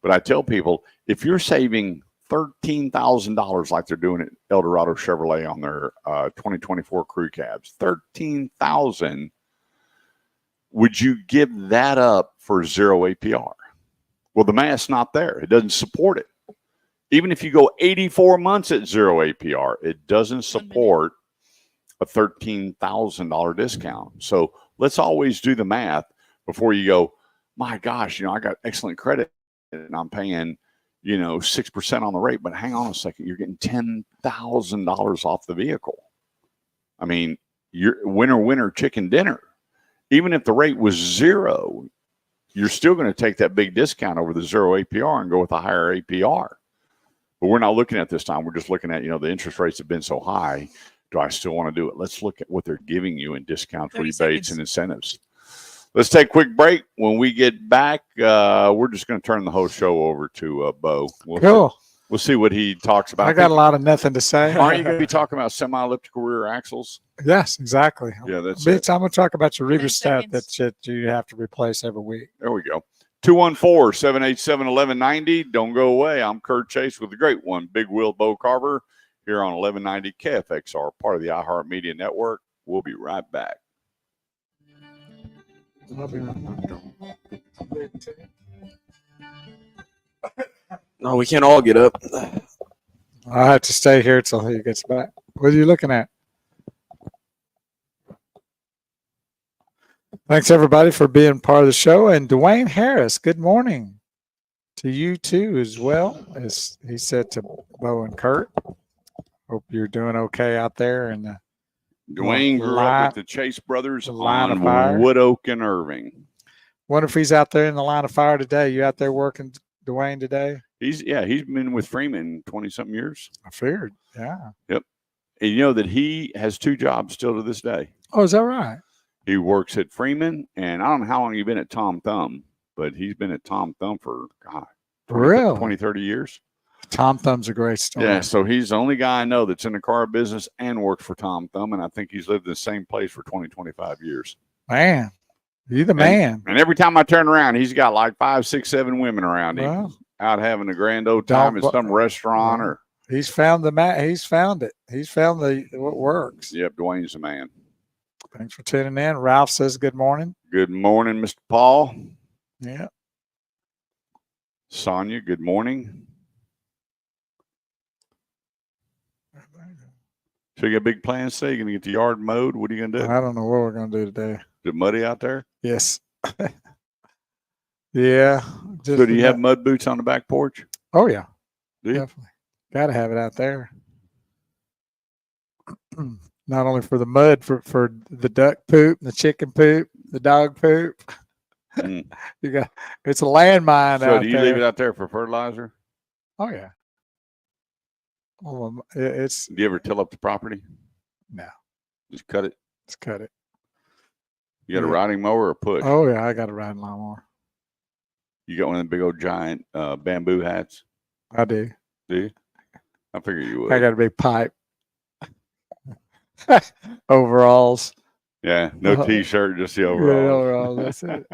But I tell people, if you're saving $13,000 like they're doing at Eldorado Chevrolet on their 2024 crew cabs, $13,000, would you give that up for zero APR? Well, the math's not there. It doesn't support it. Even if you go 84 months at zero APR, it doesn't support a $13,000 discount. So let's always do the math before you go, my gosh, I got excellent credit and I'm paying 6% on the rate, but hang on a second, you're getting $10,000 off the vehicle. I mean, you're winner, chicken dinner. Even if the rate was zero, you're still going to take that big discount over the zero APR and go with a higher APR. But we're not looking at this time. We're just looking at, the interest rates have been so high. Do I still want to do it? Let's look at what they're giving you in discounts, rebates, and incentives. Let's take a quick break. When we get back, we're just going to turn the whole show over to Bo. Cool. We'll see what he talks about. I got a lot of nothing to say. Aren't you going to be talking about semi-elliptical rear axles? Yes, exactly. Yeah, that's it. I'm going to talk about your 10 rheostat seconds. that you have to replace every week. There we go. 214-787-1190. Don't go away. I'm Kurt Chase with the great one, Big Wheel Bo Carver, here on 1190 KFXR, part of the iHeartMedia Network. We'll be right back. No, we can't all get up. I have to stay here till he gets back. What are you looking at? Thanks, everybody, for being part of the show. And Dwayne Harris, good morning to you, too, as well, as he said to Bo and Kurt. Hope you're doing okay out there. And Dwayne grew up with the Chase brothers on Wood Oak and Irving. Wonder if he's out there in the line of fire today. You out there working, Dwayne, today? He's been with Freeman 20-something years. I figured, yeah. Yep. And you know that he has 2 jobs still to this day. Oh, is that right? He works at Freeman, and I don't know how long he's been at Tom Thumb, but he's been at Tom Thumb for, God, 20, 30 years. Tom Thumb's a great story. Yeah, so he's the only guy I know that's in the car business and works for Tom Thumb, and I think he's lived in the same place for 20, 25 years. Man, you the man. And every time I turn around, he's got like 5, 6, 7 women around him out having a grand old time at some restaurant or. He's found he's found it. He's found what works. Yep, Dwayne's the man. Thanks for tuning in. Ralph says good morning. Good morning, Mr. Paul. Yeah. Sonia, good morning. So you got big plans today? You gonna get the yard mowed? What are you gonna do? I don't know what we're gonna do today. Is it muddy out there? Yes. Yeah. So do you have mud boots on the back porch? Oh yeah. Do you? Definitely. Gotta have it out there. Not only for the mud, for the duck poop, the chicken poop, the dog poop. You got it's a landmine out there. So do you leave it out there for fertilizer? Oh yeah. Well, it's. Do you ever till up the property? No. Just cut it. Just cut it. You got a riding mower or push? Oh yeah, I got a riding lawnmower. You got one of them big old giant bamboo hats? I do. Do you? I figure you would. I got a big pipe. Overalls. Yeah, no t-shirt, just the overalls. That's it.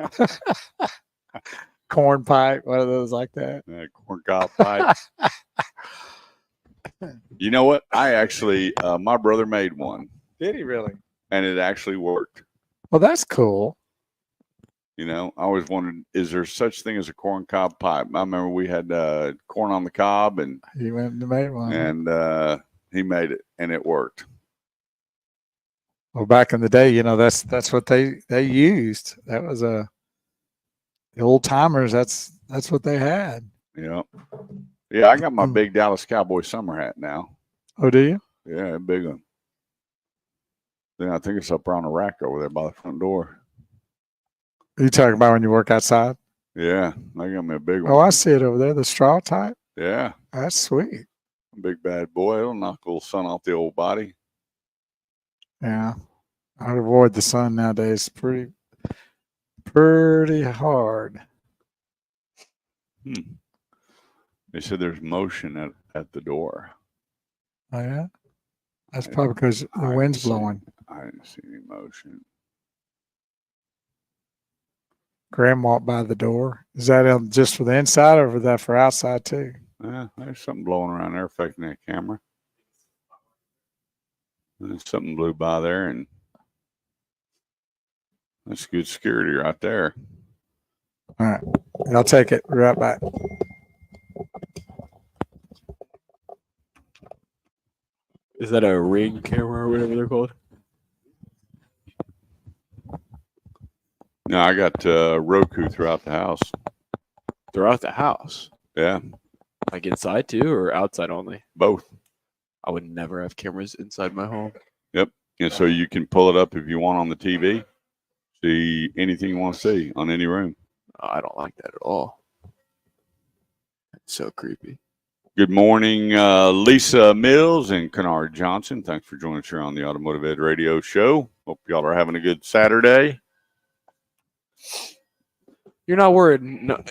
Corn pipe, one of those like that. Corn cob pipe. You know what? I actually, my brother made one. Did he really? And it actually worked. Well, that's cool. You know, I always wondered, is there such thing as a corn cob pipe? I remember we had corn on the cob, and he went and made one. And he made it, and it worked. Well, back in the day, you know, that's what they used. That was the old timers. That's what they had. Yeah. Yeah, I got my big Dallas Cowboy summer hat now. Oh, do you? Yeah, a big one. Then I think it's up around the rack over there by the front door. Are you talking about when you work outside? Yeah, I got me a big one. Oh, I see it over there, the straw type. Yeah. That's sweet. Big bad boy. It'll knock a little sun off the old body. Yeah. I'd avoid the sun nowadays. Pretty hard. They said there's motion at the door. Oh, yeah? That's probably because the wind's blowing. I didn't see any motion. Graham walked by the door. Is that just for the inside or is that for outside too? There's something blowing around there affecting that camera. There's something blew by there, and that's good security right there. All right. I'll take it. Be right back. Is that a Ring camera or whatever they're called? No, I got Roku throughout the house. Throughout the house? Yeah. Like inside too or outside only? Both. I would never have cameras inside my home. Yep. And so you can pull it up if you want on the TV. See anything you want to see on any room. Oh, I don't like that at all. It's so creepy. Good morning, Lisa Mills and Kennard Johnson. Thanks for joining us here on the Automotive Ed Radio Show. Hope y'all are having a good Saturday. You're not worried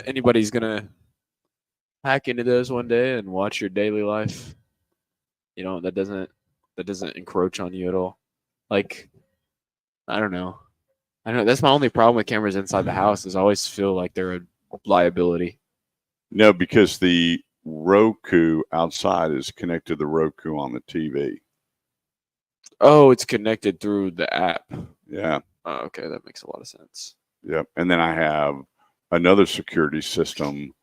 anybody's going to hack into those one day and watch your daily life? You know, that doesn't encroach on you at all. Like, I don't know. That's my only problem with cameras inside the house is I always feel like they're a liability. No, because the Roku outside is connected to the Roku on the TV. Oh, it's connected through the app. Yeah. Oh, okay, that makes a lot of sense. Yep. And then I have another security system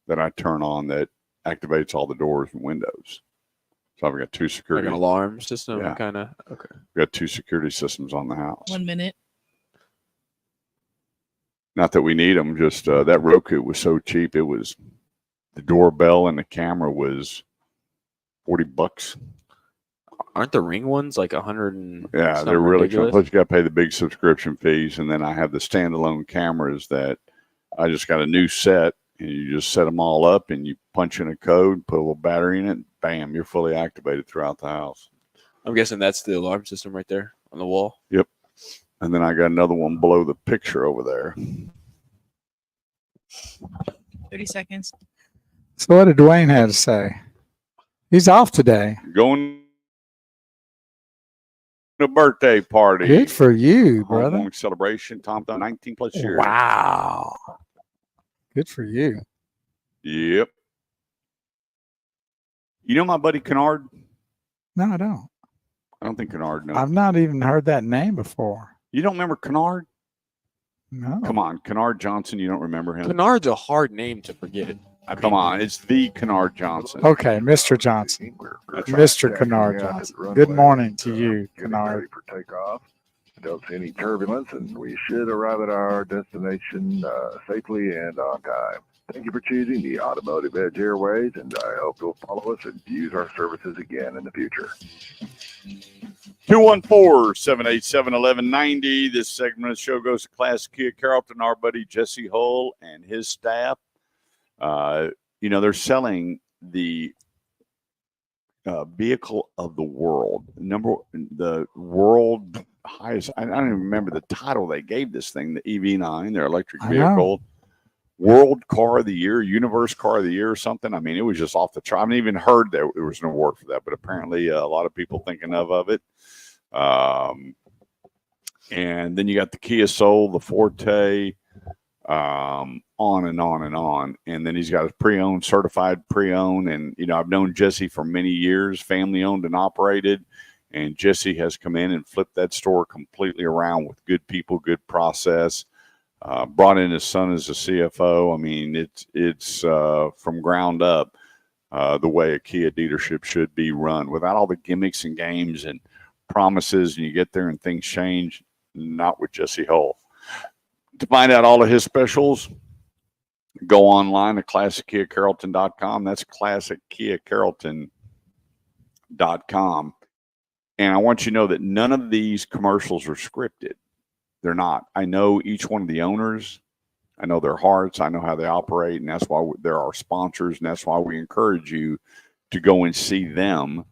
that I turn on that activates all the doors and windows. So I've got two security. Like an alarm system, Yeah. kind of. Okay. We've got two security systems on the house. 1 minute. Not that we need them, just that Roku was so cheap. It was the doorbell and the camera was $40. Aren't the Ring ones like 100 and Yeah, something they're really ridiculous? plus you got to pay the big subscription fees, and then I have the standalone cameras that I just got a new set, and you just set them all up, and you punch in a code, put a little battery in it, and bam, you're fully activated throughout the house. I'm guessing that's the alarm system right there on the wall. Yep. And then I got another one below the picture over there. 30 seconds. So what did Dwayne have to say? He's off today. Going to a birthday party. Good for you, brother. Homeowner celebration. Tom done 19 plus years. Wow. Good for you. Yep. You know my buddy Kennard? No, I don't. I don't think Kennard knows. I've not even heard that name before. You don't remember Kennard? No. Come on, Kennard Johnson. You don't remember him? Kennard's a hard name to forget. Come on, it's the Kennard Johnson. Okay, Mr. Johnson. That's right. Mr. Kennard Johnson. Good morning to you, Kennard. For takeoff. Don't see any turbulence, and we should arrive at our destination safely and on time. Thank you for choosing the Automotive Edge Airways, and I hope you'll follow us and use our services again in the future. 214-787-1190. This segment of the show goes to Classic Kia Carrollton, our buddy Jesse Hull and his staff. They're selling the vehicle of the world. The world highest, I don't even remember the title they gave this thing, the EV9, their electric vehicle. World Car of the Year, Universe Car of the Year or something. I mean, it was just off the chart. I haven't even heard that there was an award for that, but apparently a lot of people thinking of it. And then you got the Kia Soul, the Forte, on and on and on. And then he's got his pre-owned, certified pre-owned. And, I've known Jesse for many years, family owned and operated. And Jesse has come in and flipped that store completely around with good people, good process. Brought in his son as a CFO. I mean, it's from ground up the way a Kia dealership should be run, without all the gimmicks and games and promises. And you get there and things change. Not with Jesse Hull. To find out all of his specials, go online at ClassicKiaCarrollton.com. That's ClassicKiaCarrollton.com. And I want you to know that none of these commercials are scripted. They're not. I know each one of the owners. I know their hearts. I know how they operate. And that's why they're our sponsors. And that's why we encourage you to go and see them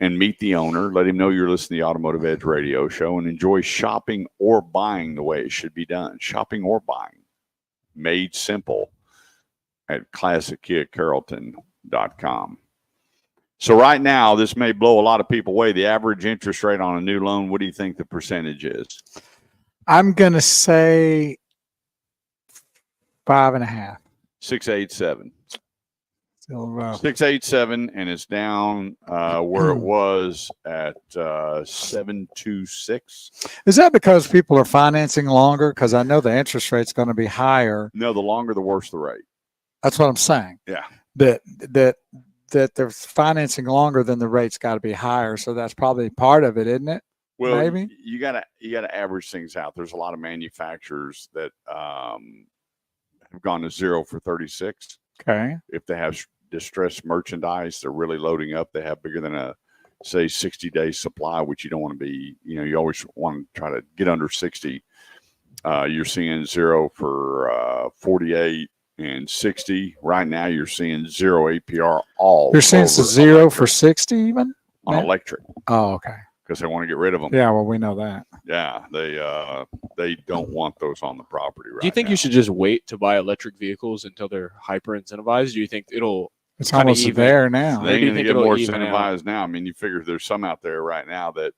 and meet the owner. Let him know you're listening to the Automotive Edge radio show and enjoy shopping or buying the way it should be done. Shopping or buying. Made simple at ClassicKiaCarrollton.com. So right now, this may blow a lot of people away. The average interest rate on a new loan, what do you think the percentage is? I'm going to say 5.5. 687. Still rough. 687, and it's down where it was at 726. Is that because people are financing longer? Because I know the interest rate's going to be higher. No, the longer, the worse the rate. That's what I'm saying. Yeah. That they're financing longer, than the rate's got to be higher. So that's probably part of it, isn't it? Well, maybe you gotta average things out. There's a lot of manufacturers that have gone to 0 for 36. Okay. If they have distressed merchandise, they're really loading up. They have bigger than a 60-day supply, which you don't want to be. You always want to try to get under 60. You're seeing 0 for 48 and 60. Right now, you're seeing 0 APR all. You're seeing 0 for 60 even on electric. Oh, okay. Because they want to get rid of them. Yeah, well, we know that. Yeah, they don't want those on the property right now. Do you think you should just wait to buy electric vehicles until they're hyper incentivized? Do you think it's almost there now? They're going to get more incentivized now. I mean, you figure there's some out there right now that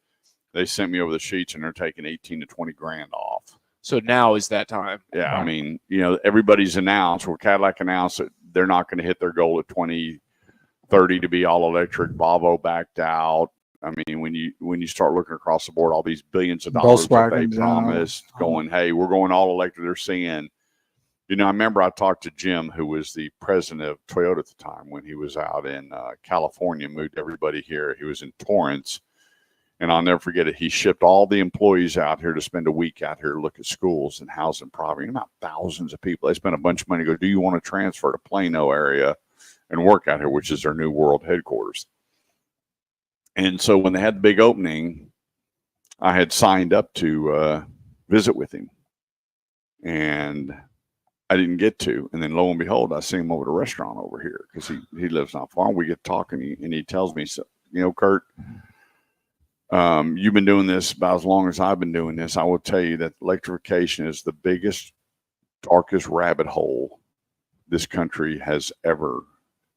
they sent me over the sheets and they're taking 18 to 20 grand off. So now is that time. Yeah, I mean, everybody's announced, or Cadillac announced that they're not going to hit their goal at 2030 to be all electric. Volvo backed out. I mean, when you start looking across the board, all these billions of dollars that they promised, going, hey, we're going all electric. They're saying, I remember I talked to Jim, who was the president of Toyota at the time, when he was out in California, moved everybody here. He was in Torrance, And I'll never forget it. He shipped all the employees out here to spend a week out here to look at schools and housing property. Not thousands of people. They spent a bunch of money to go, do you want to transfer to Plano area and work out here, which is their new world headquarters? And so when they had the big opening, I had signed up to visit with him. And I didn't get to. And then lo and behold, I see him over at a restaurant over here because he lives not far. We get talking and he tells me, so, you know, Kurt, you've been doing this about as long as I've been doing this. I will tell you that electrification is the biggest, darkest rabbit hole this country has ever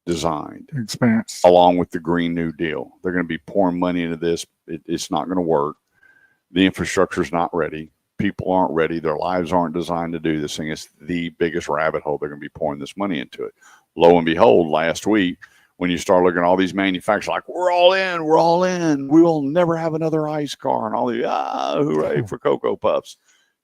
designed. Experience. Along with the Green New Deal. They're going to be pouring money into this. It's not going to work. The infrastructure is not ready. People aren't ready. Their lives aren't designed to do this thing. It's the biggest rabbit hole. They're going to be pouring this money into it. Lo and behold, last week, when you start looking at all these manufacturers, like, we're all in. We will never have another ICE car, and all the, hooray for Cocoa Puffs.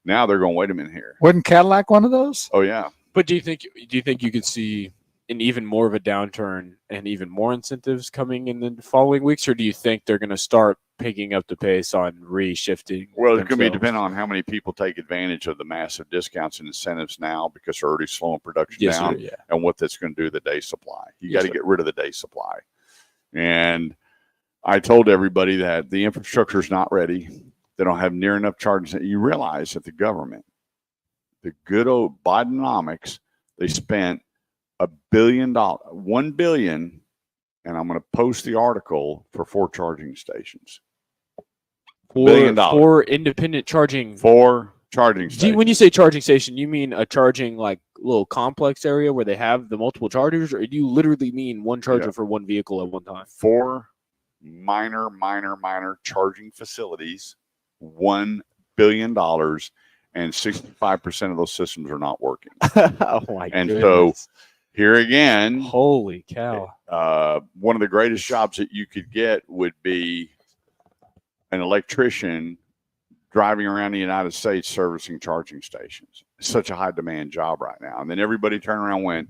Now they're going, wait a minute here. Wasn't Cadillac one of those? Oh, yeah. But do you think you could see an even more of a downturn and even more incentives coming in the following weeks, or do you think they're going to start picking up the pace on reshifting? Well, it's going to be depending on how many people take advantage of the massive discounts and incentives now because they're already slowing production down, and what that's going to do to the day supply. You got to get rid of the day supply. And I told everybody that the infrastructure is not ready. They don't have near enough charging. You realize that the government, the good old Bidenomics, they spent $1 billion, $1 billion, and I'm going to post the article for 4 charging stations. $1 billion. For independent charging. 4 charging stations. When you say charging station, you mean a charging like little complex area where they have the multiple chargers, or do you literally mean one charger for one vehicle at one time? 4 minor charging facilities, $1 billion, and 65% of those systems are not working. Oh my goodness. So here again, holy cow! One of the greatest jobs that you could get would be an electrician driving around the United States servicing charging stations. It's such a high demand job right now. And then everybody turned around and went,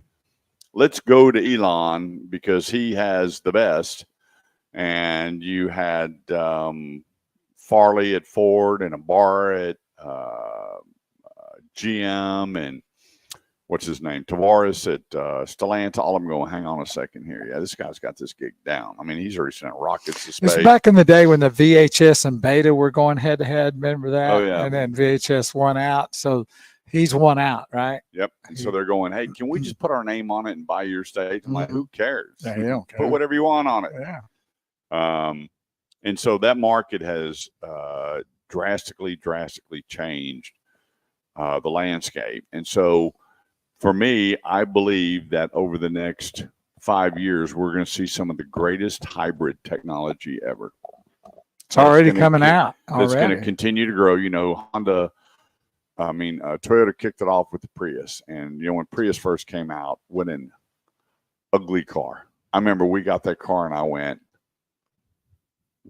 let's go to Elon because he has the best. And you had Farley at Ford and Ibarra at GM and what's his name? Tavares at Stellantis. All of them going, hang on a second here. Yeah, this guy's got this gig down. I mean, he's already sent rockets to space. It's back in the day when the VHS and Beta were going head to head. Remember that? Oh, yeah. And then VHS won out. So he's won out, right? Yep. And so they're going, hey, can we just put our name on it and buy your stage? I'm like, who cares? Yeah, you don't care. Put whatever you want on it. Yeah. And so that market has drastically changed the landscape. And so for me, I believe that over the next 5 years, we're going to see some of the greatest hybrid technology ever. It's already coming out. It's going to continue to grow. You know, Toyota kicked it off with the Prius. And, you know, when Prius first came out, what an ugly car. I remember we got that car and I went,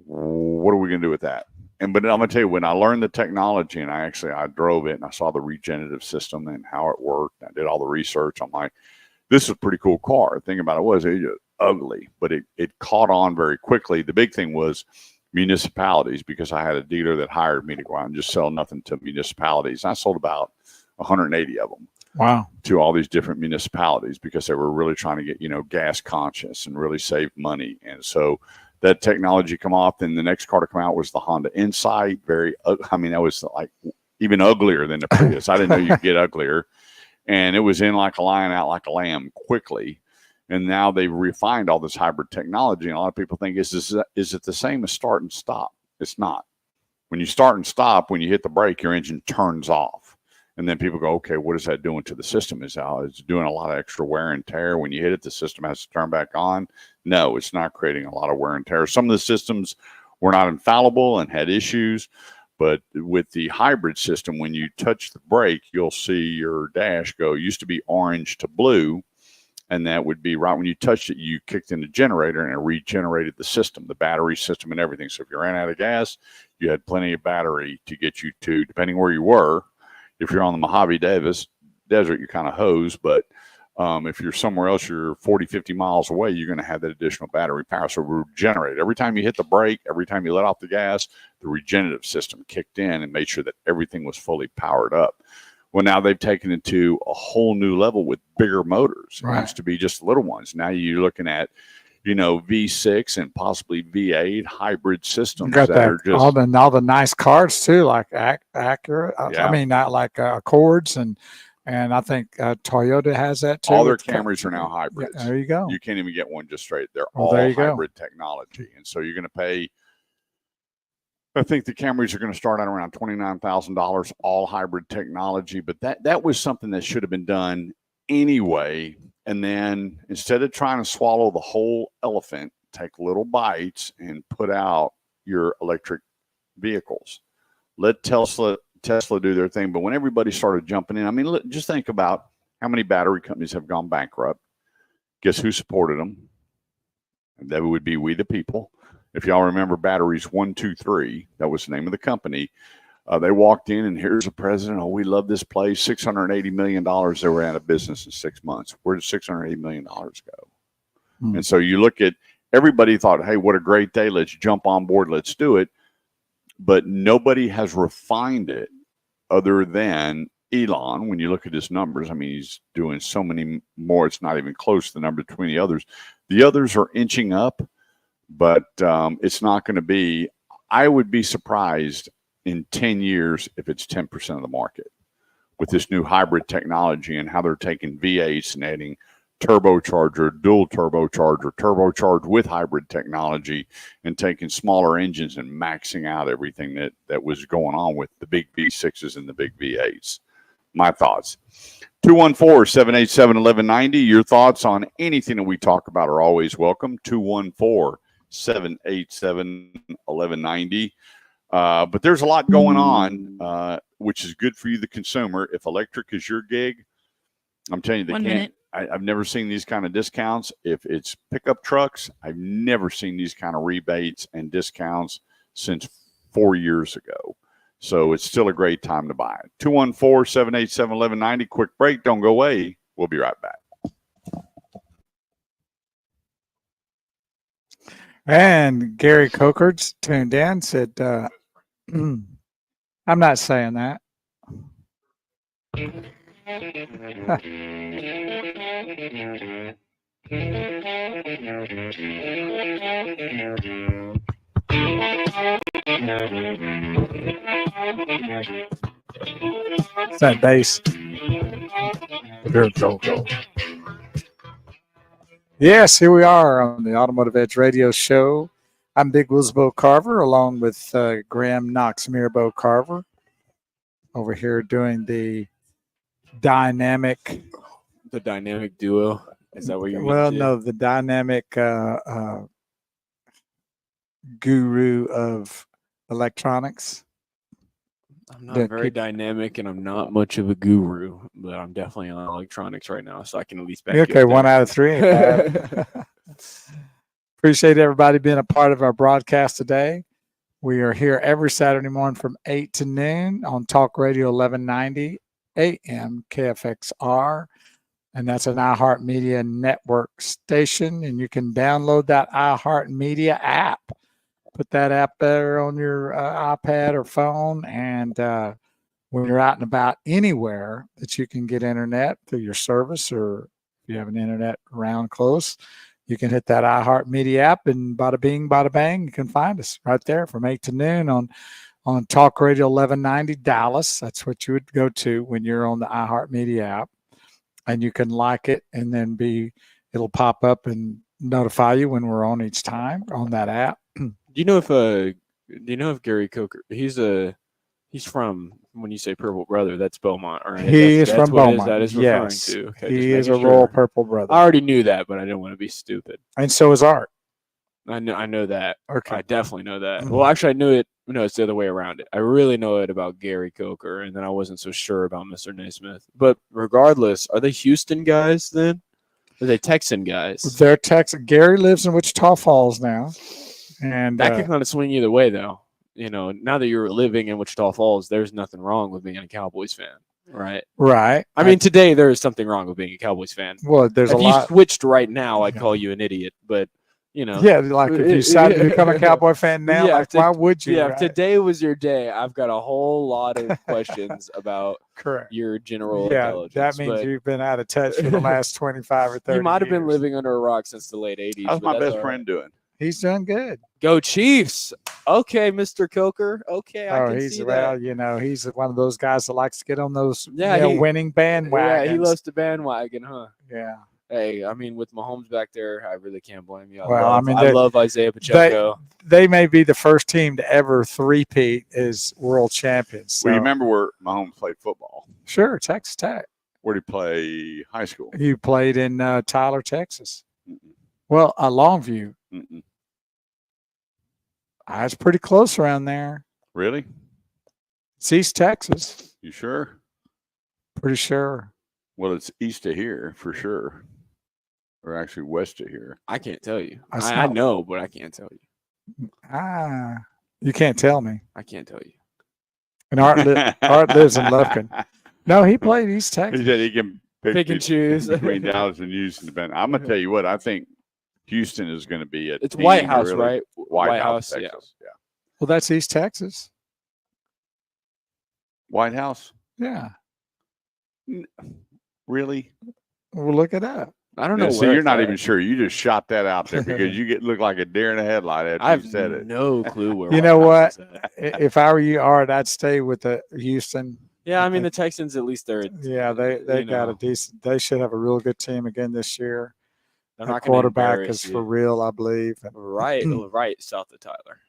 what are we going to do with that? But I'm going to tell you, when I learned the technology and I drove it and I saw the regenerative system and how it worked, I did all the research. I'm like, this is a pretty cool car. The thing about it was ugly, but it caught on very quickly. The big thing was municipalities, because I had a dealer that hired me to go out and just sell nothing to municipalities. And I sold about 180 of them. Wow. To all these different municipalities because they were really trying to get, you know, gas conscious and really save money. And so that technology come off, then the next car to come out was the Honda Insight. That was like even uglier than the Prius. I didn't know you could get uglier. And it was in like a lion, out like a lamb quickly. And now they've refined all this hybrid technology. And a lot of people think, is it the same as start and stop? It's not. When you start and stop, when you hit the brake, your engine turns off. And then people go, okay, what is that doing to the system? It's doing a lot of extra wear and tear. When you hit it, the system has to turn back on. No, it's not creating a lot of wear and tear. Some of the systems were not infallible and had issues. But with the hybrid system, when you touch the brake, you'll see your dash go. It used to be orange to blue. And that would be right when you touched it, you kicked in the generator and it regenerated the system, the battery system and everything. So if you ran out of gas, you had plenty of battery to get you to, depending where you were. If you're on the Mojave Desert, you're kind of hosed, but If you're somewhere else, you're 40, 50 miles away, you're going to have that additional battery power. So regenerate. Every time you hit the brake, every time you let off the gas, the regenerative system kicked in and made sure that everything was fully powered up. Well, now they've taken it to a whole new level with bigger motors. It used to be just little ones. Now you're looking at, V6 and possibly V8 hybrid systems. You got that are just, all the nice cars too, like Acura. I mean, not like Accords and I think Toyota has that too. all their Camrys are now hybrids. Yeah, there you go. You can't even get one just straight. They're Well, all there you go. hybrid technology. And so you're going to pay, I think the Camrys are going to start at around $29,000, all hybrid technology. But that was something that should have been done anyway. And then instead of trying to swallow the whole elephant, take little bites and put out your electric vehicles. Let Tesla do their thing. But when everybody started jumping in, I mean, just think about how many battery companies have gone bankrupt. Guess who supported them? And that would be we the people. If y'all remember Batteries 1, 2, 3, that was the name of the company. They walked in and here's the president. Oh, we love this place. $680 million. They were out of business in 6 months. Where did $680 million go? And so you look at, everybody thought, hey, what a great day. Let's jump on board. Let's do it. But nobody has refined it other than Elon. When you look at his numbers, I mean, he's doing so many more. It's not even close to the number between the others. The others are inching up, but it's not going to be, I would be surprised in 10 years if it's 10% of the market with this new hybrid technology and how they're taking V8s and adding turbocharger, dual turbocharger, turbocharged with hybrid technology, and taking smaller engines and maxing out everything that was going on with the big V6s and the big V8s. My thoughts. 214-787-1190. Your thoughts on anything that we talk about are always welcome. 214-787-1190. But there's a lot going on, which is good for you, the consumer. If electric is your gig, I'm telling you, I've never seen these kind of discounts. If it's pickup trucks, I've never seen these kind of rebates and discounts since 4 years ago. So it's still a great time to buy it. 214-787-1190. Quick break. Don't go away. We'll be right back. And Gary Coker's tuned in, said, I'm not saying that. It's that bass. Yes, here we are on the Automotive Edge radio show. I'm Big Wilsbo Carver, along with Graham Knox Mirabo Carver, over here doing the dynamic duo. Is that what you're? Well, no, the dynamic guru of electronics. I'm not very dynamic, and I'm not much of a guru, but I'm definitely on electronics right now, so I can at least back you okay, up 1 out of 3. Appreciate everybody being a part of our broadcast today. We are here every Saturday morning from 8 to noon on Talk Radio 1190 AM KFXR, and that's an iHeartMedia network station, and you can download that iHeartMedia app. Put that app there on your iPad or phone, and when you're out and about anywhere that you can get internet through your service, or if you have an internet around close, you can hit that iHeartMedia app, and bada bing, bada bang, you can find us right there from 8 to noon on Talk Radio 1190 Dallas. That's what you would go to when you're on the iHeartMedia app, and you can like it, and then it'll pop up and notify you when we're on each time on that app. Do you know if Gary Coker, he's from, when you say Purple Brother, that's Beaumont, right? He is from Beaumont. That is yes. referring to. Okay, he is a Royal Purple Brother. I already knew that, but I didn't want to be stupid. And so is Art. I know that. Okay. I definitely know that. Well, actually, I knew it. No, it's the other way around it. I really know it about Gary Coker, and then I wasn't so sure about Mr. Naismith. But regardless, are they Houston guys then? Or are they Texan guys? They're Texan. Gary lives in Wichita Falls now. And that can kind of swing either way, though. You know, now that you're living in Wichita Falls, there's nothing wrong with being a Cowboys fan. Right. Right. I mean, today there is something wrong with being a Cowboys fan. well, there's If a you lot. switched right now, I'd Yeah. call you an idiot. But Yeah, like if you decided to become a Cowboy fan now, Yeah, like why would you? Yeah, right? if today was your day, I've got a whole lot of questions about Correct. your general Yeah, intelligence. that means but you've been out of touch for the last 25 or 30 you might have been years. living under a rock since the late 80s. How's but my that's best all friend doing? He's done good. Go Chiefs. Okay, Mr. Coker. Okay, I can he's see well, that. he's one of those guys that likes to get on those Yeah, winning bandwagons. Yeah, he loves to bandwagon, huh? Yeah. Hey, I mean, with Mahomes back there, I really can't blame you. Well, I love Isaiah Pacheco. They may be the first team to ever three-peat as world champions. So. Well, you remember where Mahomes played football? Sure, Texas Tech. Where did he play high school? You played in Tyler, Texas. Mm-mm. Well, Longview. Mm-mm. I was pretty close around there. Really? It's East Texas. You sure? Pretty sure. Well, it's east of here for sure. Or actually west of here. I can't tell you. That's I not- know, but I can't tell you. You can't tell me. I can't tell you. And Art lives in Lufkin. No, he played East He Texas. said he can Pick and choose. between Dallas and Houston. I'm going to tell you what, I think Houston is going to be a It's team White House, really- right? White House, yeah. Texas. Yeah. Well, that's East Texas. White House? Yeah. Really? We'll look it up. I don't know. So where you're it's not at. even sure. You just shot that out there because you look like a deer in a headlight after I have you said it. no clue where. You White know House what? is at. If I were you, Art, I'd stay with the Houston. Yeah, I mean the Texans at least they're. Yeah, they you got a know, decent. They should have a real good team again this year. They're The not gonna quarterback embarrass is you. for real, I believe. right south of Tyler.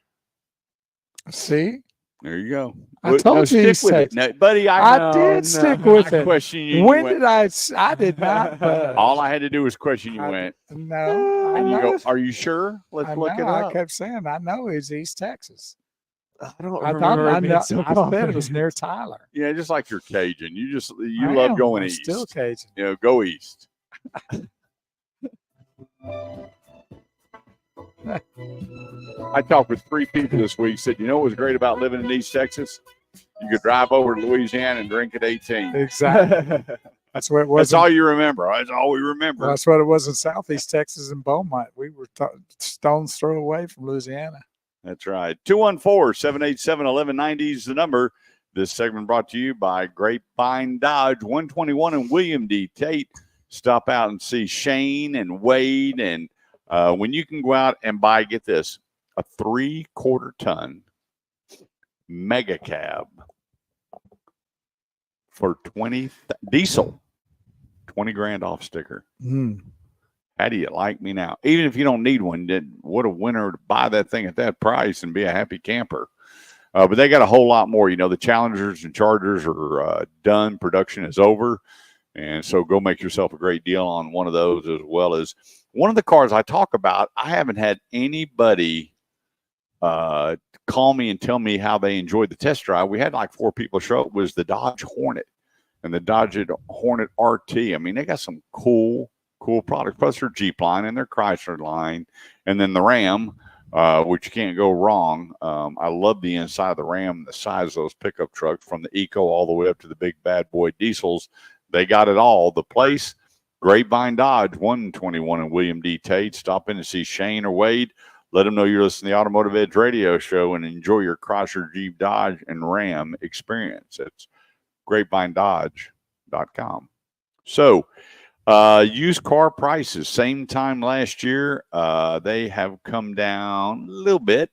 See, There you go. I told you. Stick with it. No, buddy, I did stick with it. Question you. When you went, did I? I did not. Budge. all I had to do was question you. I- Went. No, I And you know. go, are you sure? Let's I look it know, I up. kept saying, I know it's East Texas. I don't I thought I said it was near Tyler. Yeah, just like you're Cajun. You I love am. going I'm east. Still Cajun. You know, go east. I talked with 3 people this week. Said, you know what was great about living in East Texas? You could drive over to Louisiana and drink at 18. Exactly. That's what it was. That's all you remember. That's all we remember. That's what it was in Southeast Texas and Beaumont. We were stone's throw away from Louisiana. That's right. 214-787-1190 is the number. This segment brought to you by Grapevine Dodge, 121 and William D. Tate. Stop out and see Shane and Wade. And when you can go out and buy, get this, a 3/4 ton mega cab for 20 diesel, 20 grand off sticker. How do you like me now? Even if you don't need one, what a winner to buy that thing at that price and be a happy camper. But they got a whole lot more. You know, the Challengers and Chargers are done. Production is over. And so go make yourself a great deal on one of those, as well as one of the cars I talk about. I haven't had anybody call me and tell me how they enjoyed the test drive. We had like 4 people show up. Was the Dodge Hornet and the Dodge Hornet RT. I mean, they got some cool products, plus their Jeep line and their Chrysler line, and then the Ram, which you can't go wrong. I love the inside of the Ram, the size of those pickup trucks, from the Eco all the way up to the big bad boy diesels. They got it all. The place, Grapevine Dodge, 121 and William D. Tate. Stop in and see Shane or Wade. Let them know you're listening to the Automotive Edge radio show and enjoy your Chrysler, Jeep, Dodge, and Ram experience. It's grapevinedodge.com. So, used car prices, same time last year, they have come down a little bit,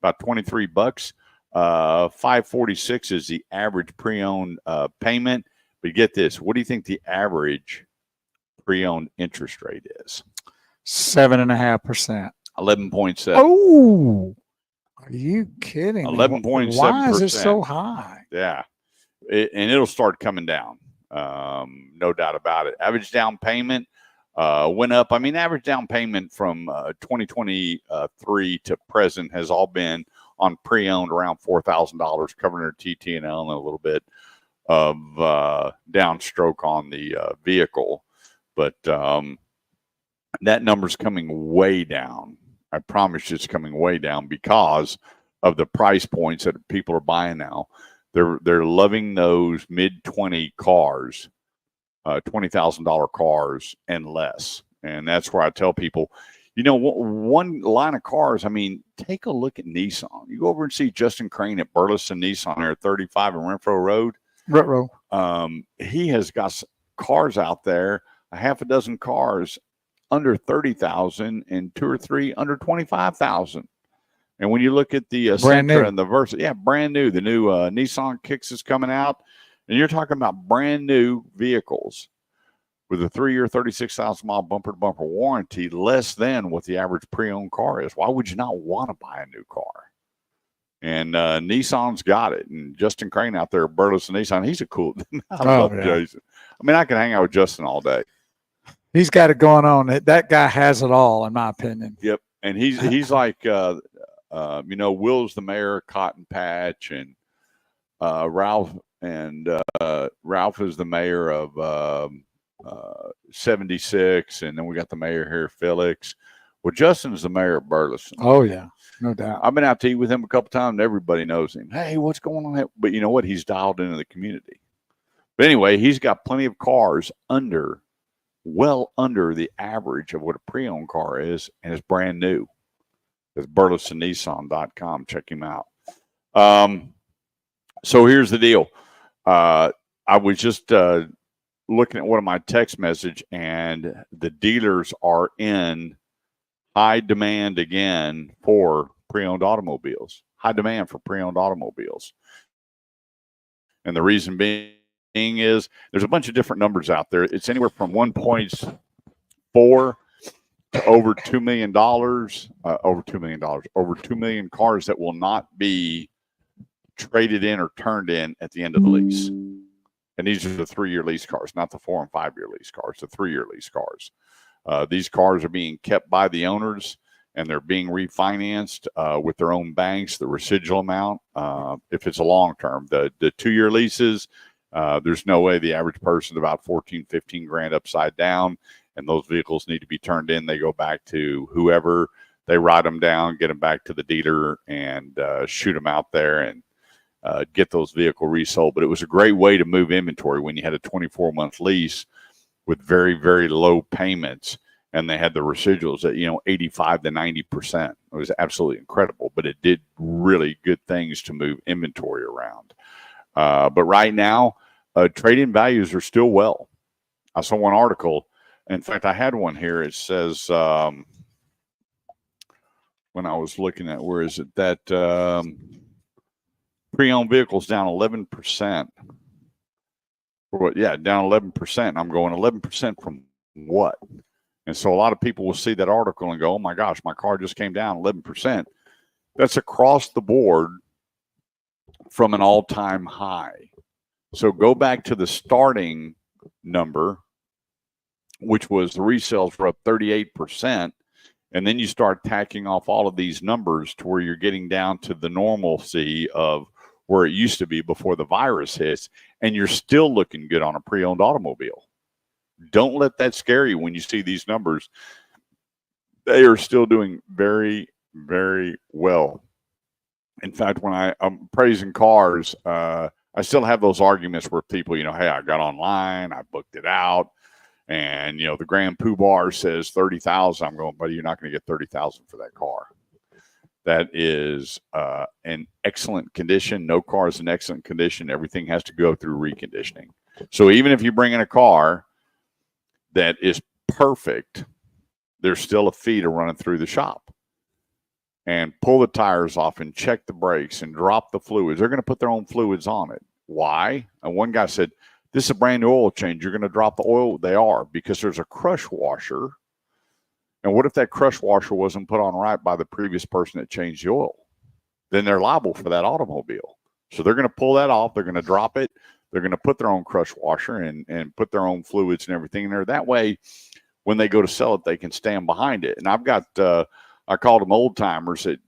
about $23. $546 is the average pre-owned payment. But get this, what do you think the average pre-owned interest rate is? 7.5%. 11.7. Oh, are you kidding? 11.7%. Why is it so high? Yeah, and it'll start coming down, no doubt about it. Average down payment went up. I mean, average down payment from 2023 to present has all been on pre-owned around $4,000, covering their TT&L and a little bit of downstroke on the vehicle. But that number's coming way down. I promise you it's coming way down because of the price points that people are buying now. They're loving those mid-20 cars, $20,000 cars and less. And that's where I tell people, you know, one line of cars, I mean, take a look at Nissan. You go over and see Justin Crane at Burleson Nissan there at 35 and Renfro Road. Retro. He has got cars out there, a half a dozen cars under 30,000 and 2 or 3 under 25,000. And when you look at the Sentra and the Versa, yeah, brand new. The new Nissan Kicks is coming out, and you're talking about brand new vehicles with a 3-year, 36,000-mile bumper-to-bumper warranty, less than what the average pre-owned car is. Why would you not want to buy a new car? And Nissan's got it. And Justin Crane out there at Burleson Nissan, he's a cool. I love Jason. I mean, I can hang out with Justin all day. He's got it going on. That guy has it all, in my opinion. Yep, and he's like. You know, Will's the mayor of Cotton Patch, and Ralph is the mayor of 76, and then we got the mayor here, Felix. Well, Justin's the mayor of Burleson. Oh yeah, no doubt. I've been out to eat with him a couple times. And everybody knows him. Hey, what's going on? But you know what? He's dialed into the community. But anyway, he's got plenty of cars well under the average of what a pre-owned car is, and it's brand new. It's burlesonnissan.com. Check him out. So here's the deal. I was just looking at one of my text message, and the dealers are in high demand again for pre-owned automobiles. High demand for pre-owned automobiles. And the reason being is there's a bunch of different numbers out there. It's anywhere from 1.4 to over $2 million, over 2 million cars that will not be traded in or turned in at the end of the lease. And these are the 3-year lease cars, not the 4 and 5-year lease cars, the 3-year lease cars. These cars are being kept by the owners, and they're being refinanced with their own banks, the residual amount, if it's a long term. The 2-year leases, there's no way the average person is about 14, 15 grand upside down. And those vehicles need to be turned in. They go back to whoever. They write them down, get them back to the dealer, and shoot them out there and get those vehicles resold. But it was a great way to move inventory when you had a 24-month lease with very, very low payments, and they had the residuals at 85 to 90%. It was absolutely incredible. But it did really good things to move inventory around. But right now, trade-in values are still well. I saw one article. In fact, I had one here. It says, when I was looking at, where is it, that pre-owned vehicles down 11%. Down 11%. I'm going 11% from what? And so a lot of people will see that article and go, oh my gosh, my car just came down 11%. That's across the board from an all-time high. So go back to the starting number, which was the resales were up 38%. And then you start tacking off all of these numbers to where you're getting down to the normalcy of where it used to be before the virus hits. And you're still looking good on a pre-owned automobile. Don't let that scare you when you see these numbers. They are still doing very, very well. In fact, when I'm praising cars, I still have those arguments where people, hey, I got online, I booked it out. And, the Grand Pooh Bar says 30,000. I'm going, buddy, you're not going to get 30,000 for that car. That is in excellent condition. No car is in excellent condition. Everything has to go through reconditioning. So even if you bring in a car that is perfect, there's still a fee to run it through the shop and pull the tires off and check the brakes and drop the fluids. They're going to put their own fluids on it. Why? And one guy said, this is a brand new oil change. You're going to drop the oil. They are, because there's a crush washer. And what if that crush washer wasn't put on right by the previous person that changed the oil? Then they're liable for that automobile. So they're going to pull that off. They're going to drop it. They're going to put their own crush washer and put their own fluids and everything in there. That way, when they go to sell it, they can stand behind it. And I've got, I called them old timers that,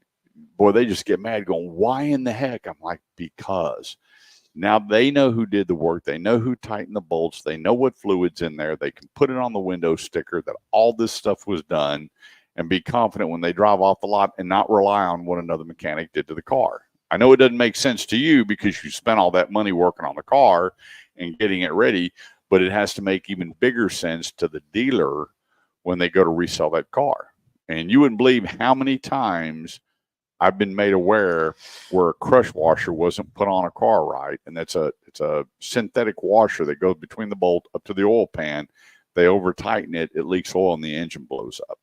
boy, they just get mad going, why in the heck? I'm like, because. Now they know who did the work. They know who tightened the bolts. They know what fluid's in there. They can put it on the window sticker that all this stuff was done and be confident when they drive off the lot and not rely on what another mechanic did to the car. I know it doesn't make sense to you because you spent all that money working on the car and getting it ready, but it has to make even bigger sense to the dealer when they go to resell that car. And you wouldn't believe how many times I've been made aware where a crush washer wasn't put on a car right, and it's a synthetic washer that goes between the bolt up to the oil pan. They over tighten it, it leaks oil, and the engine blows up.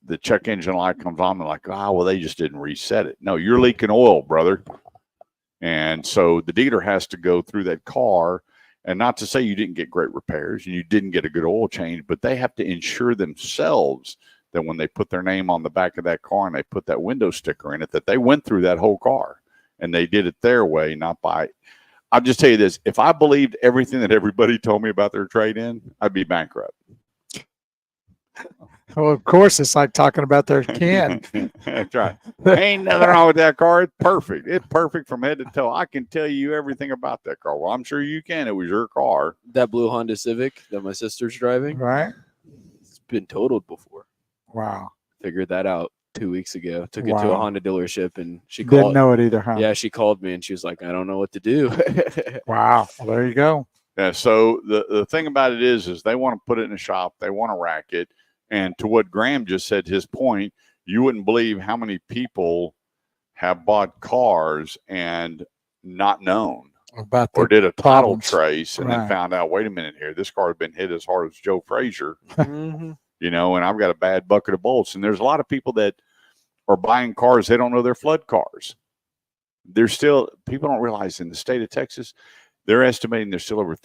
The check engine light comes on, and like, well, they just didn't reset it. No, you're leaking oil, brother. And so the dealer has to go through that car, and not to say you didn't get great repairs and you didn't get a good oil change, but they have to ensure themselves that when they put their name on the back of that car and they put that window sticker in it, that they went through that whole car and they did it their way, not by. I'll just tell you this. If I believed everything that everybody told me about their trade-in, I'd be bankrupt. Well, of course, it's like talking about their kin. That's right. Ain't nothing wrong with that car. It's perfect. It's perfect from head to toe. I can tell you everything about that car. Well, I'm sure you can. It was your car. That blue Honda Civic that my sister's driving, Right? it's been totaled before. Wow. Figured that out 2 weeks ago. Took it to Wow. a Honda dealership, and she Didn't called. know it either, huh? Yeah, she called me, and she was like, "I don't know what to do." Wow. Well, there you go. Yeah. So the thing about it is they want to put it in a shop. They want to rack it. And to what Graham just said, his point, you wouldn't believe how many people have bought cars and not known About or the did a title problems. trace and then Right. found out, wait a minute here, this car has been hit as hard as Joe Frazier, Mhm. you know, and I've got a bad bucket of bolts. And there's a lot of people that are buying cars, they don't know they're flood cars. There's still, people don't realize in the state of Texas, they're estimating there's still over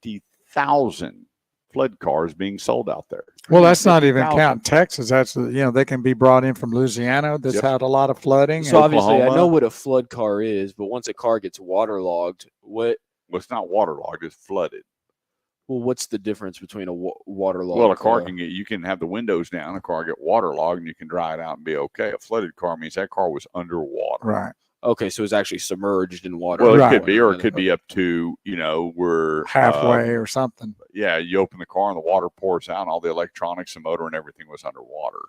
350,000 flood cars being sold out there. Well, that's not even 350,000. counting Texas. That's, they can be brought in from Louisiana. That's Yep. had a lot of flooding. So and- obviously, I Oklahoma. know what a flood car is, but once a car gets waterlogged, Well, it's not waterlogged, it's flooded. what's the difference between a waterlogged? Well, a car you can have the windows down, a car get waterlogged, and you can dry it out and be okay. A flooded car means that car was underwater. right. Okay, so it's actually submerged in water. Well, it Right. could be, or it could be up to, where Halfway or something. yeah, you open the car and the water pours out, and all the electronics and motor and everything was underwater.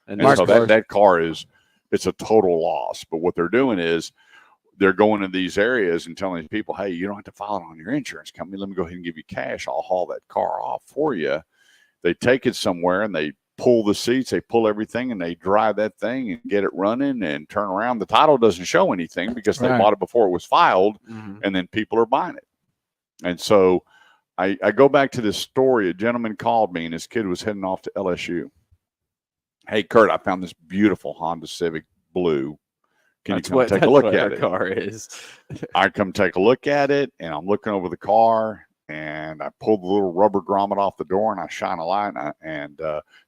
And And those so cars- that car it's a total loss. But what they're doing is they're going to these areas and telling people, hey, you don't have to file it on your insurance company. Let me go ahead and give you cash. I'll haul that car off for you. They take it somewhere and they pull the seats, they pull everything, and they drive that thing and get it running and turn around. The title doesn't show anything because they Right. bought it before it was filed, Mhm. and then people are buying it. And so I go back to this story. A gentleman called me, and his kid was heading off to LSU. Hey, Kurt, I found this beautiful Honda Civic Blue. Can you come take a look at our it? car is. I come take a look at it, and I'm looking over the car, and I pull the little rubber grommet off the door, and I shine a light, and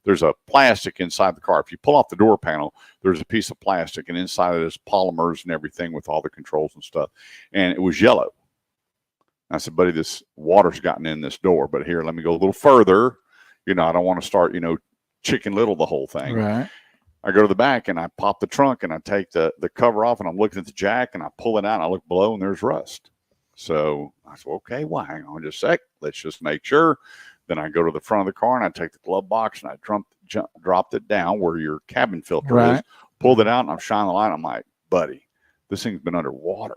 there's a plastic inside the car. If you pull off the door panel, there's a piece of plastic, and inside it is polymers and everything with all the controls and stuff, and it was yellow. I said, buddy, this water's gotten in this door, but here, let me go a little further. I don't want to start, Chicken Little the whole thing. Right. I go to the back and I pop the trunk and I take the cover off and I'm looking at the jack and I pull it out and I look below and there's rust. So I said, okay, well, hang on just a sec. Let's just make sure. Then I go to the front of the car and I take the glove box and I dropped it down where your cabin filter is, Right. pulled it out and I'm shining the light. I'm like, buddy, this thing's been underwater.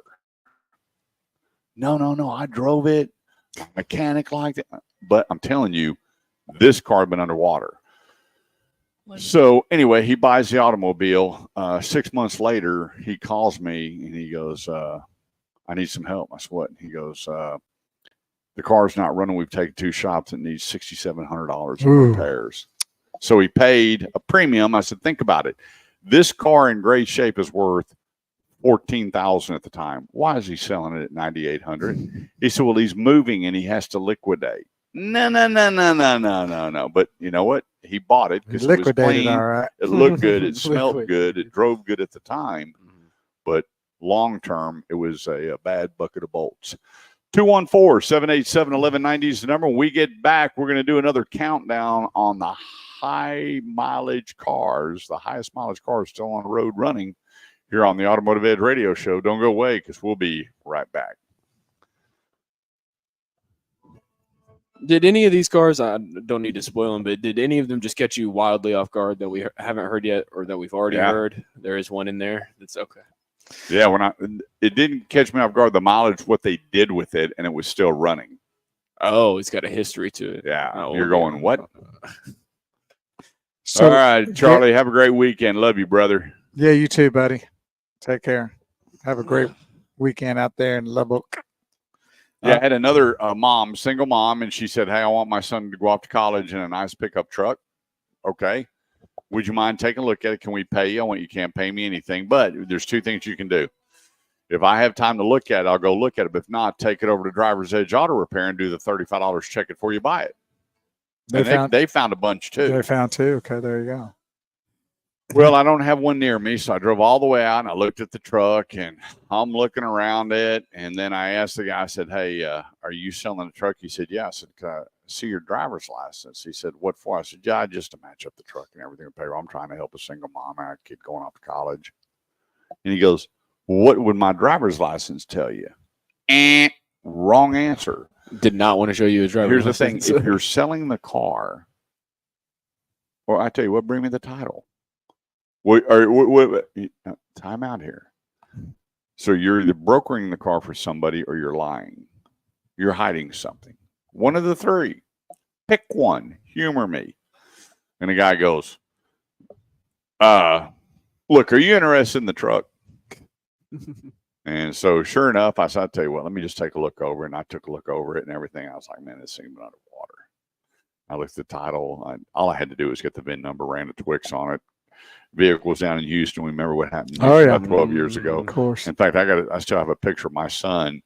No, I drove it. Mechanic liked it. But I'm telling you, this car had been underwater. So anyway, he buys the automobile. 6 months later, he calls me and he goes, I need some help. I said, what? He goes, the car's not running. We've taken 2 shops and needs $6,700 in Ooh. repairs. So he paid a premium. I said, think about it. This car in great shape is worth $14,000 at the time. Why is he selling it at $9,800? He said, well, he's moving and he has to liquidate. No. But you know what? He bought it because it was Liquidated, clean. all right. It looked good. It smelled Liquid. good. It drove good at the time. But long term, it was a bad bucket of bolts. 214-787-1190 is the number. When we get back, we're going to do another countdown on the high mileage cars, the highest mileage cars still on the road running here on the Automotive Edge radio show. Don't go away because we'll be right back. Did any of these cars, I don't need to spoil them, but did any of them just catch you wildly off guard that we haven't heard yet or that we've already Yeah. heard? There is one in there that's okay. Yeah, it didn't catch me off guard, the mileage, what they did with it, and it was still running. Oh, it's got a history to it. Yeah, Oh, you're going, what? So, All right, Charlie, have a great weekend. Love you, brother. Yeah, you too, buddy. Take care. Have a great weekend out there in Lubbock. Yeah, I had another single mom, and she said, hey, I want my son to go off to college in a nice pickup truck. Okay. Would you mind taking a look at it? Can we pay you? You can't pay me anything, but there's two things you can do. If I have time to look at it, I'll go look at it. But if not, take it over to Driver's Edge Auto Repair and do the $35, check it before you buy it. They found a bunch too. They found two. Okay, there you go. Well, I don't have one near me, so I drove all the way out and I looked at the truck and I'm looking around it. And then I asked the guy, I said, hey, are you selling a truck? He said, yeah. I said, can I see your driver's license? He said, what for? I said, yeah, just to match up the truck and everything. I'm trying to help a single mom and a kid going off to college. And he goes, what would my driver's license tell you? Wrong answer. Did not want to show you a driver's license. Here's the thing. If you're selling the car, or I tell you what, bring me the title. Time out here. So you're either brokering the car for somebody or you're lying. You're hiding something. One of the three. Pick one. Humor me. And the guy goes, look, are you interested in the truck? And so sure enough, I said, I'll tell you what, let me just take a look over it. And I took a look over it and everything. I was like, man, this thing's underwater. I looked at the title. All I had to do was get the VIN number, ran a Twix on it. Vehicle was down in Houston. We remember what happened about 12 years ago. Of course. In fact, I still have a picture of my son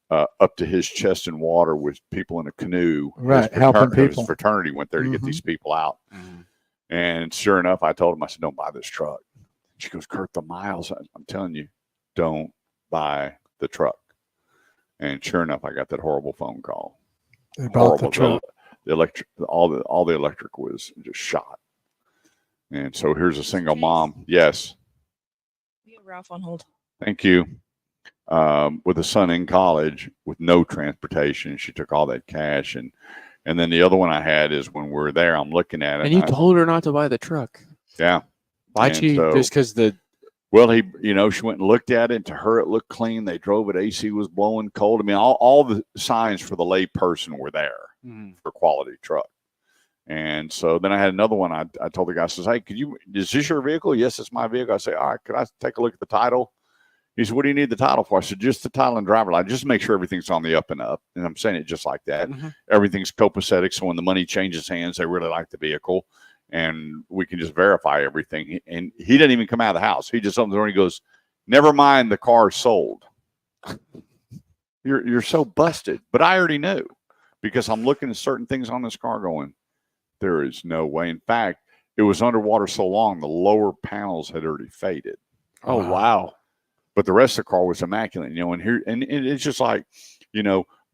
up to his chest in water with people in a canoe. Right, helping people. His fraternity went there to get these people out. And sure enough, I told him, I said, don't buy this truck. She goes, Kurt, the miles. I'm telling you, don't buy the truck. And sure enough, I got that horrible phone call. They bought the truck. The electric, all the electric was just shot. And so here's a single mom. Yes. We have Ralph on hold. Thank you. With a son in college with no transportation. She took all that cash. And then the other one I had is when we're there, I'm looking at it. And you told her not to buy the truck. Yeah. Why'd she? Just because well, she went and looked at it, and to her it looked clean. They drove it. AC was blowing cold. I mean, all the signs for the lay person were there for quality truck. And so then I had another one. I told the guy, I says, hey, is this your vehicle? Yes, it's my vehicle. I say, all right, could I take a look at the title? He said, what do you need the title for? I said, just the title and driver license. Just make sure everything's on the up and up. And I'm saying it just like that. Everything's copacetic. So when the money changes hands, they really like the vehicle. And we can just verify everything. And he didn't even come out of the house. He just opened the door and he goes, never mind, the car's sold. You're so busted. But I already knew because I'm looking at certain things on this car going, there is no way. In fact, it was underwater so long, the lower panels had already faded. Oh, wow. But the rest of the car was immaculate, and it's just like,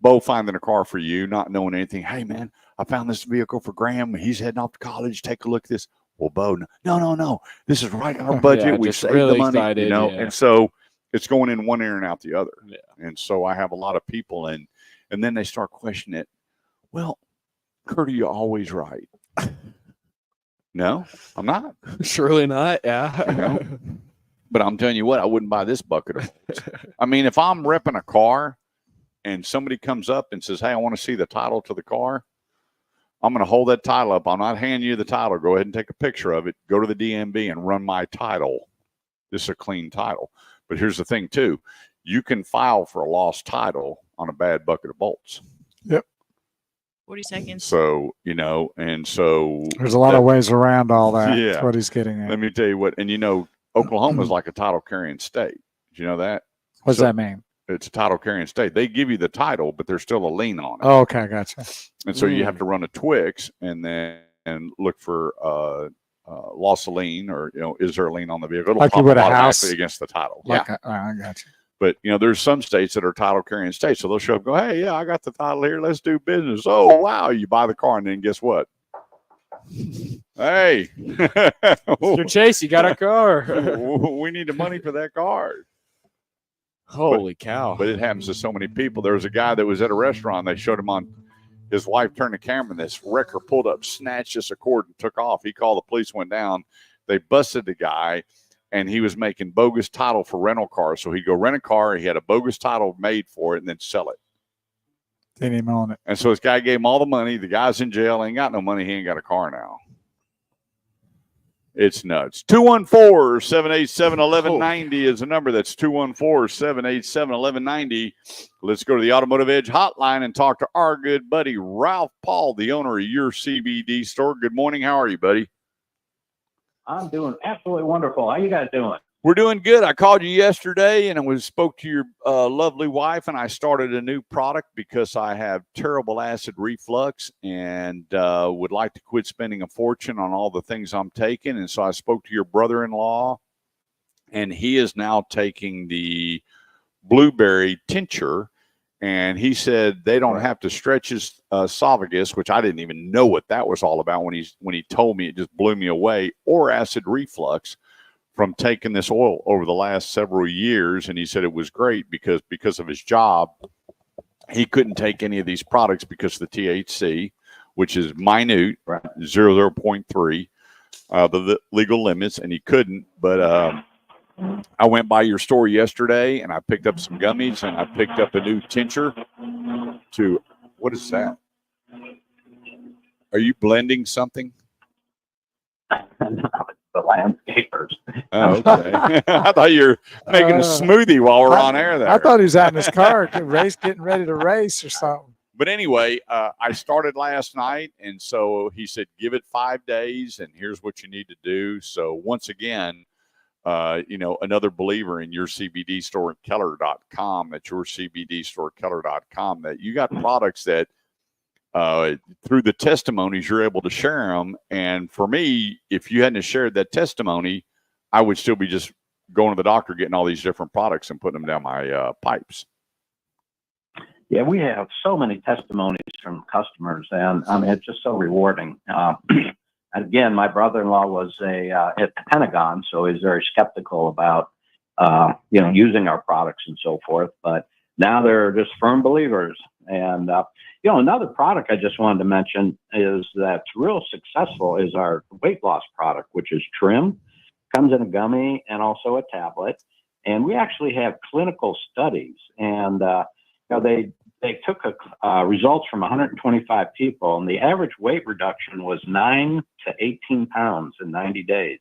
Bo finding a car for you, not knowing anything. Hey, man, I found this vehicle for Graham. He's heading off to college. Take a look at this. Well, Bo, no. This is right in our budget. Yeah, we saved really the money, excited, and so it's going in one ear and out the other. Yeah. And so I have a lot of people, and then they start questioning it. Well, Kurt, are you always right? No, I'm not. Surely not. Yeah. But I'm telling you what, I wouldn't buy this bucket of bolts. I mean, if I'm repping a car and somebody comes up and says, hey, I want to see the title to the car, I'm going to hold that title up. I'm not handing you the title. Go ahead and take a picture of it. Go to the DMV and run my title. This is a clean title. But here's the thing, too. You can file for a lost title on a bad bucket of bolts. Yep. 40 seconds. So, and so. There's a lot of ways around all that. Yeah. That's what he's getting at. Let me tell you what. And, Oklahoma is like a title carrying state. Do you know that? What does that mean? It's a title carrying state. They give you the title, but there's still a lien on it. Oh, okay, gotcha. And so you have to run a Twix and look for loss of lien, or is there a lien on the vehicle? It'll like pop you would a house automatically against the title. I gotcha. But there's some states that are title carrying states, so they'll show up, and go, hey, yeah, I got the title here. Let's do business. Oh wow, you buy the car, and then guess what? Hey, Mr. Chase, you got a car. We need the money for that car. Holy cow. But it happens to so many people. There was a guy that was at a restaurant. They showed him on his wife turned the camera, and this wrecker pulled up, snatched this cord, and took off. He called the police, went down. They busted the guy. and he was making bogus title for rental cars. So he'd go rent a car, he had a bogus title made for it, and then sell it. Didn't even own it. And so this guy gave him all the money. The guy's in jail, ain't got no money. He ain't got a car now. It's nuts. 214-787-1190 is the number. That's 214-787-1190. Let's go to the Automotive Edge hotline and talk to our good buddy, Ralph Paul, the owner of your CBD store. Good morning. How are you, buddy? I'm doing absolutely wonderful. How you guys doing? We're doing good. I called you yesterday and I spoke to your lovely wife, and I started a new product because I have terrible acid reflux and would like to quit spending a fortune on all the things I'm taking. And so I spoke to your brother-in-law, and he is now taking the blueberry tincture, and he said they don't have to stretch his esophagus, which I didn't even know what that was all about. When he told me, it just blew me away, or acid reflux from taking this oil over the last several years. And he said it was great because of his job, he couldn't take any of these products because of the THC, which is minute, 0.3, the legal limits, and he couldn't. But I went by your store yesterday, and I picked up some gummies, and I picked up a new tincture to, what is that? Are you blending something? The landscapers. Oh, okay. I thought you were making a smoothie while we're on air there. I thought he was out in his car getting ready to race or something. But anyway, I started last night, and so he said, give it 5 days, and here's what you need to do. So once again, another believer in your CBD store at Keller.com, at your CBD store at Keller.com, that you got products that through the testimonies, you're able to share them. And for me, if you hadn't shared that testimony, I would still be just going to the doctor, getting all these different products and putting them down my pipes. Yeah, we have so many testimonies from customers, and I mean, it's just so rewarding. Again, my brother-in-law was at the Pentagon, so he's very skeptical about, using our products and so forth. But now they're just firm believers. And, another product I just wanted to mention is that's real successful is our weight loss product, which is Trim. Comes in a gummy and also a tablet. And we actually have clinical studies. And, they took results from 125 people, and the average weight reduction was 9 to 18 pounds in 90 days.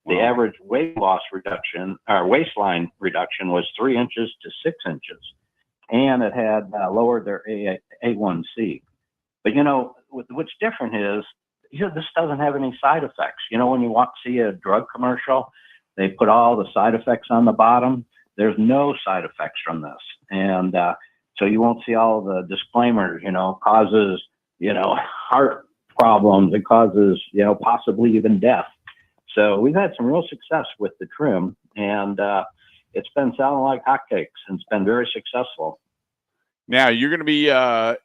The average weight loss reduction, or waistline reduction, was 3 inches to 6 inches. And it had lowered their A1C. But, what's different is, this doesn't have any side effects. When you see a drug commercial, they put all the side effects on the bottom. There's no side effects from this. And so you won't see all the disclaimers, causes, heart problems. It causes, possibly even death. So we've had some real success with the Trim, and it's been selling like hotcakes, and it's been very successful. Now, you're going to be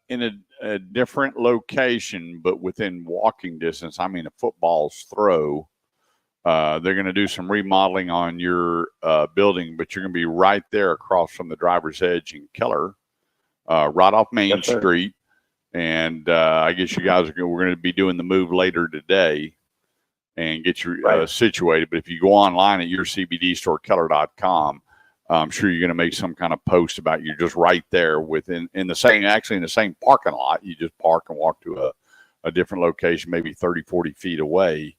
in a different location, but within walking distance. I mean, a football's throw. They're going to do some remodeling on your building, but you're going to be right there across from the Driver's Edge in Keller, right off Main Street. And I guess you guys we're going to be doing the move later today and get you situated. But if you go online at yourcbdstorekeller.com, I'm sure you're going to make some kind of post about you're just right there in the same parking lot. You just park and walk to a different location, maybe 30, 40 feet away,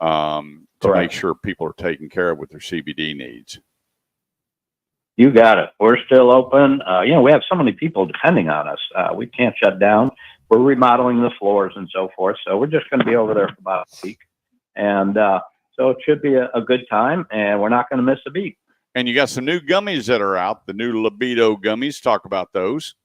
to make sure people are taken care of with their CBD needs. You got it. We're still open. We have so many people depending on us. We can't shut down. We're remodeling the floors and so forth. So we're just going to be over there for about a week. And so it should be a good time, and we're not going to miss a beat. And you got some new gummies that are out, the new Libido gummies. Talk about those.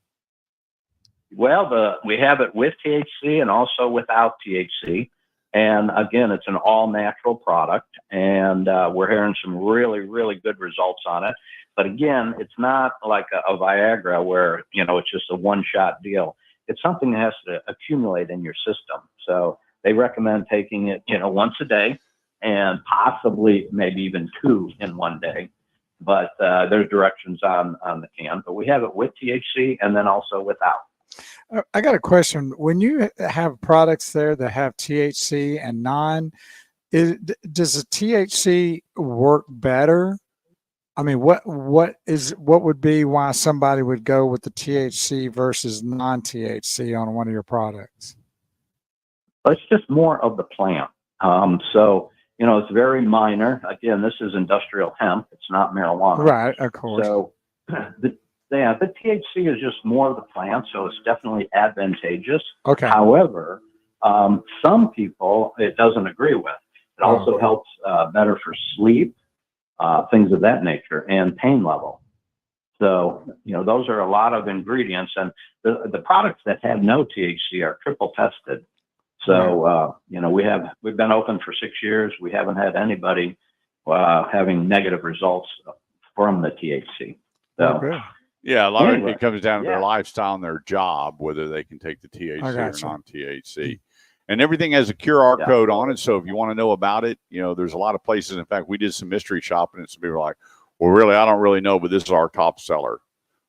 Well, we have it with THC and also without THC. And again, it's an all-natural product, and we're hearing some really, really good results on it. But again, it's not like a Viagra where, it's just a one-shot deal. It's something that has to accumulate in your system. So they recommend taking it, once a day, and possibly maybe even 2 in one day. But there's directions on the can. But we have it with THC and then also without. I got a question. When you have products there that have THC and non, does the THC work better? I mean, what would be why somebody would go with the THC versus non-THC on one of your products? It's just more of the plant. So, it's very minor. Again, this is industrial hemp. It's not marijuana. Right, of course. So the THC is just more of the plant, so it's definitely advantageous. Okay. However, some people it doesn't agree with. It also helps better for sleep, things of that nature, and pain level. So, those are a lot of ingredients, and the products that have no THC are triple tested. So, we've been open for 6 years. We haven't had anybody having negative results from the THC. So, yeah, a lot of it comes down to their lifestyle and their job, whether they can take the THC or non-THC. And everything has a QR code on it. So if you want to know about it, there's a lot of places. In fact, we did some mystery shopping and some people were like, well, really, I don't really know, but this is our top seller.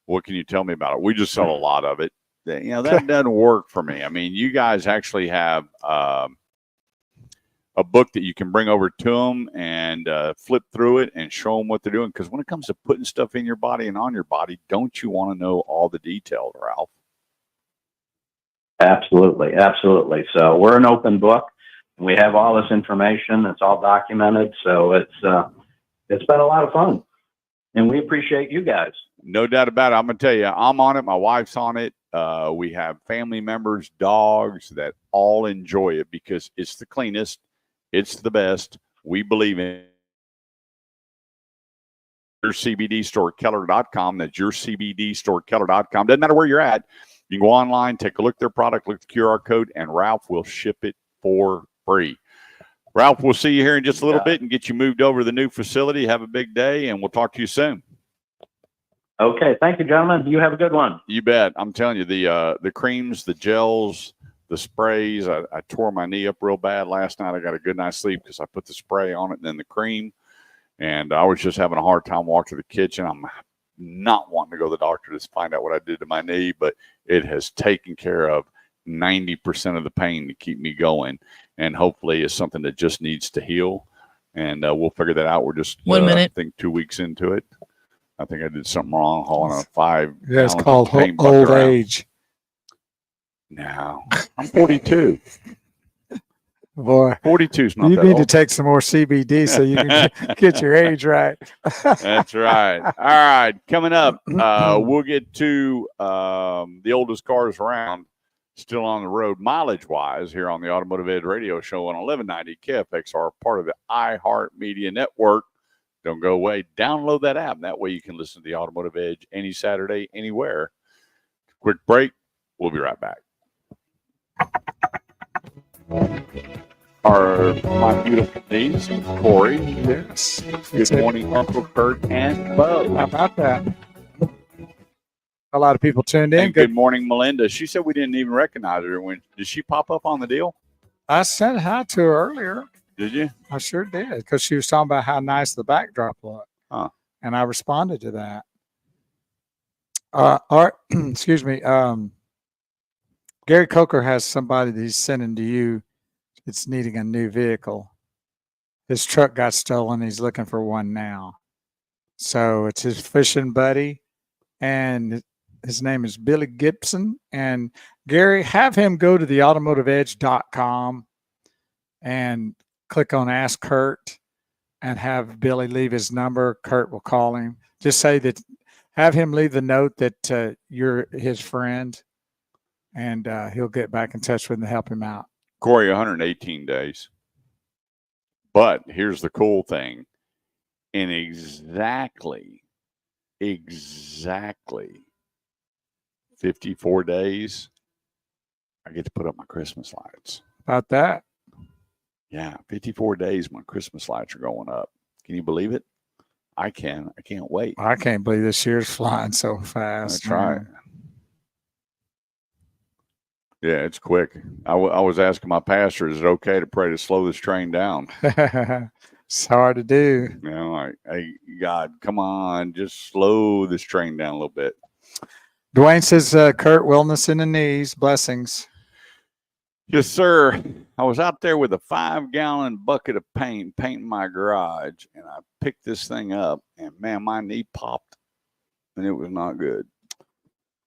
What can you tell me about it? We just sell a lot of it. That doesn't work for me. I mean, you guys actually have a book that you can bring over to them and flip through it and show them what they're doing. Because when it comes to putting stuff in your body and on your body, don't you want to know all the details, Ralph? Absolutely. Absolutely. So we're an open book. We have all this information. It's all documented. So it's been a lot of fun. And we appreciate you guys. No doubt about it. I'm going to tell you, I'm on it. My wife's on it. We have family members, dogs that all enjoy it because it's the cleanest. It's the best. We believe in it. Your CBD store, Keller.com. That's your CBD store, Keller.com. Doesn't matter where you're at. You can go online, take a look at their product, look at the QR code, and Ralph will ship it for free. Ralph, we'll see you here in just a little bit and get you moved over to the new facility. Have a big day, and we'll talk to you soon. Okay. Thank you, gentlemen. You have a good one. You bet. I'm telling you, the creams, the gels, the sprays. I tore my knee up real bad last night. I got a good night's sleep because I put the spray on it and then the cream. And I was just having a hard time walking to the kitchen. I'm not wanting to go to the doctor to find out what I did to my knee, but it has taken care of 90% of the pain to keep me going. And hopefully it's something that just needs to heal. And we'll figure that out. We're just, 1 minute. I think 2 weeks into it. I think I did something wrong hauling a 5. Yeah, it's called old age. No, I'm 42. Boy, 42 is not you that need old. to take some more CBD so you can get your age right. That's right. All right. Coming up, we'll get to the oldest cars around still on the road mileage-wise here on the Automotive Edge radio show on 1190 KFXR, part of the iHeartMedia network. Don't go away. Download that app. That way you can listen to the Automotive Edge any Saturday, anywhere. Quick break. We'll be right back. My beautiful niece, Corey. Yes. Good morning, Uncle Kurt and Bo. How about that? A lot of people tuned in. And good morning, Melinda. She said we didn't even recognize her. Did she pop up on the deal? I said hi to her earlier. Did you? I sure did, because she was talking about how nice the backdrop looked. Huh. And I responded to that. Art, excuse me. Gary Coker has somebody that he's sending to you. It's needing a new vehicle. His truck got stolen. He's looking for one now. So it's his fishing buddy, and his name is Billy Gibson. And Gary, have him go to the automotiveedge.com and click on Ask Kurt and have Billy leave his number. Kurt will call him. Just say that, have him leave the note that you're his friend, and he'll get back in touch with him to help him out. Corey, 118 days. But here's the cool thing. In exactly 54 days, I get to put up my Christmas lights. About that? Yeah, 54 days my Christmas lights are going up. Can you believe it? I can. I can't wait. I can't believe this year's flying so fast. That's right. Yeah, it's quick. I was asking my pastor, is it okay to pray to slow this train down? It's hard to do. You know, like, hey, God, come on, just slow this train down a little bit. Dwayne says, Kurt, wellness in the knees, blessings. Yes, sir. I was out there with a 5-gallon bucket of paint painting my garage, and I picked this thing up, and man, my knee popped, and it was not good.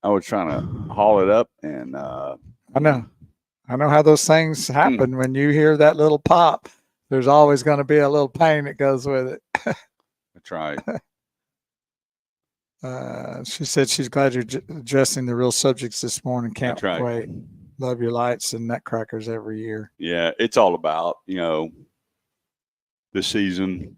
I was trying to haul it up, and I know how those things happen. When you hear that little pop, there's always going to be a little pain that goes with it. that's right. She said she's glad you're addressing the real subjects this morning. Can't That's right. wait. Love your lights and nutcrackers every year. Yeah, it's all about, the season.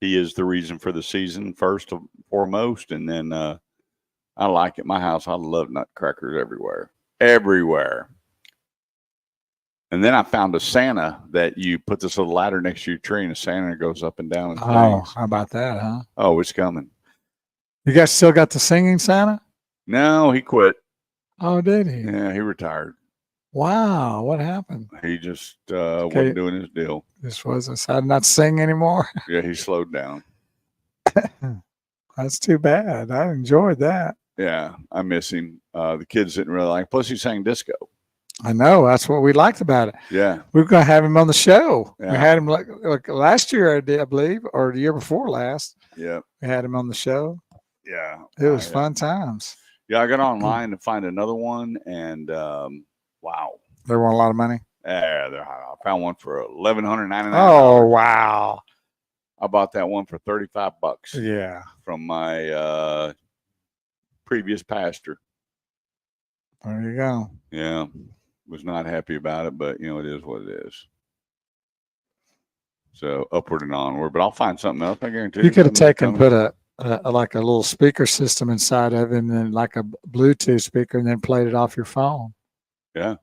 He is the reason for the season first and foremost, and then I like it. My house, I love nutcrackers everywhere. Everywhere. And then I found a Santa that you put this little ladder next to your tree, and a Santa goes up and down. And Oh, things. how about that, huh? Oh, it's coming. You guys still got the singing Santa? No, he quit. Oh, did he? Yeah, he retired. Wow, what happened? He just wasn't doing his deal. This was decided not to sing anymore. Yeah, he slowed down. That's too bad. I enjoyed that. Yeah, I miss him. The kids didn't really like. Plus, he sang disco. I know. That's what we liked about it. Yeah, We're going to have him on the show. Yeah. We had him like last year, I believe, or the year before last. yeah, We had him on the show. yeah. It was fun times. Yeah, I got online to find another one, and wow. They want a lot of money. Yeah, I found one for $1,199. Oh, wow. I bought that one for $35 Yeah. from my previous pastor. There you go. Yeah, was not happy about it, but it is what it is. So upward and onward, but I'll find something else. I guarantee You could have taken, coming. put a like a little speaker system inside of it, and then like a Bluetooth speaker, and then played it off your phone. Yeah.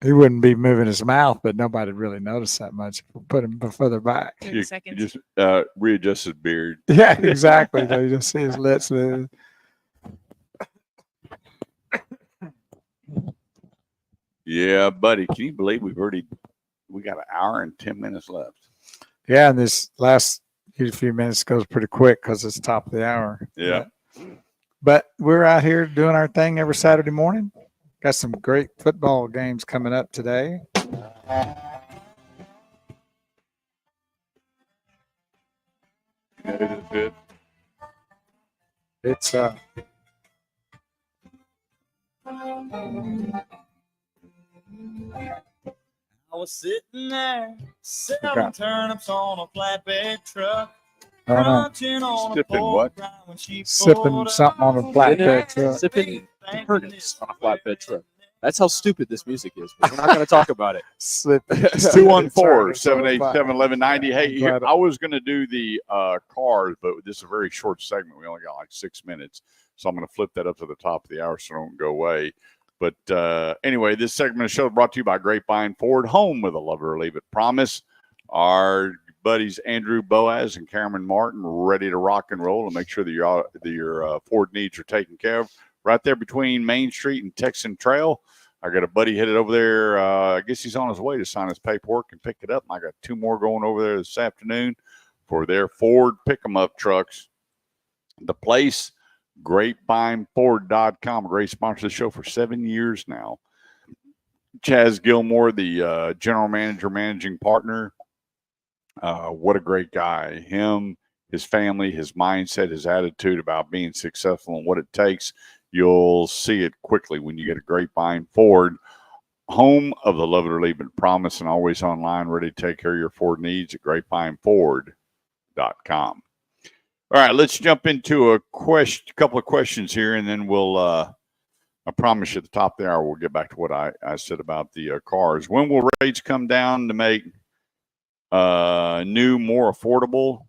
He wouldn't be moving his mouth, but nobody would really notice that much. Put him further back. 30 You seconds. just readjust his beard. Yeah, exactly. You just see his lips move. Yeah, buddy. Can you believe we got an hour and 10 minutes left? Yeah, and this last few minutes goes pretty quick because it's top of the hour. Yeah. But we're out here doing our thing every Saturday morning. Got some great football games coming up today. It's I was sitting there, selling turnips on a flatbed truck, I don't know, crunching on a Sipping pork what? rind when she sipping pulled something on a up. flatbed truck. Sipping turnips on a flatbed truck. That's how stupid this music is. But we're not going to talk about it. Slipping. 214-787-1190. Hey, here, I was going to do the cars, but this is a very short segment. We only got like 6 minutes. So I'm going to flip that up to the top of the hour so it don't go away. But anyway, this segment of the show is brought to you by Grapevine Ford, home with a love it or leave it promise. Our buddies Andrew Boaz and Cameron Martin ready to rock and roll and make sure that your Ford needs are taken care of. Right there between Main Street and Texan Trail. I got a buddy headed over there. I guess he's on his way to sign his paperwork and pick it up. And I got 2 more going over there this afternoon for their Ford pick-em-up trucks. The place, grapevine.ford.com, a great sponsor of the show for 7 years now. Chaz Gilmore, the general manager, managing partner. What a great guy. Him, his family, his mindset, his attitude about being successful and what it takes. You'll see it quickly when you get a Grapevine Ford, home of the love it or leave it promise, and always online, ready to take care of your Ford needs at grapevine.ford.com. All right, let's jump into a couple of questions here, and then we'll, I promise you at the top of the hour, we'll get back to what I said about the cars. When will rates come down to make new more affordable?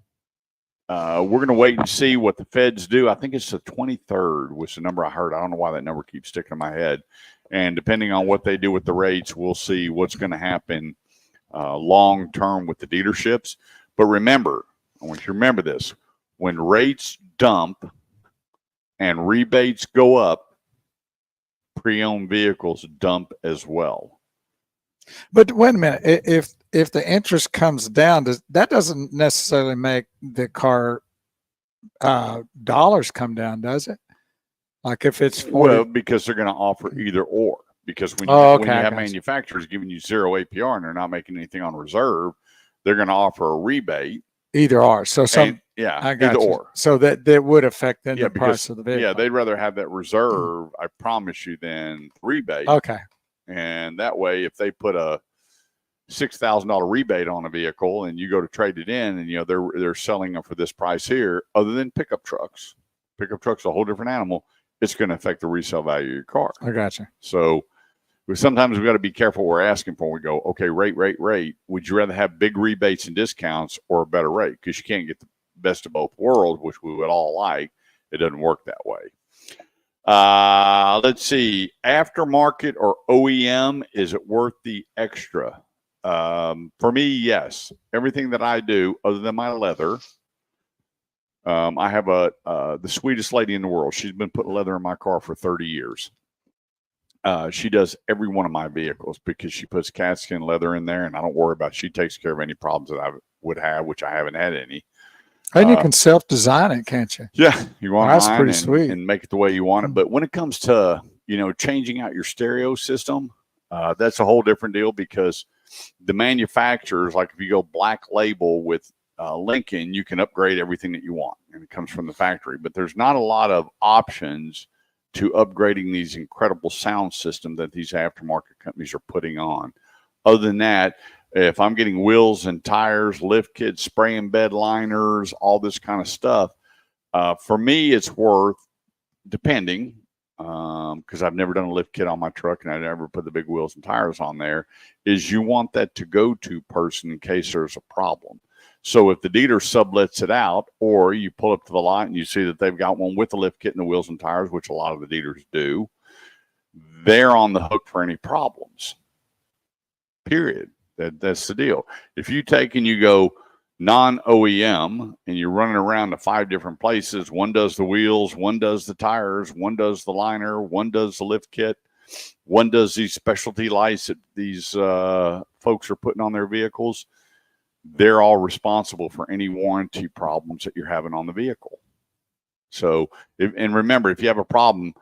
We're going to wait and see what the feds do. I think it's the 23rd was the number I heard. I don't know why that number keeps sticking in my head. And depending on what they do with the rates, we'll see what's going to happen long term with the dealerships. But remember, I want you to remember this. When rates dump and rebates go up, pre-owned vehicles dump as well. But wait a minute. If the interest comes down, that doesn't necessarily make the car dollars come down, does it? Like if it's 40, Well, because they're going to offer either or. because when you, Oh, when okay, you I have got you. manufacturers giving you 0 APR and they're not making anything on reserve, they're going to offer a rebate. Either or. So some, And, yeah, I got either you. or. So that would affect then Yeah, the price because of the vehicle. yeah, they'd rather have that reserve, I promise you, than rebate. Okay. And that way, if they put a $6,000 rebate on a vehicle and you go to trade it in, and they're selling them for this price here, other than pickup trucks. Pickup trucks are a whole different animal. It's going to affect the resale value of your car. I got you. So sometimes we got to be careful what we're asking for. We go, okay, rate. Would you rather have big rebates and discounts or a better rate? Because you can't get the best of both worlds, which we would all like. It doesn't work that way. Let's see. Aftermarket or OEM, is it worth the extra? For me, yes. Everything that I do, other than my leather, I have the sweetest lady in the world. She's been putting leather in my car for 30 years. She does every one of my vehicles because she puts cat skin leather in there, and I don't worry about it. She takes care of any problems that I would have, which I haven't had any. And you can self-design it, can't you? Yeah, you want That's pretty sweet. and make it the way you want it. But when it comes to changing out your stereo system, that's a whole different deal, because the manufacturers, like if you go black label with Lincoln, you can upgrade everything that you want, and it comes from the factory. But there's not a lot of options to upgrading these incredible sound systems that these aftermarket companies are putting on. Other than that, if I'm getting wheels and tires, lift kits, spray and bed liners, all this kind of stuff, for me, it's worth, depending, because I've never done a lift kit on my truck and I never put the big wheels and tires on there, is you want that to go-to person in case there's a problem. So if the dealer sublets it out, or you pull up to the lot and you see that they've got one with the lift kit and the wheels and tires, which a lot of the dealers do, they're on the hook for any problems. Period. That's the deal. If you take and you go non-OEM and you're running around to 5 different places, one does the wheels, one does the tires, one does the liner, one does the lift kit, one does these specialty lights that these folks are putting on their vehicles, they're all responsible for any warranty problems that you're having on the vehicle. So, and remember, if you have a problem,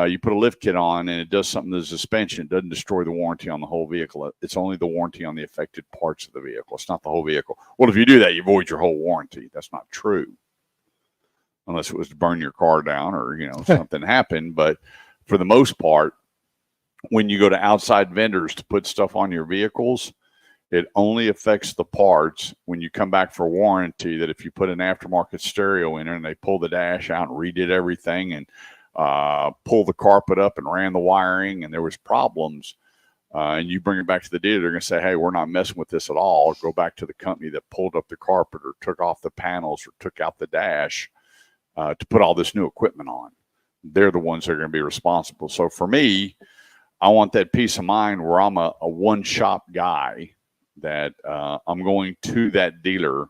you put a lift kit on and it does something to the suspension, it doesn't destroy the warranty on the whole vehicle. It's only the warranty on the affected parts of the vehicle. It's not the whole vehicle. Well, if you do that, you void your whole warranty. That's not true. Unless it was to burn your car down or, something happened. But for the most part, when you go to outside vendors to put stuff on your vehicles, it only affects the parts when you come back for warranty. That if you put an aftermarket stereo in there and they pull the dash out and redid everything and pull the carpet up and ran the wiring and there was problems, and you bring it back to the dealer, they're going to say, hey, we're not messing with this at all. Go back to the company that pulled up the carpet or took off the panels or took out the dash to put all this new equipment on. They're the ones that are going to be responsible. So for me, I want that peace of mind where I'm a one-shop guy, that I'm going to that dealer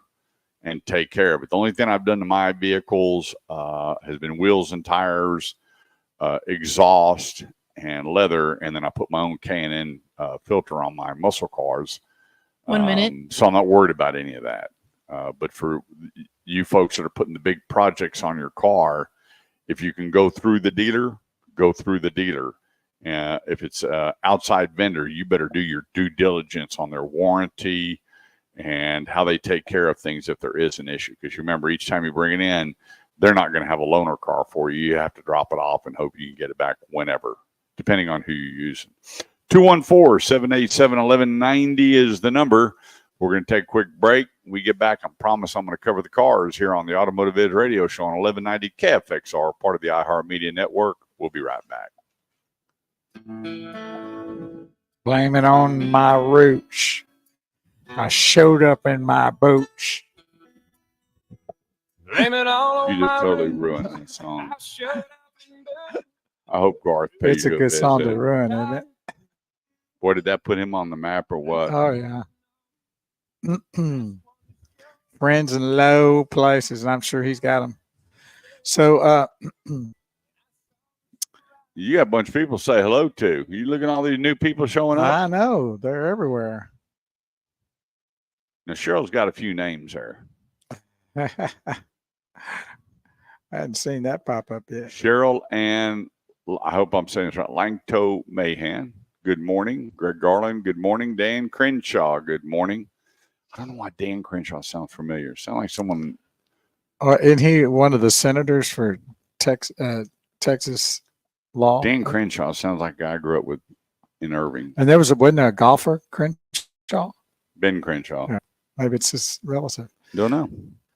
and take care of it. The only thing I've done to my vehicles has been wheels and tires, exhaust, and leather, and then I put my own K&N filter on my muscle cars. 1 minute. So I'm not worried about any of that. But for you folks that are putting the big projects on your car, if you can go through the dealer, go through the dealer. If it's an outside vendor, you better do your due diligence on their warranty and how they take care of things if there is an issue. Because remember, each time you bring it in, they're not going to have a loaner car for you. You have to drop it off and hope you can get it back whenever, depending on who you're using. 214-787-1190 is the number. We're going to take a quick break. When we get back, I promise I'm going to cover the cars here on the Automotive Edge radio show on 1190 KFXR, part of the iHeartMedia network. We'll be right back. Blame it on my roots. I showed up in my boots. Blame it all on You just my totally roots. ruined the song. I showed up in bed. I hope Garth pays It's a you good song visit. to ruin, isn't it? Boy, did that put him on the map or what? Oh, yeah. Friends in low places, and I'm sure he's got them. So, You got a bunch of people to say hello to. You look at all these new people showing up. I know they're everywhere. Now, Cheryl's got a few names there. I hadn't seen that pop up yet. Cheryl Ann I hope I'm saying this right. Langto Mahan, good morning. Greg Garland, good morning. Dan Crenshaw, good morning. I don't know why Dan Crenshaw sounds familiar. Sound like someone. Isn't he one of the senators for Texas law? Dan Crenshaw sounds like a guy I grew up with in Irving. And wasn't there a golfer, Crenshaw? Ben Crenshaw. Yeah. Maybe it's his relative. Don't know.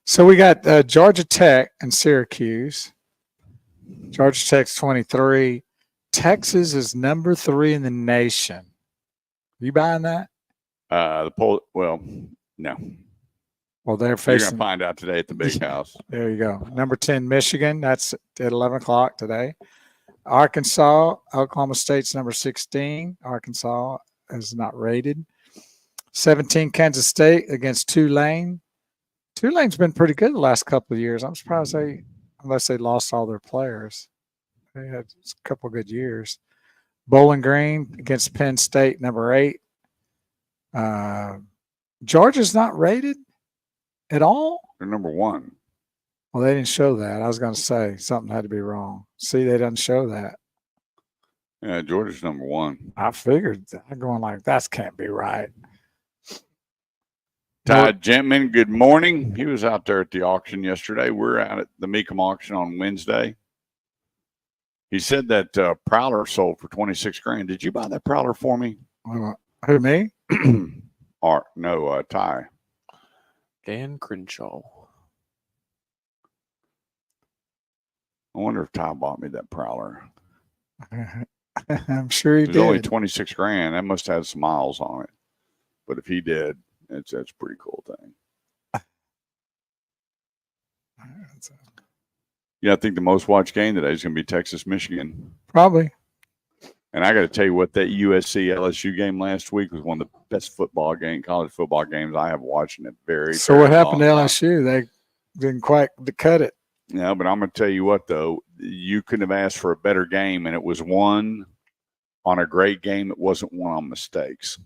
So we got Georgia Tech and Syracuse. Georgia Tech's 23. Texas is number 3 in the nation. You buying that? The poll. Well, no. Well, they're You're facing. gonna find out today at the big house. There you go. Number 10, Michigan. That's at 11 o'clock today. Arkansas, Oklahoma State's number 16. Arkansas is not rated. 17, Kansas State against Tulane. Tulane's been pretty good the last couple of years. I'm surprised unless they lost all their players. They had a couple of good years. Bowling Green against Penn State, number 8. Georgia's not rated at all. They're number 1. Well, they didn't show that. I was going to say something had to be wrong. See, they didn't show that. Yeah, Georgia's number 1. I figured. I'm going like, that can't be right. Todd Gentman, good morning. He was out there at the auction yesterday. We're out at the Mecum auction on Wednesday. He said that Prowler sold for $26,000. Did you buy that Prowler for me? Who, me? Or no, Ty. Dan Crenshaw. I wonder if Ty bought me that Prowler. I'm sure he It was did. only $26,000. That must have some miles on it. But if he did, that's a pretty cool thing. Yeah, I think the most watched game today is going to be Texas, Michigan. Probably. And I got to tell you what, that USC LSU game last week was one of the best college football games I have watched in a very. So very what happened to long time. LSU? They didn't quite cut it. Yeah, but I'm going to tell you what, though, you couldn't have asked for a better game, and it was won on a great game. It wasn't won on mistakes.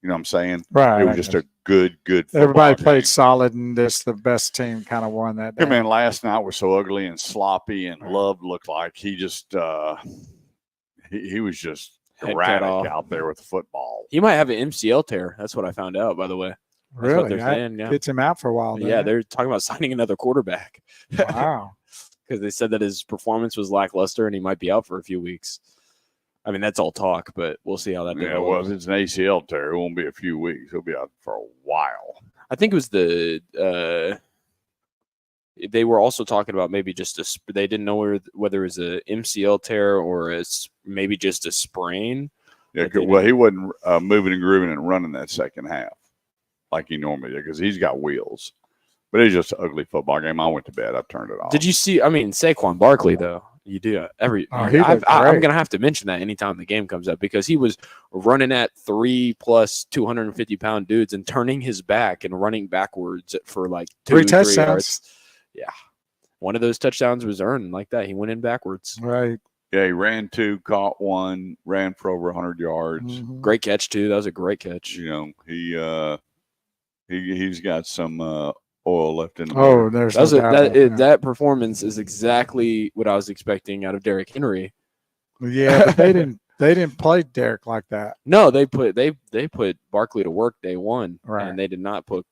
You know what I'm saying? Right. It was just a good Everybody football played game. solid, and the best team kind of won that day. I mean, last night was so ugly and sloppy, and Love looked like he just he was just Head cut erratic off. out there with the football. He might have an MCL tear. That's what I found out, by the way. That's Really? what they're saying. Yeah. Gets him out for a while. Yeah, they're talking about signing another quarterback. Wow. Because they said that his performance was lackluster and he might be out for a few weeks. I mean, that's all talk, but we'll see how that Yeah, well, develops. if it's an ACL tear, it won't be a few weeks. He'll be out for a while. I think it was they were also talking about maybe just they didn't know whether it was a MCL tear or maybe just a sprain. Yeah, well, he wasn't moving and grooving and running that second half like he normally did because he's got wheels. But it's just an ugly football game. I went to bed. I turned it off. Did you see? I mean, Saquon Barkley, though. You do he looked I'm great. going to have to mention that anytime the game comes up because he was running at 3+ 250-pound dudes and turning his back and running backwards for like 3 3 touchdowns. yards. Yeah. One of those touchdowns was earned like that. He went in backwards. Right. Yeah, he ran 2, caught 1, ran for over 100 yards. Mhm. Great catch, too. That was a great catch. You know, he's got some oil left in the Oh, there's That, was no doubt about that. that performance is exactly what I was expecting out of Derrick Henry. Yeah, but they didn't play Derek like that. No, they put Barkley to work day one, Right. and they did not put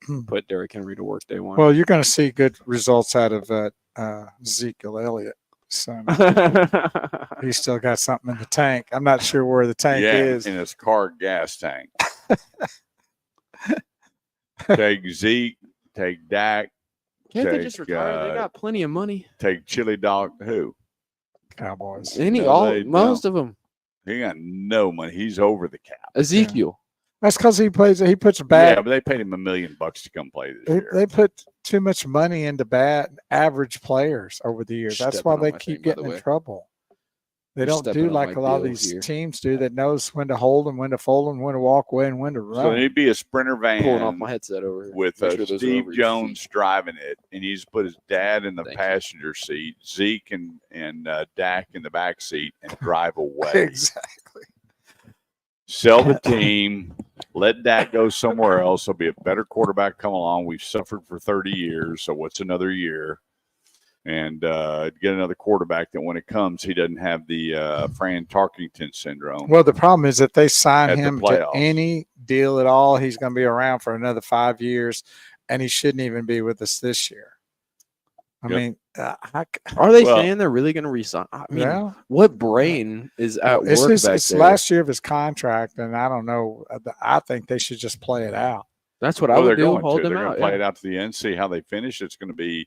Derrick Henry to work day one. Well, you're going to see good results out of Ezekiel Elliott. So he's still got something in the tank. I'm not sure where the tank is. in his car gas tank. Take Zeke, take Dak, Can't they take, just retire? They got plenty of money. take Chili Dog. Who? Cowboys. Most of them. He got no money. He's over the cap. Ezekiel. That's because he puts Yeah, bad. but they paid him $1 million to come play this year. They put too much money into bad average players over the years. That's why Stepping on they my keep thing, by the getting in way. trouble. They You're don't stepping do on like my a lot of deal these here. teams do that knows when to hold and when to fold and when to walk away and when to run. So he'd be a Sprinter Pulling off van my headset over here. with Make sure those are Steve over your Jones feet. driving it, and he's put his dad in the Thank you. passenger seat, Zeke and Dak in the back seat, and drive away. Exactly. Sell the team, let Dak go somewhere else. There'll be a better quarterback come along. We've suffered for 30 years, so what's another year? and get another quarterback that when it comes, he doesn't have the Fran Tarkington syndrome. Well, the problem is that they sign At the him to playoffs. any deal at all, he's going to be around for another 5 years, and he shouldn't even be with us this year. I Yep. mean, Are they Well- saying they're really going to resign? I mean, yeah. what brain is at It's work back it's there? last year of his contract, and I don't know. I think they should just play it out. That's what I Well, would they're do. going Hold to. them They're going out. to play Yeah. it out to the end, see how they finish. It's going to be,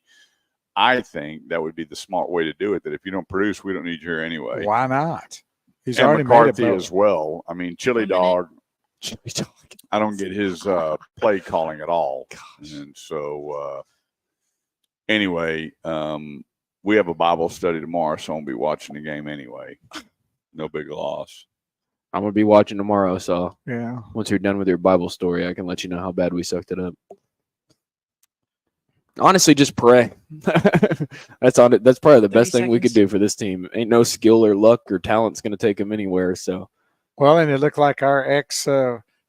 I think that would be the smart way to do it. That if you don't produce, we don't need you here anyway. Why not? He's and already McCarthy made it. as well. I mean, Chili Dog. I don't get his play calling at all. And so, anyway, we have a Bible study tomorrow, so I'll be watching the game anyway. No big loss. I'm going to be watching tomorrow. So Yeah. once you're done with your Bible story, I can let you know how bad we sucked it up. Honestly, just pray. That's on it. That's probably the 30 best thing we could seconds. do for this team. Ain't no skill or luck or talent's going to take them anywhere. So Well, and it looked like our ex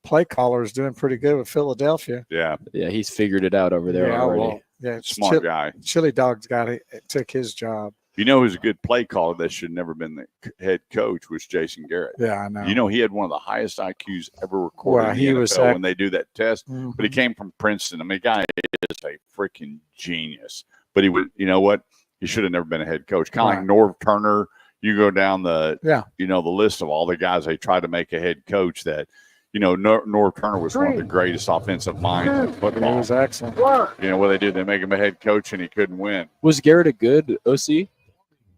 play caller is doing pretty good with Philadelphia. Yeah, yeah, he's figured it out over there yeah, already. well, yeah, smart guy. Chili Dog's got it. Took his job. You know who's a good play caller that should never been the head coach was Jason Garrett. Yeah, I know. You know, he had one of the highest IQs ever recorded Well, in the he NFL was when they do that test. Mhm. But he came from Princeton. I mean, the guy is a freaking genius. But he would, you know what? He should have never been a head coach. Kind of Right. like Norv Turner. You go down the, Yeah. you know, the list of all the guys they tried to make a head coach. That, you know, Norv Turner was one of the greatest offensive minds in It football. was excellent. You know what they did? They make him a head coach and he couldn't win. Was Garrett a good OC?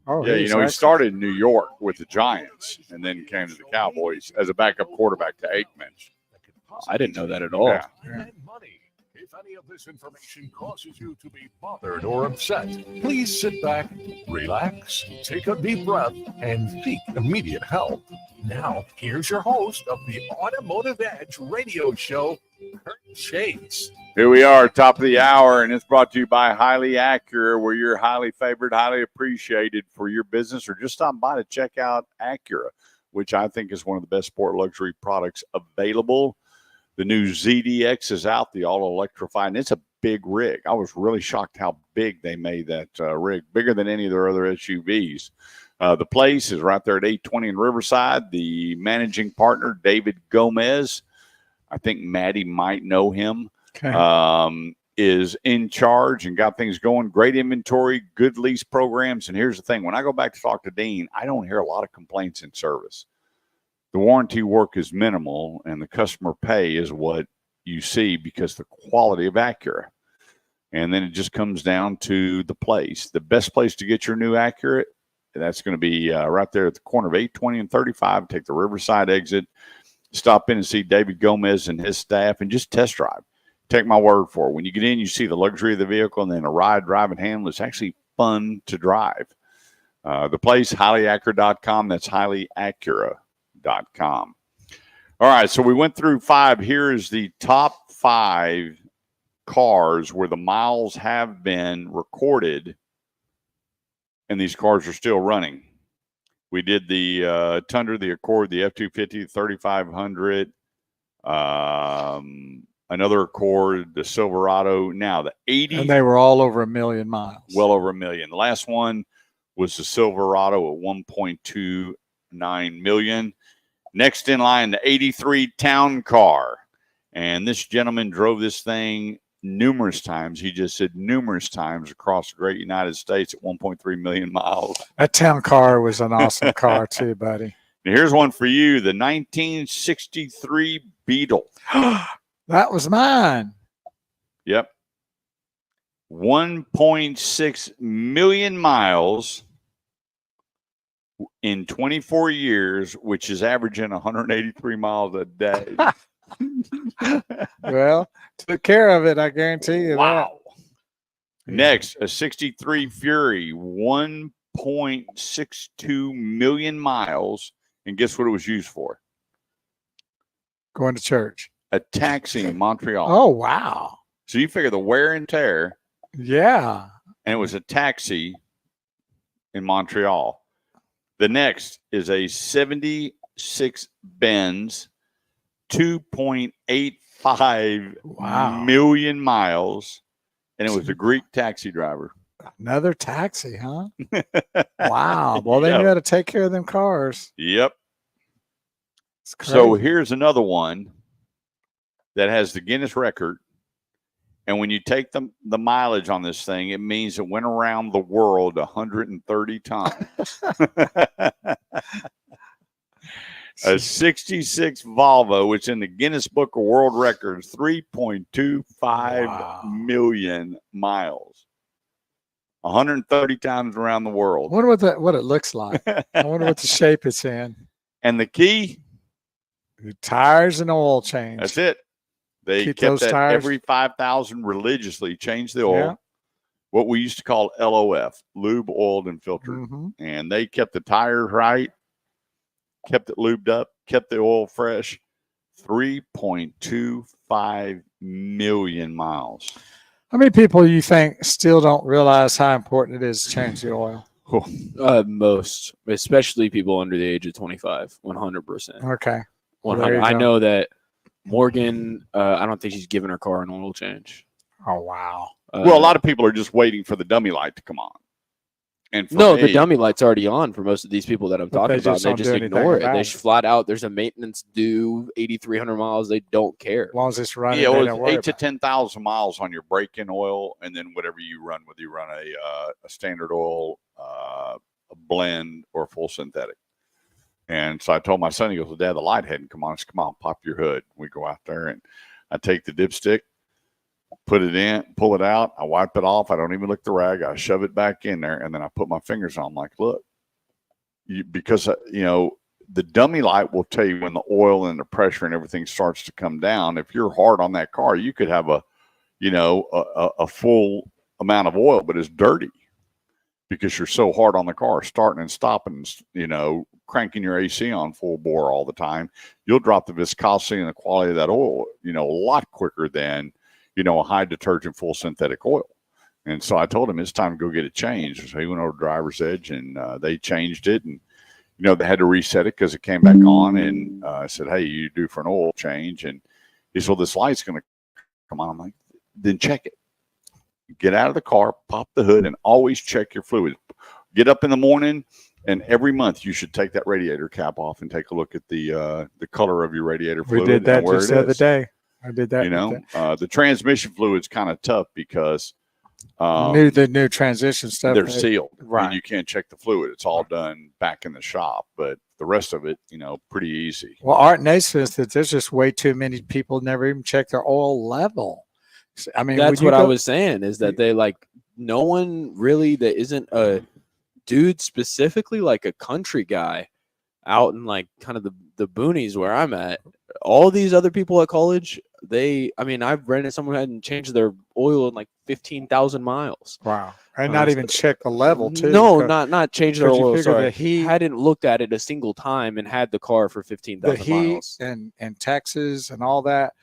Oh, Yeah, he you was know, he excellent. started in New York with the Giants and then came to the Cowboys as a backup quarterback to Aikman. I didn't know that at all. Yeah. And money. If any of this information causes you to be bothered or upset, please sit back, relax, take a deep breath, and seek immediate help. Now, here's your host of the Automotive Edge radio show, Kurt Chase. Here we are, top of the hour, and it's brought to you by Highly Acura, where you're highly favored, highly appreciated for your business, or just stop by to check out Acura, which I think is one of the best sport luxury products available. The new ZDX is out, the all-electrified, and it's a big rig. I was really shocked how big they made that rig, bigger than any of their other SUVs. The place is right there at 820 in Riverside. The managing partner, David Gomez, I think Maddie might know him, Okay. is in charge and got things going. Great inventory, good lease programs. And here's the thing. When I go back to talk to Dean, I don't hear a lot of complaints in service. The warranty work is minimal, and the customer pay is what you see because the quality of Acura. And then it just comes down to the place. The best place to get your new Acura, that's going to be right there at the corner of 820 and 35. Take the Riverside exit. Stop in and see David Gomez and his staff and just test drive. Take my word for it. When you get in, you see the luxury of the vehicle and then a ride, drive, and handle. It's actually fun to drive. The place, highlyacura.com. That's highlyacura.com. All right, so we went through 5. Here is the top 5 cars where the miles have been recorded and these cars are still running. We did the Tundra, the Accord, the F-250, 3500, another Accord, the Silverado. Now the 80, And they were all over 1 million miles. well over 1 million. The last one was the Silverado at 1.29 million. Next in line, the 83 Town Car. And this gentleman drove this thing numerous times. He just said numerous times across the great United States at 1.3 million miles. That Town Car was an awesome car too, buddy. Now here's one for you, the 1963 Beetle. That was mine. Yep. 1.6 million miles in 24 years, which is averaging 183 miles a day. Well, took care of it, I guarantee you Wow. that. Next, a 63 Fury, 1.62 million miles. And guess what it was used for? Going to church. A taxi in Montreal. Oh, wow. So you figure the wear and tear, Yeah. and it was a taxi in Montreal. The next is a 76 Benz, 2.85 Wow. million miles, and it was a Greek taxi driver. Another taxi, huh? Wow. Well, they Yeah. knew how to take care of them cars. Yep. It's crazy. So here's another one that has the Guinness record. And when you take the mileage on this thing, it means it went around the world 130 times. A 66 Volvo, which in the Guinness Book of World Records, 3.25 million miles. 130 times around the I world. wonder what it looks like. I wonder what the shape it's in. And the key, The tires and oil change. that's it. They Keep kept those that tires. every 5,000 religiously, changed the oil. Yeah. What we used to call LOF, lube, oiled, and filtered. Mm-hmm. And they kept the tires right, kept it lubed up, kept the oil fresh. 3.25 million miles. How many people you think still don't realize how important it is to change the oil? Most, especially people under the age of 25, 100%. Okay. Well, 100. there you I go. know that Morgan, I don't think she's given her car an oil change. Oh, wow. Well, a lot of people are just waiting for the dummy light to come on. And for No, me, the dummy light's already on for most of these people that I'm But talking they about. just They don't just do anything ignore it. about They it. flat out, there's a maintenance due, 8,300 miles. They don't care. As long as it's running, yeah, they it don't was worry 8 to about 10,000 miles on your break-in oil, and then whatever you run, whether you run a standard oil, a blend, or a full synthetic. And so I told my son, he goes, well, Dad, the light hadn't come on. I said, come on, pop your hood. We go out there, and I take the dipstick, put it in, pull it out. I wipe it off. I don't even lick the rag. I shove it back in there, and then I put my fingers on. I'm like, look, because the dummy light will tell you when the oil and the pressure and everything starts to come down. If you're hard on that car, you could have a full amount of oil, but it's dirty because you're so hard on the car, starting and stopping, cranking your AC on full bore all the time. You'll drop the viscosity and the quality of that oil, a lot quicker than, a high detergent full synthetic oil. And so I told him it's time to go get it changed. So he went over to Driver's Edge, and they changed it. And, they had to reset it because it came back on. And I said, hey, you due for an oil change? And he said, well, this light's going to come on. I'm like, then check it. Get out of the car, pop the hood, and always check your fluid. Get up in the morning, and every month you should take that radiator cap off and take a look at the color of your radiator it. We fluid. did that and where just it the other is. day. I did that. The transmission fluid's kind of tough because the new transition stuff. they're sealed. Right. And you can't check the fluid. It's all done back in the shop, but the rest of it, pretty easy. Well, Art and Ace says that there's just way too many people never even check their oil level. I mean, That's what I was saying, is that they no one really that isn't a dude specifically, like a country guy out in kind of the boonies where I'm at. All these other people at college, I've rented someone who hadn't changed their oil in 15,000 miles. Wow. And not even check the level too. No, not change their oil. Sorry, the heat, hadn't looked at it a single time and had the car for 15,000 miles. And Texas and all that.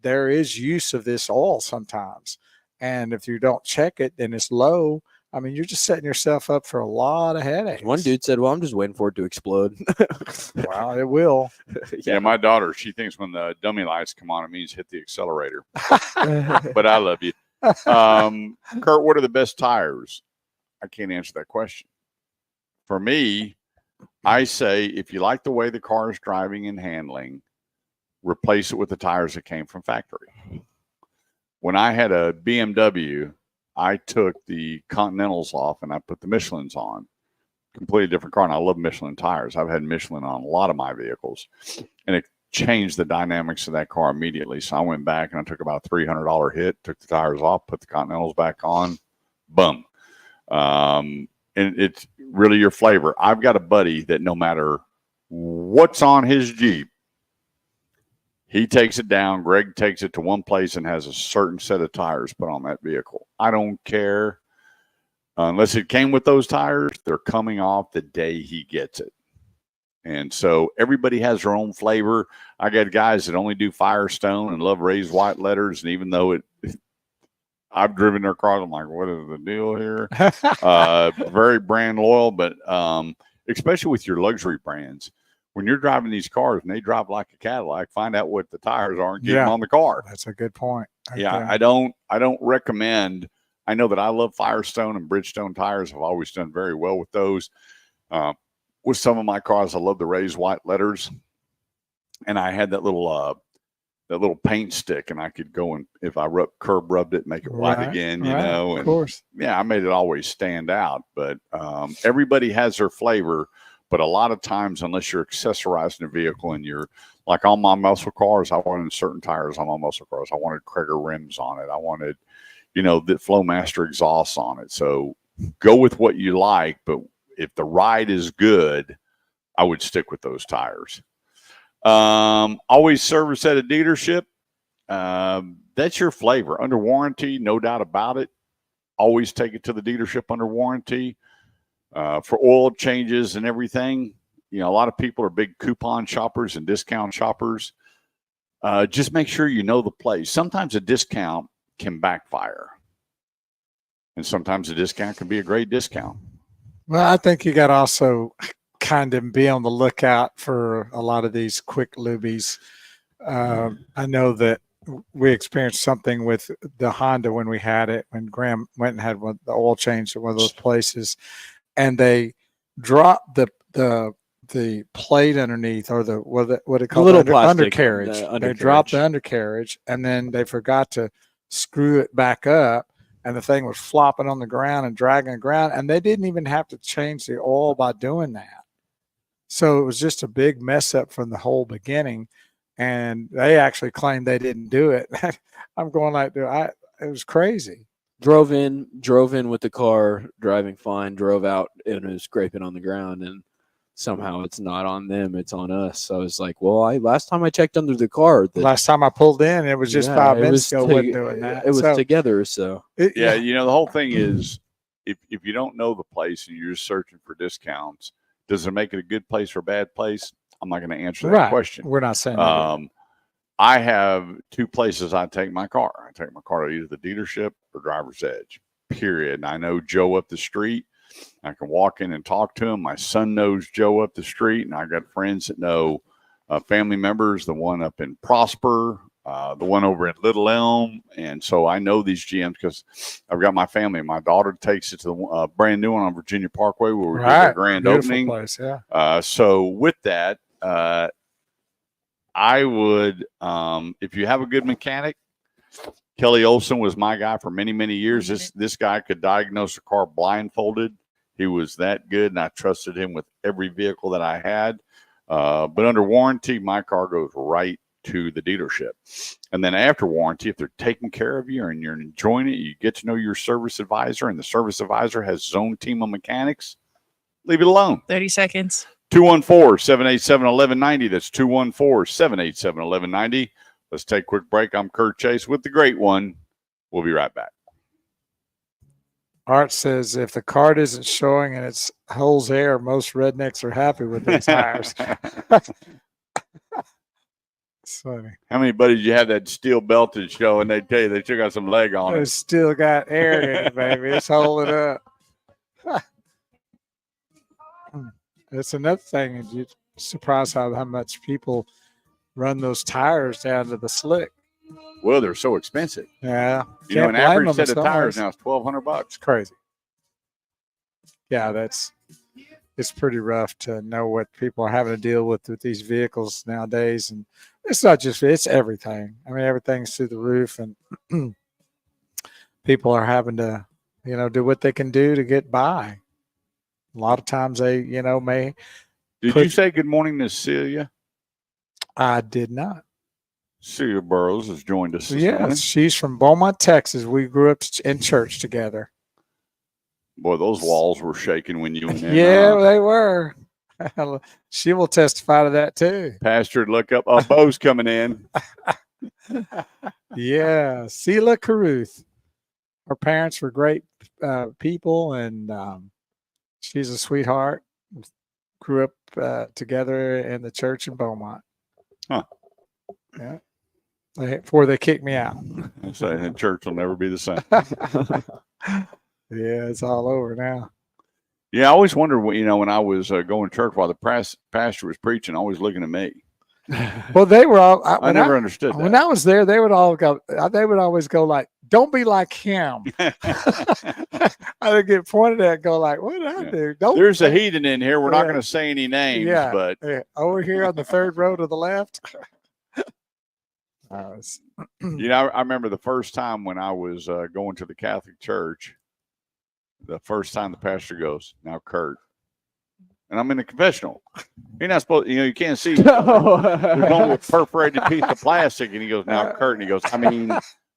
There is use of this oil sometimes, and if you don't check it and it's low, you're just setting yourself up for a lot of headaches. One dude said, well, I'm just waiting for it to explode. Well, it will. Yeah, my daughter, she thinks when the dummy lights come on, it means hit the accelerator. But I love you. Kurt, what are the best tires? I can't answer that question. For me, I say if you like the way the car is driving and handling, replace it with the tires that came from factory. When I had a BMW, I took the Continentals off and I put the Michelins on. Completely different car, and I love Michelin tires. I've had Michelin on a lot of my vehicles, and it changed the dynamics of that car immediately. So I went back and I took about a $300 hit, took the tires off, put the Continentals back on, boom. And it's really your flavor. I've got a buddy that no matter what's on his Jeep, he takes it down. Greg takes it to one place and has a certain set of tires put on that vehicle. I don't care. Unless it came with those tires, they're coming off the day he gets it. And so everybody has their own flavor. I got guys that only do Firestone and love raised white letters. And even though I've driven their cars, I'm like, what is the deal here? Very brand loyal, but especially with your luxury brands. When you're driving these cars and they drive like a Cadillac, find out what the tires are and get them on the car. That's a good point. I don't recommend. I know that I love Firestone and Bridgestone tires. I've always done very well with those. With some of my cars, I love the raised white letters. And I had that little paint stick, and I could go and if I curb rubbed it, make it white again, you know. And of course. Yeah, I made it always stand out. But everybody has their flavor. But a lot of times, unless you're accessorizing a vehicle and you're like on my muscle cars, I wanted certain tires on my muscle cars. I wanted Krager rims on it. I wanted, the Flowmaster exhausts on it. So go with what you like. But if the ride is good, I would stick with those tires. Always service at a dealership. That's your flavor. Under warranty, no doubt about it. Always take it to the dealership under warranty. For oil changes and everything, a lot of people are big coupon shoppers and discount shoppers. Just make sure you know the place. Sometimes a discount can backfire. And sometimes a discount can be a great discount. Well, I think you got to also kind of be on the lookout for a lot of these quick lubies. I know that we experienced something with the Honda when we had it, when Graham went and had the oil change at one of those places, and they dropped the plate underneath, or what it called undercarriage. They dropped the undercarriage, and then they forgot to screw it back up, and the thing was flopping on the ground and dragging the ground, and they didn't even have to change the oil by doing that. So it was just a big mess up from the whole beginning, and they actually claimed they didn't do it. I'm going like, it was crazy. Drove in with the car, driving fine, drove out, and it was scraping on the ground, and somehow it's not on them, it's on us. So I was like, well, last time I checked under the car. Last time I pulled in, it was just 5 minutes ago. Wasn't doing that. It was together, so. The whole thing is, if you don't know the place and you're just searching for discounts, does it make it a good place or a bad place? I'm not going to answer that question. We're not saying that. I have 2 places I take my car. I take my car to either the dealership or Driver's Edge, period. And I know Joe up the street. I can walk in and talk to him. My son knows Joe up the street, and I got friends that know family members, the one up in Prosper, the one over at Little Elm. And so I know these GMs because I've got my family. My daughter takes it to the brand new one on Virginia Parkway where we did the grand opening. Place, yeah. So with that, I would, if you have a good mechanic, Kelly Olson was my guy for many, many years. This guy could diagnose a car blindfolded. He was that good, and I trusted him with every vehicle that I had. But under warranty, my car goes right to the dealership. And then after warranty, if they're taking care of you and you're enjoying it, you get to know your service advisor, and the service advisor has his own team of mechanics, leave it alone. 30 seconds. 214-787-1190. That's 214-787-1190. Let's take a quick break. I'm Kurt Chase with the great one. We'll be right back. Art says if the card isn't showing and it holds air, most rednecks are happy with their tires. It's funny. How many buddies you have that steel belted show and they tell you they still got some leg on it? It's still got air in it, baby. It's holding up. That's another thing. You're surprised how much people run those tires down to the slick. Well, they're so expensive. Yeah. An average set of tires now is $1,200. It's crazy. Yeah, it's pretty rough to know what people are having to deal with these vehicles nowadays. And it's not just, it's everything. I mean, everything's through the roof, and people are having to, do what they can do to get by. A lot of times they, may. Did you say good morning to Celia? I did not. Celia Burrows has joined us this morning. Yes, she's from Beaumont, Texas. We grew up in church together. Boy, those walls were shaking when you went in. Yeah, they were. She will testify to that too. Pastor, look up. Bo's coming in. Yeah, Sheila Caruth. Her parents were great people, and she's a sweetheart. Grew up together in the church in Beaumont. Huh. Yeah. Before they kicked me out. I say the church will never be the same. Yeah, it's all over now. Yeah, I always wondered, when I was going to church while the pastor was preaching, always looking at me. Well, they were all. I never understood that. When I was there, they would all go. They would always go like don't be like him. I would get pointed at and go like, what did I do? Don't. There's a heathen in here. We're not Yeah. going to say any names, Yeah. but Over here on the third row to the left. I remember the first time when I was going to the Catholic Church, the first time the pastor goes, now Kurt. And I'm in the confessional. You're not supposed, you can't see. There's only a perforated piece of plastic. And he goes, now Kurt. And he goes, I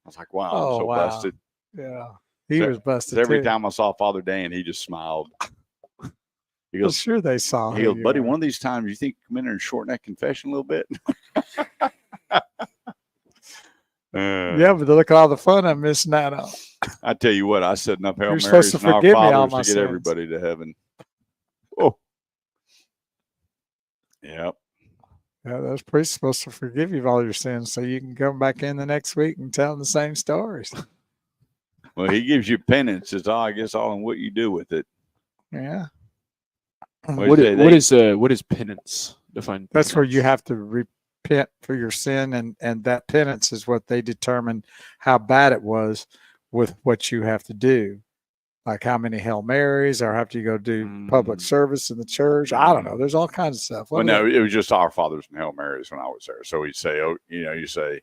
was like, wow, I'm so busted. Yeah. He was busted. Every too. time I saw Father Dan, he just smiled. He goes, sure they saw. He goes, buddy, one of these times you think you come in there and shorten that confession a little bit? Yeah, but look at all the fun I'm missing out on. I tell you what, I said enough Hail You're Marys supposed to and Our forgive me all Fathers my to get sins. everybody to heaven. Oh. Yep. Yeah, those priests supposed to forgive you of all your sins so you can come back in the next week and tell them the same stories. Well, he gives you penance. It's all, I guess, all in what you do with it. Yeah. What is penance? Define. That's where you have to repent for your sin, and that penance is what they determine how bad it was with what you have to do. Like how many Hail Marys, or have to go do public service in the church? I don't know. There's all kinds of stuff. Well, no, it was just Our Fathers and Hail Marys when I was there. So he'd say, oh, you say,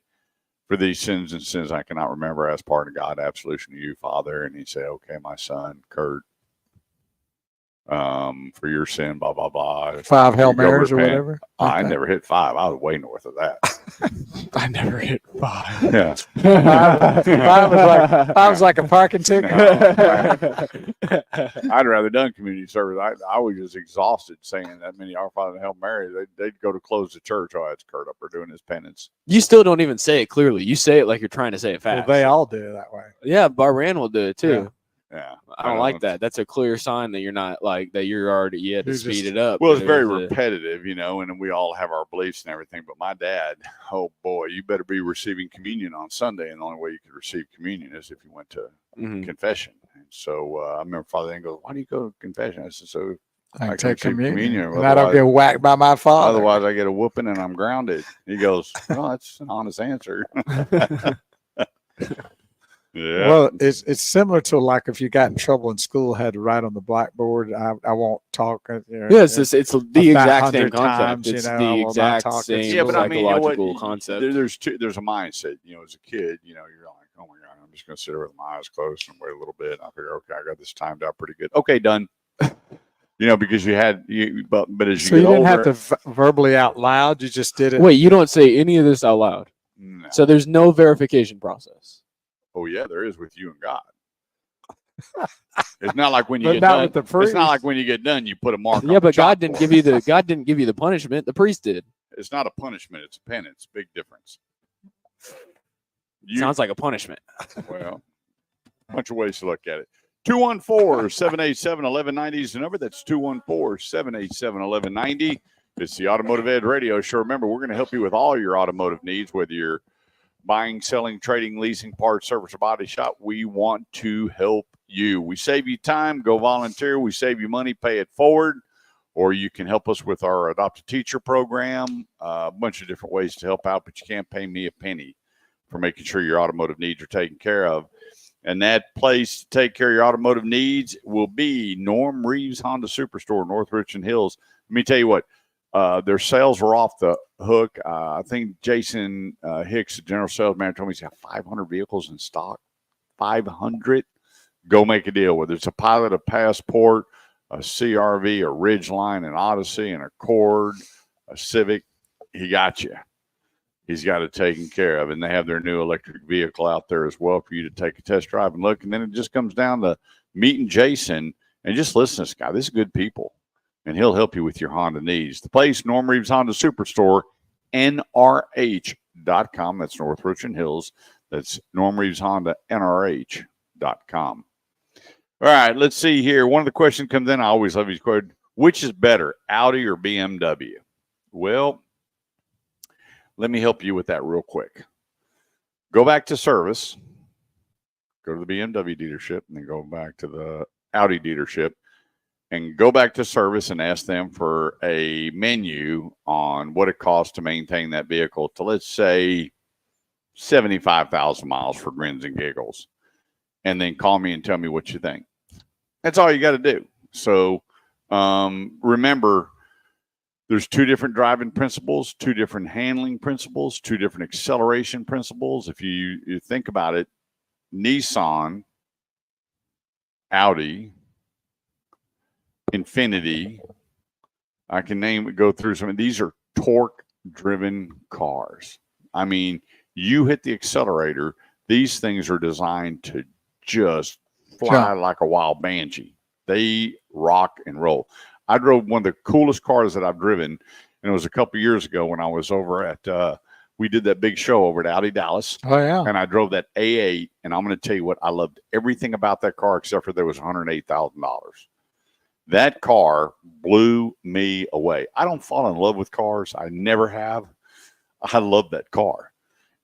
for these sins and sins I cannot remember, as part of God, absolution to you, Father. And he'd say, okay, my son, Kurt, for your sin, blah, blah, blah. 5 Hail Marys or whatever. I never hit 5. I was way north of that. I never hit 5. Yeah. 5 was like a parking ticket. I'd rather done community service. I was just exhausted saying that many Our Father and Hail Mary. They'd go to close the church. Oh, that's Kurt up there doing his penance. You still don't even say it clearly. You say it like you're trying to say it fast. Well, they all do it that way. Yeah, Bahrain will do it too. Yeah. I don't like that. That's a clear sign that you're not like that. You had to speed it up. Well, it's very repetitive, and we all have our beliefs and everything. But my dad, oh boy, you better be receiving communion on Sunday, and the only way you could receive communion is if you went to confession. And so I remember Father then goes, "Why do you go to confession?" I said, "So I can take communion and I don't get whacked by my father. Otherwise, I get a whooping and I'm grounded." He goes, "Well, that's an honest answer." Yeah. Well, it's similar to like if you got in trouble in school, had to write on the blackboard. I won't talk. Yes, it's the exact same concept. Times, it's the exact same but psychological concept. There's a mindset. As a kid, you're like, oh my God, I'm just going to sit here with my eyes closed and wait a little bit. And I figure, okay, I got this timed out pretty good. Okay, done. Because but as you so get you didn't older, have to verbally out loud. You just did it. Wait, you don't say any of this out loud. No. So there's no verification process. Oh yeah, there is with you and God. It's not like when you But get not done. with the It's priest. not like when you get done, you put a mark. Yeah, on but the God didn't give you the punishment. The priest did. It's not a punishment. It's a penance. Big difference. Sounds like a punishment. Well, a bunch of ways to look at it. 214-787-1190 is the number. That's 214-787-1190. It's the Automotive Edge Radio Show. Remember, we're going to help you with all your automotive needs, whether you're buying, selling, trading, leasing, parts, service, or body shop. We want to help you. We save you time. Go volunteer. We save you money. Pay it forward. Or you can help us with our Adopt a Teacher program. A bunch of different ways to help out, but you can't pay me a penny for making sure your automotive needs are taken care of. And that place to take care of your automotive needs will be Norm Reeves Honda Superstore, North Richland Hills. Let me tell you what. Their sales were off the hook. I think Jason Hicks, the general sales manager, told me he's got 500 vehicles in stock. 500. Go make a deal. Whether it's a Pilot, a Passport, a CRV, a Ridgeline, an Odyssey, an Accord, a Civic, he got you. He's got it taken care of. And they have their new electric vehicle out there as well for you to take a test drive and look. And then it just comes down to meeting Jason and just listen to this guy. This is good people. And he'll help you with your Honda needs. The place, Norm Reeves Honda Superstore, NRH.com. That's North Richland Hills. That's Norm Reeves Honda, NRH.com. All right, let's see here. One of the questions comes in. I always love these questions. Which is better, Audi or BMW? Well, let me help you with that real quick. Go back to service. Go to the BMW dealership and then go back to the Audi dealership. And go back to service and ask them for a menu on what it costs to maintain that vehicle to, let's say, 75,000 miles for grins and giggles, and then call me and tell me what you think. That's all you got to do. So remember, there's two different driving principles, two different handling principles, two different acceleration principles. If you think about it, Nissan, Audi, Infiniti, I can go through some of these are torque-driven cars. I mean, you hit the accelerator, these things are designed to just fly like a wild banshee. They rock and roll. I drove one of the coolest cars that I've driven, and it was a couple years ago when I was over at we did that big show over at Audi Dallas. Oh, yeah. And I drove that A8, and I'm going to tell you what, I loved everything about that car except for there was $108,000. That car blew me away. I don't fall in love with cars. I never have. I love that car.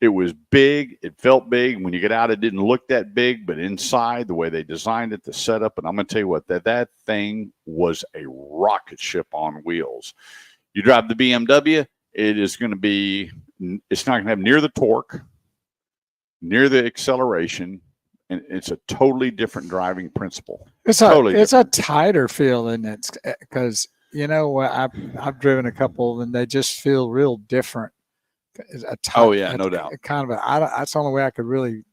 It was big. It felt big. When you get out, it didn't look that big, but inside, the way they designed it, the setup, and I'm going to tell you what, that thing was a rocket ship on wheels. You drive the BMW, it is going to be, it's not going to have near the torque, near the acceleration, and it's a totally different driving principle. It's a tighter feel, isn't it? Because, you know, I've driven a couple, and they just feel real different. No doubt. That's the only way I could really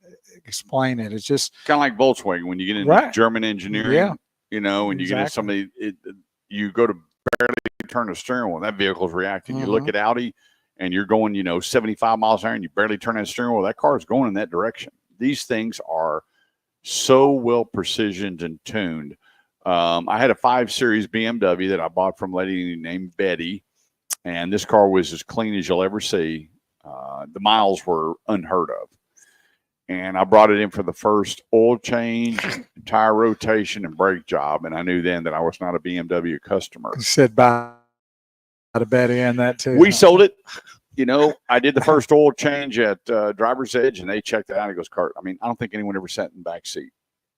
explain it. It's just kind of like Volkswagen when you get into German engineering, you know, and you get into somebody, you go to barely turn the steering wheel, that vehicle's reacting. You look at Audi and you're going, 75 miles an hour and you barely turn that steering wheel, that car is going in that direction. These things are so well precisioned and tuned. I had a 5 Series BMW that I bought from a lady named Betty, and this car was as clean as you'll ever see. The miles were unheard of. And I brought it in for the first oil change, tire rotation, and brake job. And I knew then that I was not a BMW customer. You said bye to Betty and that too. We sold it. I did the first oil change at Driver's Edge, and they checked it out. He goes, Kurt, I don't think anyone ever sat in the back seat.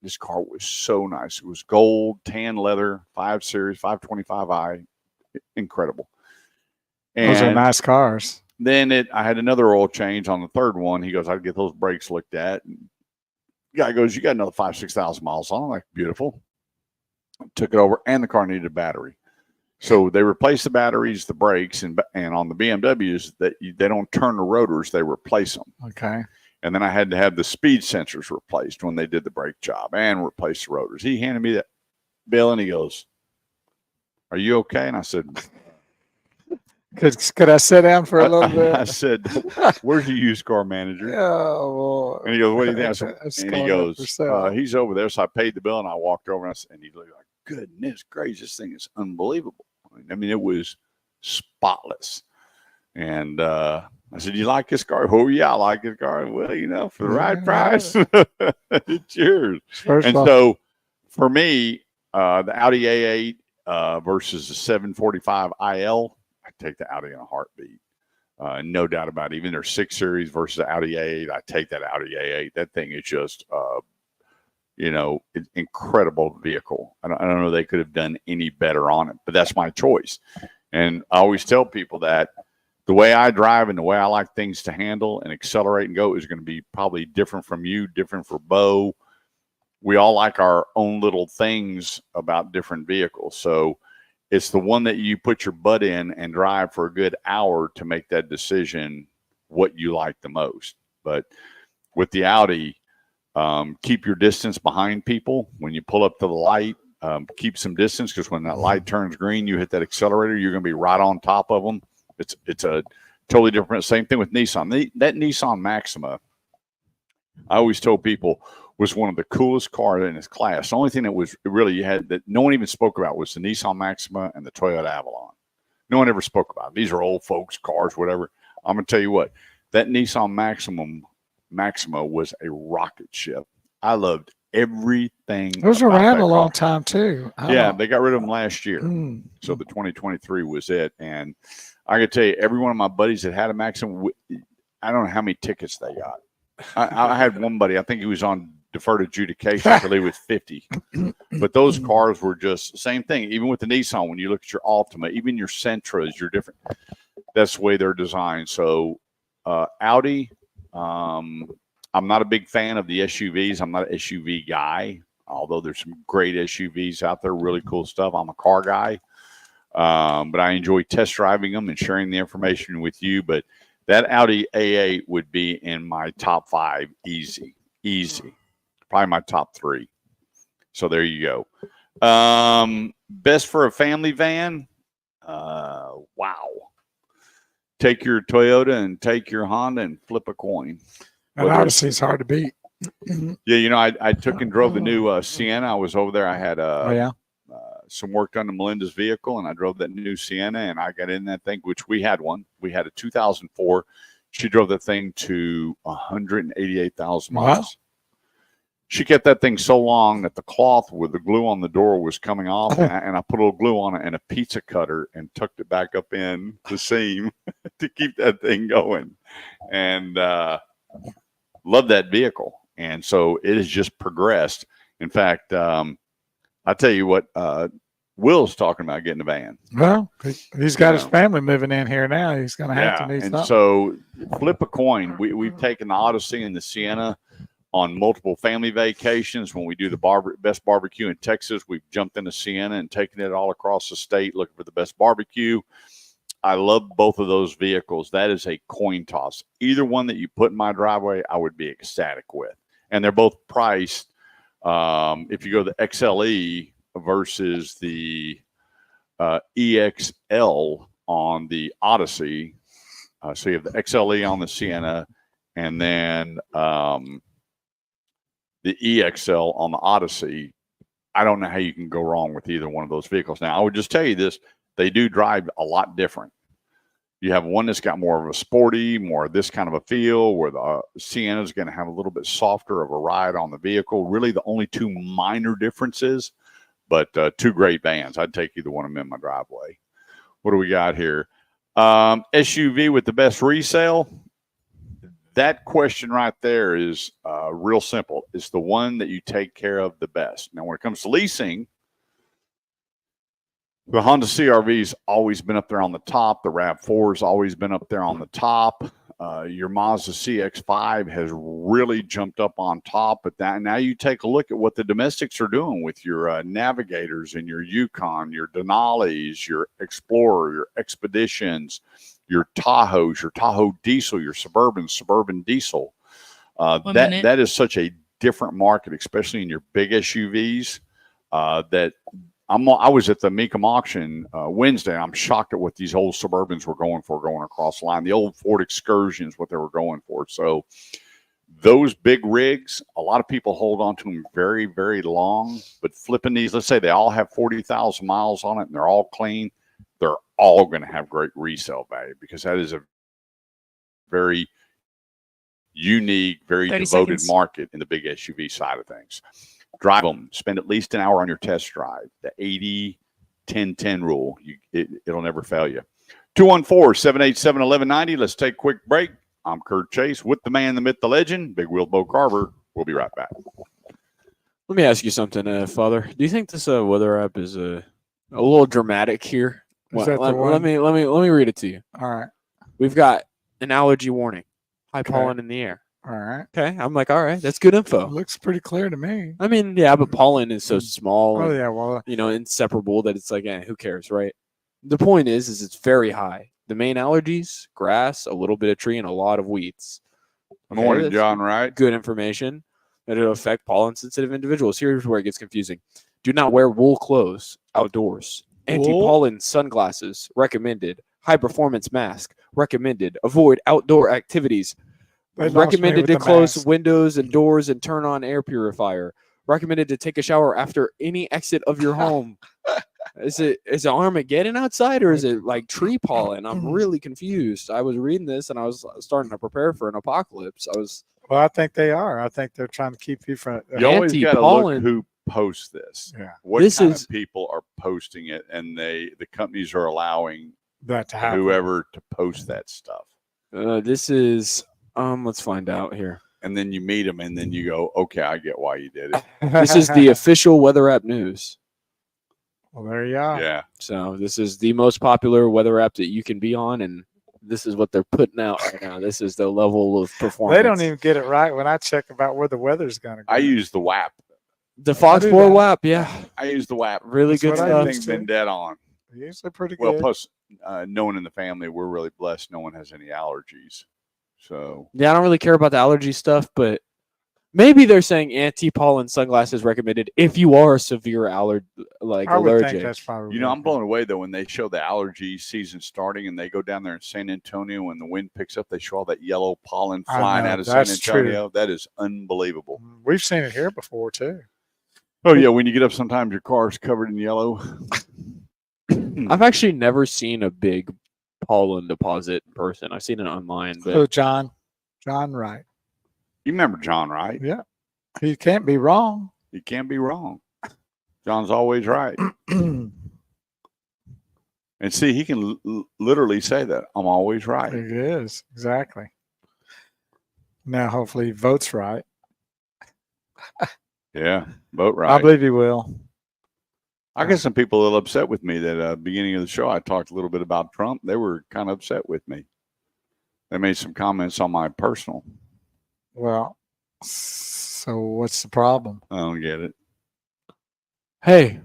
This car was so nice. It was gold, tan leather, 5 Series, 525i. Incredible. Those are nice cars. Then I had another oil change on the third one. He goes, I'd get those brakes looked at. And the guy goes, you got another 5,000-6,000 miles on. I'm like, beautiful. Took it over, and the car needed a battery. So they replaced the batteries, the brakes, and on the BMWs, they don't turn the rotors, they replace them. Okay. And then I had to have the speed sensors replaced when they did the brake job and replace the rotors. He handed me that bill, and he goes, are you okay? And I said, Could I sit down for a little bit? I said, where's your used car manager? Oh, and he goes, what do you think? I said, and he goes, he's over there. So I paid the bill, and I walked over, and he looked like, goodness gracious, this thing is unbelievable. It was spotless. And I said, you like this car? Oh, yeah, I like this car. Well, for the right price, it's yours. So for me, the Audi A8 versus the 745 IL, I take the Audi in a heartbeat. No doubt about it. Even their 6 Series versus the Audi A8, I take that Audi A8. That thing is just, incredible vehicle. I don't know they could have done any better on it, but that's my choice. And I always tell people that the way I drive and the way I like things to handle and accelerate and go is going to be probably different from you, different for Bo. We all like our own little things about different vehicles. So it's the one that you put your butt in and drive for a good hour to make that decision what you like the most. But with the Audi, keep your distance behind people. When you pull up to the light, keep some distance, because when that light turns green, you hit that accelerator, you're going to be right on top of them. It's a totally different. Same thing with Nissan. That Nissan Maxima, I always told people, was one of the coolest cars in its class. The only thing that was really you had that no one even spoke about was the Nissan Maxima and the Toyota Avalon. No one ever spoke about it. These are old folks' cars, whatever. I'm going to tell you what, that Nissan Maxima was a rocket ship. I loved everything. Those were around a long time too. Yeah, they got rid of them last year. So the 2023 was it. And I can tell you, every one of my buddies that had a Maxima, I don't know how many tickets they got. I had one buddy, I think he was on deferred adjudication until he was 50. But those cars were just the same thing. Even with the Nissan, when you look at your Altima, even your Sentras, you're different. That's the way they're designed. So Audi, I'm not a big fan of the SUVs. I'm not an SUV guy, although there's some great SUVs out there, really cool stuff. I'm a car guy, but I enjoy test driving them and sharing the information with you. But that Audi A8 would be in my top 5, easy, probably my top 3. So there you go. Best for a family van. Wow. Take your Toyota and take your Honda and flip a coin. And Odyssey is hard to beat. Yeah, you know, I took and drove the new Sienna. I was over there. I had some work done to Melinda's vehicle, and I drove that new Sienna, and I got in that thing, which we had one. We had a 2004. She drove that thing to 188,000 miles. Wow. She kept that thing so long that the cloth with the glue on the door was coming off, and I put a little glue on it and a pizza cutter and tucked it back up in the seam to keep that thing going. And love that vehicle. And so it has just progressed. In fact, I tell you what, Will's talking about getting a van. Well, he's got his family moving in here now. He's going to have to need something. And so flip a coin. We've taken the Odyssey and the Sienna on multiple family vacations. When we do the best barbecue in Texas, we've jumped into Sienna and taken it all across the state looking for the best barbecue. I love both of those vehicles. That is a coin toss. Either one that you put in my driveway, I would be ecstatic with. And they're both priced. If you go the XLE versus the EXL on the Odyssey, so you have the XLE on the Sienna, and then the EXL on the Odyssey. I don't know how you can go wrong with either one of those vehicles. Now, I would just tell you this. They do drive a lot different. You have one that's got more of a sporty, more of this kind of a feel, where the Sienna is going to have a little bit softer of a ride on the vehicle. Really the only two minor differences, but two great vans. I'd take either one of them in my driveway. What do we got here? SUV with the best resale. That question right there is real simple. It's the one that you take care of the best. Now, when it comes to leasing, the Honda CR-V's always been up there on the top. The RAV4's always been up there on the top. Your Mazda CX-5 has really jumped up on top. But now you take a look at what the domestics are doing with your Navigators and your Yukon, your Denali's, your Explorer, your Expeditions, your Tahoes, your Tahoe Diesel, your Suburban Diesel. That is such a different market, especially in your big SUVs, that I was at the Mecum auction Wednesday. I'm shocked at what these old Suburbans were going for going across the line. The old Ford Excursions, what they were going for. So those big rigs, a lot of people hold on to them very, very long. But flipping these, let's say they all have 40,000 miles on it and they're all clean, they're all going to have great resale value because that is a very unique, very devoted market in the big SUV side of things. Drive them. Spend at least an hour on your test drive. The 80-10-10 rule. It'll never fail you. 214-787-1190. Let's take a quick break. I'm Kurt Chase with the man, the myth, the legend, Big Wheel Bo Carver. We'll be right back. Let me ask you something, Father. Do you think this weather app is a little dramatic here? Let me read it to you. All right. We've got an allergy warning. High pollen in the air. All right. Okay. I'm like, all right, that's good info. Looks pretty clear to me. I mean, yeah, but pollen is so small. Oh, yeah. Well, inseparable that it's like, who cares, right? The point is it's very high. The main allergies, grass, a little bit of tree, and a lot of weeds. Okay, morning, John, right? Good information that it'll affect pollen-sensitive individuals. Here's where it gets confusing. Do not wear wool clothes outdoors. Anti-pollen sunglasses recommended. High-performance mask recommended. Avoid outdoor activities. Recommended to close windows and doors and turn on air purifier. Recommended to take a shower after any exit of your home. Is it Armageddon outside or is it like tree pollen? I'm really confused. I was reading this and I was starting to prepare for an apocalypse. Well, I think they are. I think they're trying to keep you from. You always got to look who posts this. Yeah. What kind of people are posting it, and the companies are allowing that to happen. Whoever to post that stuff. This is. Let's find out here. And then you meet them, and then you go, okay, I get why you did it. This is the official weather app news. Well, there you are. Yeah. So this is the most popular weather app that you can be on, and this is what they're putting out right now. This is the level of performance. They don't even get it right when I check about where the weather's going to go. I use the WAP. The Fox do 4 that. WAP, yeah. I use the WAP. Really That's good what I stuff. use. Everything's been dead on. Usually pretty Well, good. plus, no one in the family, we're really blessed. No one has any allergies. So, Yeah, I don't really care about the allergy stuff, but maybe they're saying anti-pollen sunglasses recommended if you are severe I would think allergic. that's probably. you know, I'm blown away, though, when they show the allergy season starting and they go down there in San Antonio and the wind picks up, they show all that yellow pollen I flying know, out of San that's true. Antonio. That is unbelievable. We've seen it here before too. Oh, yeah. When you get up, sometimes your car's covered in yellow. I've actually never seen a big pollen deposit in person. I've seen it online, but Oh, John Wright. You remember John, right? Yeah, he can't be wrong. You can't be wrong. John's always right. And see, he can literally say that. I'm always right. It is exactly. Now, hopefully, he votes right. Yeah, vote right. I believe he will. I got some people a little upset with me that beginning of the show, I talked a little bit about Trump. They were kind of upset with me. They made some comments on my personal. Well, so what's the problem? I don't get it. hey,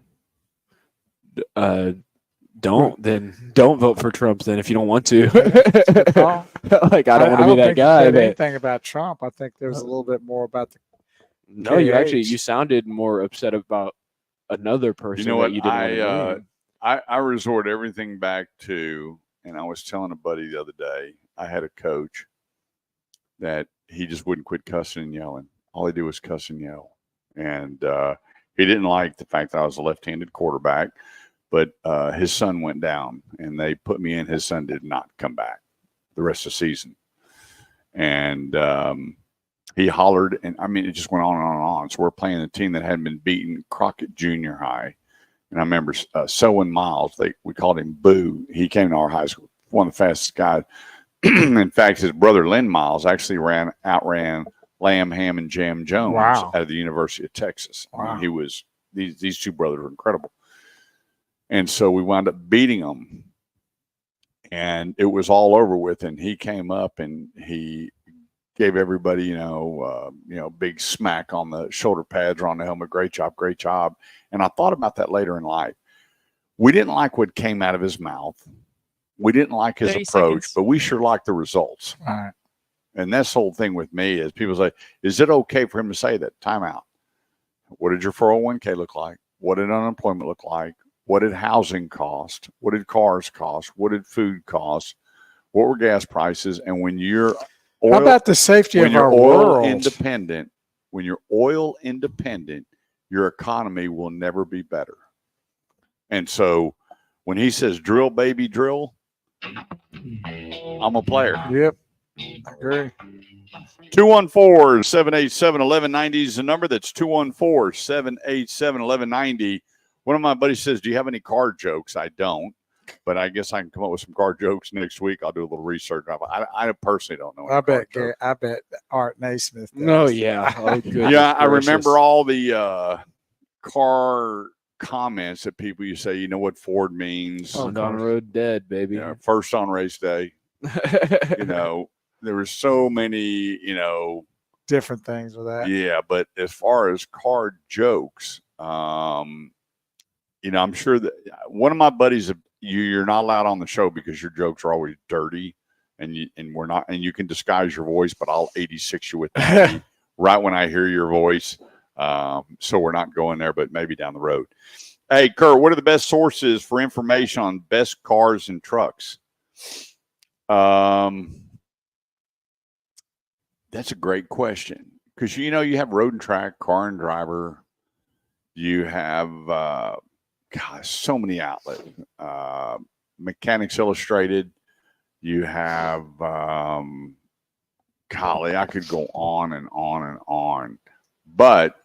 don't vote for Trump then if you don't want to. Like I don't want to be that think guy. He said But anything about Trump. I think there's a little bit more about the. no, you actually KH. you sounded more upset about another person. You know what? that you didn't want to name. I resort everything back to, and I was telling a buddy the other day, I had a coach that he just wouldn't quit cussing and yelling. All he did was cuss and yell. And he didn't like the fact that I was a left-handed quarterback, but his son went down and they put me in. His son did not come back the rest of the season. And he hollered, and I mean, it just went on and on and on. So we're playing a team that hadn't been beaten, Crockett Junior High. And I remember Sowen Miles, we called him Boo. He came to our high school, one of the fastest guys. In fact, his brother Lynn Miles actually outran Lamb, Ham, and Jam Jones out of the University of Texas. Wow. I mean, he was these two brothers were incredible. And so we wound up beating them, and it was all over with. And he came up and he gave everybody, big smack on the shoulder pads or on the helmet. Great job, great job. And I thought about that later in life. We didn't like what came out of his mouth. We didn't like his 30 approach, seconds. but we sure liked the results. All right. And that's the whole thing with me is people say, is it okay for him to say that? Time out. What did your 401k look like? What did unemployment look like? What did housing cost? What did cars cost? What did food cost? What were gas prices? And when you're How about the safety of our oil world? independent, when you're oil independent, your economy will never be better. And so when he says drill, baby, drill, I'm a player. Yep. I agree. 214-787-1190 is the number. That's 214-787-1190. One of my buddies says, do you have any car jokes? I don't, but I guess I can come up with some car jokes next week. I'll do a little research. I personally don't know. I bet Art Naismith does. No, yeah. Oh, goodness Yeah, I gracious. remember all the car comments that people you say, you know what Ford means. On the road dead, baby. You know, first on race day. There were so many, Different things with that. Yeah, but as far as car jokes, I'm sure that one of my buddies, you're not allowed on the show because your jokes are always dirty, and we're not, and you can disguise your voice, but I'll 86 you with that right when I hear your voice. So we're not going there, but maybe down the road. Hey, Kurt, what are the best sources for information on best cars and trucks? That's a great question because, you have Road and Track, Car and Driver. You have, so many outlets. Mechanics Illustrated. You have, golly, I could go on and on and on. But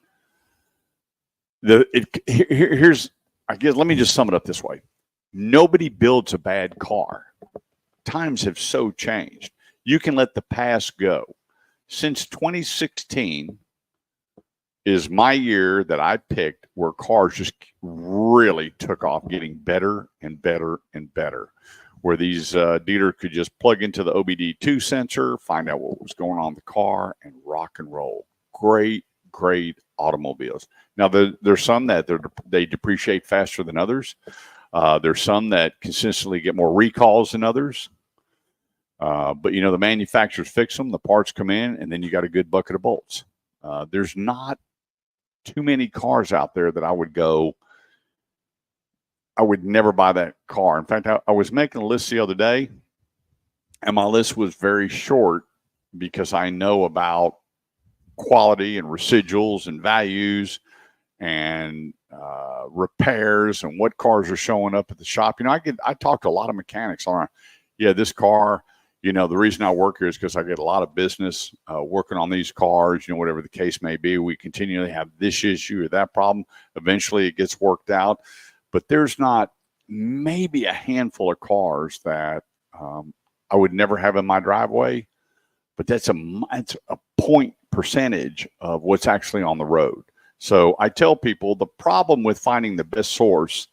here's, I guess, let me just sum it up this way. Nobody builds a bad car. Times have so changed. You can let the past go. Since 2016 is my year that I picked where cars just really took off, getting better and better and better. where these dealers could just plug into the OBD2 sensor, find out what was going on in the car, and rock and roll. Great automobiles. Now, there's some that they depreciate faster than others. There's some that consistently get more recalls than others. But, the manufacturers fix them, the parts come in, and then you got a good bucket of bolts. There's not too many cars out there that I would never buy that car. In fact, I was making a list the other day, and my list was very short because I know about quality and residuals and values and repairs and what cars are showing up at the shop. I talk to a lot of mechanics on, this car, the reason I work here is because I get a lot of business working on these cars, whatever the case may be. We continually have this issue or that problem. Eventually it gets worked out. But there's not maybe a handful of cars that I would never have in my driveway, but it's a point percentage of what's actually on the road. So I tell people the problem with finding the best source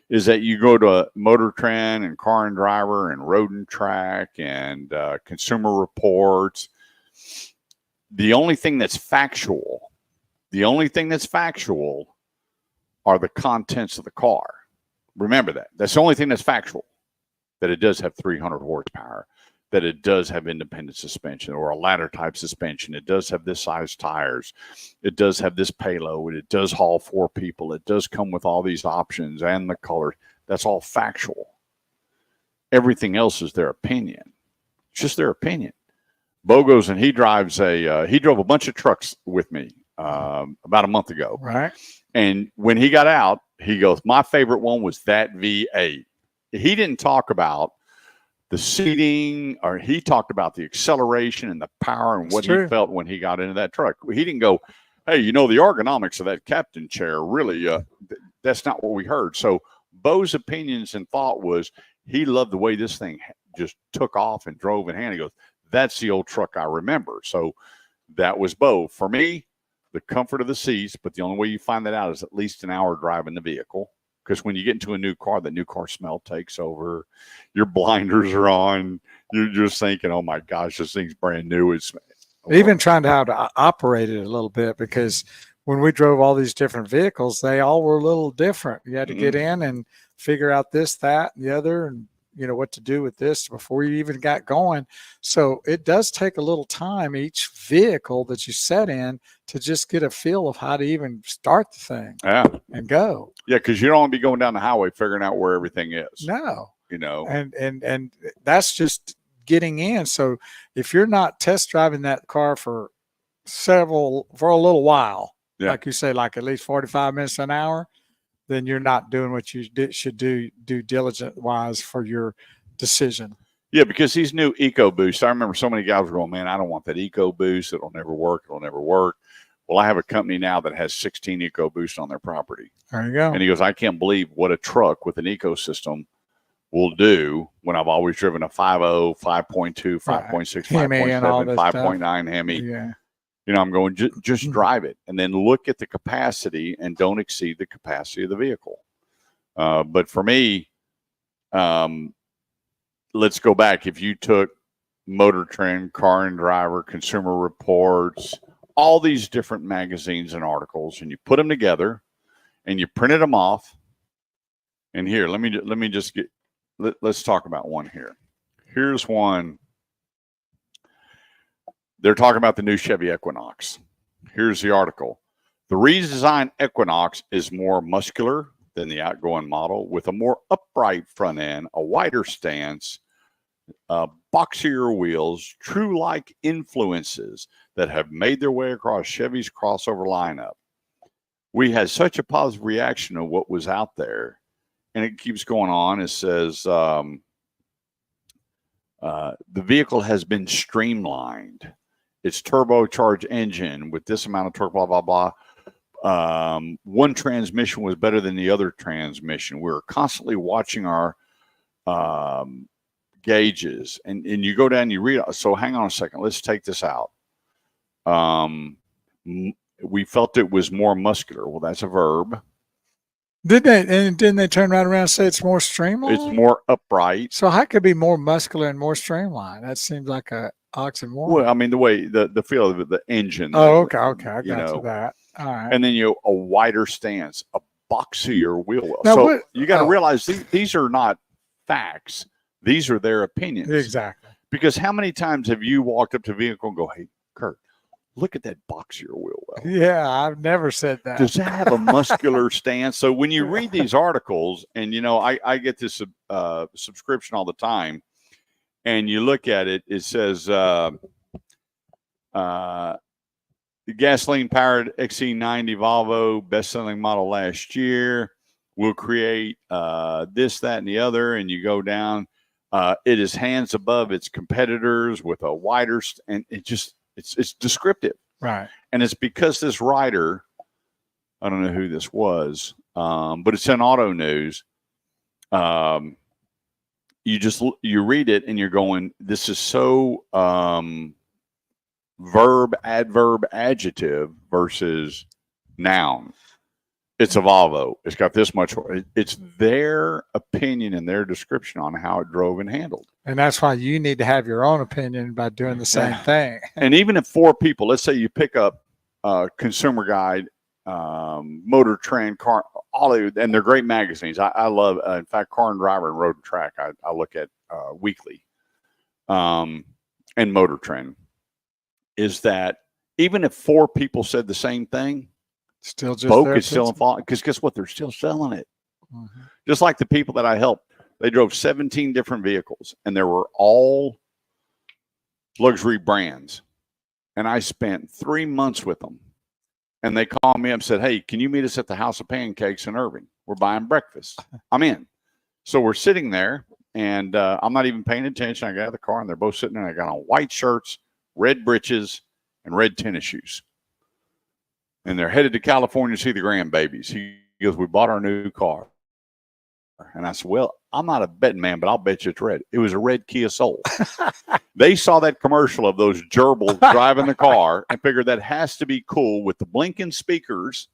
is that you go to Motor Trend and Car and Driver and Road and Track and Consumer Reports. The only thing that's factual are the contents of the car. Remember that. That's the only thing that's factual, that it does have 300 horsepower, that it does have independent suspension or a ladder type suspension. It does have this size tires. It does have this payload. It does haul 4 people. It does come with all these options and the color. That's all factual. Everything else is their opinion. It's just their opinion. Bo goes and he drove a bunch of trucks with me about a month ago. Right. And when he got out, he goes, my favorite one was that V8. He didn't talk about the seating, or he talked about the acceleration and the power and what he felt when he got into that truck. He didn't go, hey, the ergonomics of that captain chair, really, that's not what we heard. So Bo's opinions and thought was he loved the way this thing just took off and drove in hand. He goes, that's the old truck I remember. So that was Bo. For me, the comfort of the seats, but the only way you find that out is at least an hour driving the vehicle. Because when you get into a new car, the new car smell takes over. Your blinders are on. You're just thinking, oh, my gosh, this thing's brand new. It's even trying to how to operate it a little bit, because when we drove all these different vehicles, they all were a little different. You had to get in and figure out this, that, and the other, and what to do with this before you even got going. So it does take a little time, each vehicle that you set in, to just get a feel of how to even start the thing and go. Yeah, because you don't want to be going down the highway figuring out where everything is. No. And that's just getting in. So if you're not test driving that car for a little while, like you say, like at least 45 minutes an hour, then you're not doing what you should do diligent wise for your decision. Yeah, because these new EcoBoosts, I remember so many guys were going, man, I don't want that EcoBoost. It'll never work. Well, I have a company now that has 16 EcoBoosts on their property. There you go. And he goes, I can't believe what a truck with an ecosystem will do when I've always driven a 5.0, 5.2, 5.6, 5.7, 5.9 Hemi. Yeah. I'm going, just drive it and then look at the capacity and don't exceed the capacity of the vehicle. But for me, let's go back. If you took Motor Trend, Car and Driver, Consumer Reports, all these different magazines and articles, and you put them together and you printed them off. And here, let's talk about one here. Here's one. They're talking about the new Chevy Equinox. Here's the article. The redesigned Equinox is more muscular than the outgoing model, with a more upright front end, a wider stance, boxier wheels, true-like influences that have made their way across Chevy's crossover lineup. We had such a positive reaction to what was out there. And it keeps going on. It says the vehicle has been streamlined. Its turbocharged engine with this amount of torque, blah, blah, blah. One transmission was better than the other transmission. We were constantly watching our gauges. And you go down and you read. So hang on a second. Let's take this out. We felt it was more muscular. Well, that's a verb. Didn't they turn right around and say it's more streamlined? It's more upright. So how could it be more muscular and more streamlined? That seems like a oxymoron. Well, I mean, the way the feel of the engine. Oh, okay. I got you know. to that. All right. And then a wider stance, a boxier wheel well. Now, So you got to realize these are not facts. These are their opinions. Exactly. Because how many times have you walked up to a vehicle and go, "Hey, Kurt, look at that boxier wheel well"? Yeah, I've never said that. Does that have a muscular stance? So when you read these articles, and I get this subscription all the time, and you look at it, it says the gasoline-powered XC90 Volvo, best-selling model last year, will create this, that, and the other, and you go down. It is hands above its competitors with a wider, and it's descriptive. Right. And it's because this writer, I don't know who this was, but it's in Auto News. You read it and you're going, this is so verb, adverb, adjective versus noun. It's a Volvo. It's got this much. It's their opinion and their description on how it drove and handled. And that's why you need to have your own opinion by doing the same thing. And even if 4 people, let's say you pick up Consumer Guide, Motor Trend, Car, all of, and they're great magazines. I love, in fact, Car and Driver and Road and Track, I look at weekly, and Motor Trend, is that even if 4 people said the same thing, still just Boke is still involved, because guess what? They're still selling it. Mm-hmm. Just like the people that I helped, they drove 17 different vehicles, and they were all luxury brands. And I spent 3 months with them. And they called me up and said, "Hey, can you meet us at the House of Pancakes in Irving? We're buying breakfast." I'm in. So we're sitting there, and I'm not even paying attention. I got out of the car, and they're both sitting there. I got on white shirts, red breeches, and red tennis shoes. And they're headed to California to see the grandbabies. He goes, "We bought our new car." And I said, "Well, I'm not a betting man, but I'll bet you it's red." It was a red Kia Soul. They saw that commercial of those gerbils driving the car and figured that has to be cool with the blinking speakers.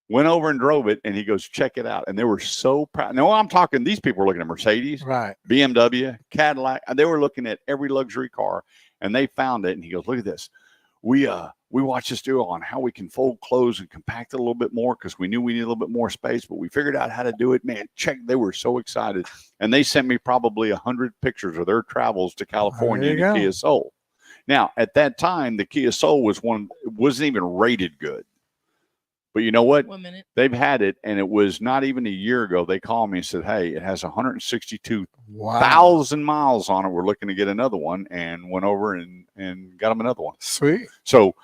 Went over and drove it, and he goes, "Check it out." And they were so proud. Now, I'm talking, these people were looking at Mercedes, right, BMW, Cadillac. They were looking at every luxury car, and they found it. And he goes, "Look at this. We watched this deal on how we can fold clothes and compact it a little bit more, because we knew we needed a little bit more space, but we figured out how to do it." Man, check. They were so excited. And they sent me probably 100 pictures of their travels to California in the Kia Soul. Now, at that time, the Kia Soul wasn't even rated good. But you know what? 1 minute. They've had it, and it was not even a year ago. They called me and said, "Hey, it has 162,000 miles on it. We're looking to get another one," and went over and got them another one. Sweet. So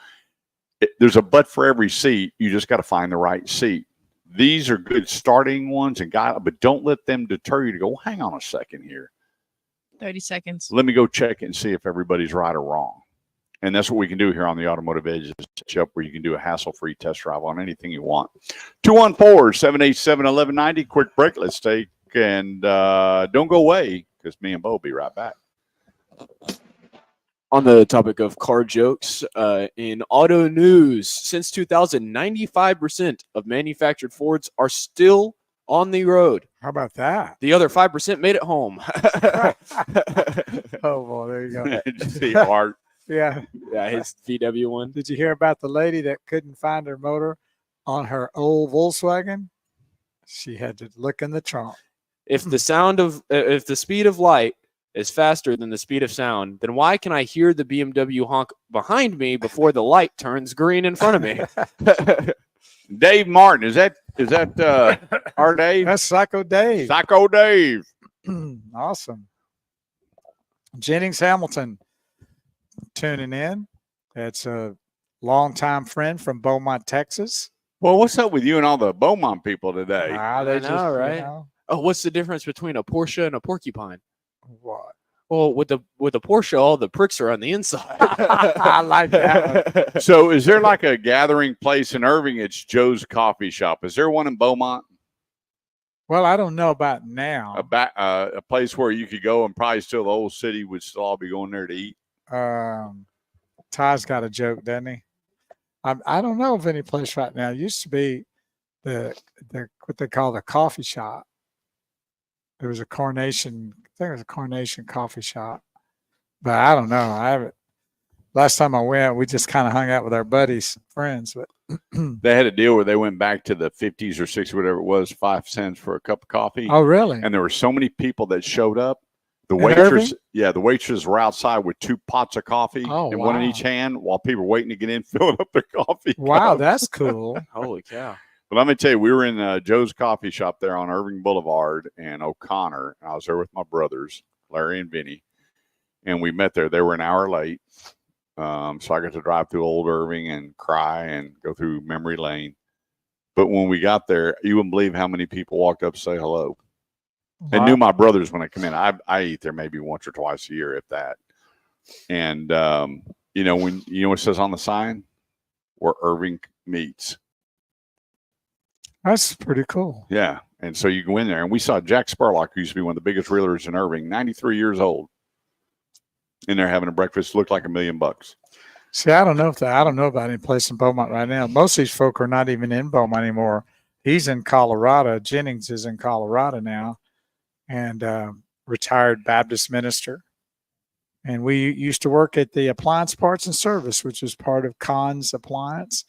there's a butt for every seat. You just got to find the right seat. These are good starting ones, but don't let them deter you to go, "Well, hang on a second here. 30 seconds. Let me go check it and see if everybody's right or wrong." And that's what we can do here on the Automotive Edge, is set you up where you can do a hassle-free test drive on anything you want. 214-787-1190. Quick break. Let's take, and don't go away, because me and Bo will be right back. On the topic of car jokes, in auto news, since 2000, 95% of manufactured Fords are still on the road. How about that? The other 5% made it home. Oh, boy, there you go. Did you see Art? Yeah. Yeah, his VW one. Did you hear about the lady that couldn't find her motor on her old Volkswagen? She had to look in the trunk. If the speed of light is faster than the speed of sound, then why can I hear the BMW honk behind me before the light turns green in front of me? Dave Martin, is that our Dave? That's Psycho Dave. Psycho Dave. Awesome. Jennings Hamilton tuning in. That's a longtime friend from Beaumont, Texas. Well, what's up with you and all the Beaumont people today? They I know, right? Oh, what's the difference between a Porsche and a porcupine? What? Well, with the Porsche, all the pricks are on the inside. I like that one. So is there like a gathering place in Irving? It's Joe's Coffee Shop. Is there one in Beaumont? Well, I don't know about now. A place where you could go and probably still the old city would still all be going there to eat. Ty's got a joke, doesn't he? I don't know of any place right now. It used to be the what they call the coffee shop. There was a Carnation, I think it was a Carnation coffee shop, but I don't know. I haven't. Last time I went, we just kind of hung out with our buddies, friends. But They had a deal where they went back to the 50s or 60s, whatever it was, 5 cents for a cup of coffee. oh, really? And there were so many people that showed up. The In waitress, Irving? the waitresses were outside with 2 pots of coffee Oh, and one in wow. each hand while people were waiting to get in, filling up their coffee. Wow, cups. that's cool. Holy cow. But let me tell you, we were in Joe's coffee shop there on Irving Boulevard and O'Connor. I was there with my brothers, Larry and Vinny, and we met there. They were an hour late. So I got to drive through Old Irving and cry and go through memory lane. But when we got there, you wouldn't believe how many people walked up to say hello. And knew my brothers when I come in. I eat there maybe once or twice a year, if that. And when what it says on the sign, where Irving meets. That's pretty cool. Yeah. And so you go in there, and we saw Jack Spurlock, who used to be one of the biggest realtors in Irving, 93 years old, in there having a breakfast. Looked like $1 million. See, I don't know about any place in Beaumont right now. Most of these folk are not even in Beaumont anymore. He's in Colorado. Jennings is in Colorado now, and retired Baptist minister. And we used to work at the Appliance Parts and Service, which was part of Kahn's Appliance.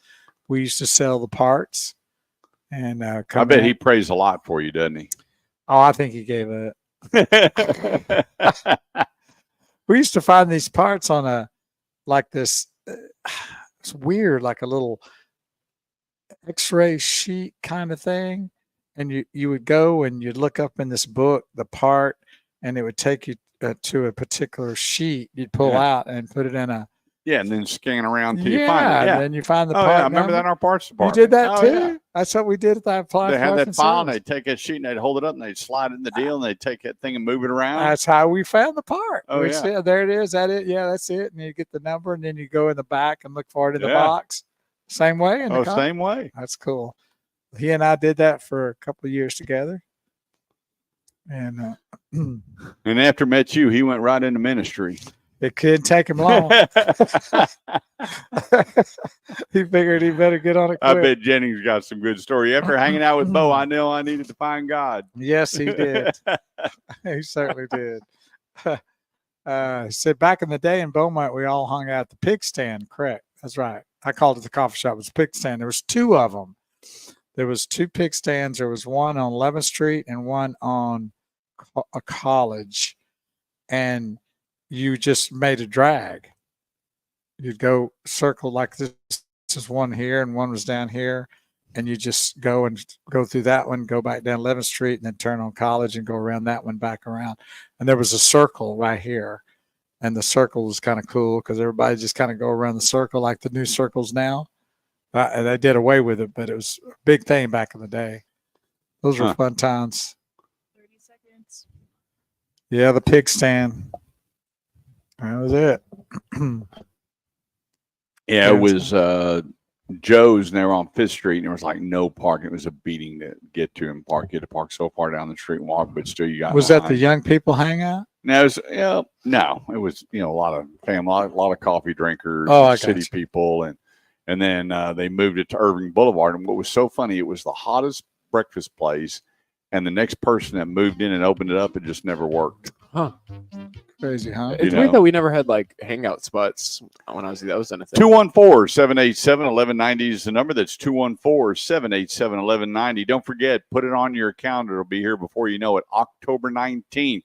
We used to sell the parts. And I bet he prays a lot for you, doesn't he? Oh, I think he gave it. We used to find these parts on it's weird, like a little X-ray sheet kind of thing. And you would go and you'd look up in this book, the part, and it would take you to a particular sheet you'd pull out and put it in a. Yeah, and then scan around till you find it. Yeah, and then you find the part. part. I remember that in our parts department. You did that too? Yeah. That's what we did at that appliance. They had Parts that file, and Service. they'd take that sheet, and they'd hold it up, and they'd slide it in the deal, and they'd take that thing and move it around. That's how we found the part. Oh, yeah. Said, there it is. That it? Yeah, that's it. And you get the number, and then you go in the back and look for it in the box. Same way? Same way. That's cool. He and I did that for a couple of years together. And and after met you, he went right into ministry. It couldn't take him long. He figured he better get on it quick. I bet Jennings got some good story. After hanging out with Bo, I know I needed to find God. Yes, he did. He certainly did. He said back in the day in Beaumont, we all hung out at the pig stand. Correct. That's right. I called it the coffee shop. It was a pig stand. There was 2 of them. There was 2 pig stands. There was one on 11th Street and one on a College. And you just made a drag. You'd go circle like this. This is one here and one was down here. And you just go through that one, go back down 11th Street and then turn on College and go around that one back around. And there was a circle right here. And the circle was kind of cool because everybody just kind of go around the circle like the new circles now. They did away with it, but it was a big thing back in the day. Those were fun times. 30 seconds. Yeah, the pig stand. That was it. Yeah, it was Joe's, and they were on 5th Street, and there was like no parking. It was a beating to get to and park. You had to park so far down the street and walk, but still you got. Was that the young people hangout? No, it was a lot of family, a lot of coffee drinkers, city people, and then they moved it to Irving Boulevard. And what was so funny, it was the hottest breakfast place, and the next person that moved in and opened it up, it just never worked. Huh. Crazy, huh? It's weird that we never had like hangout spots when I was that was a thing. 214-787-1190 is the number. That's 214-787-1190. Don't forget, put it on your calendar. It'll be here before you know it, October 19th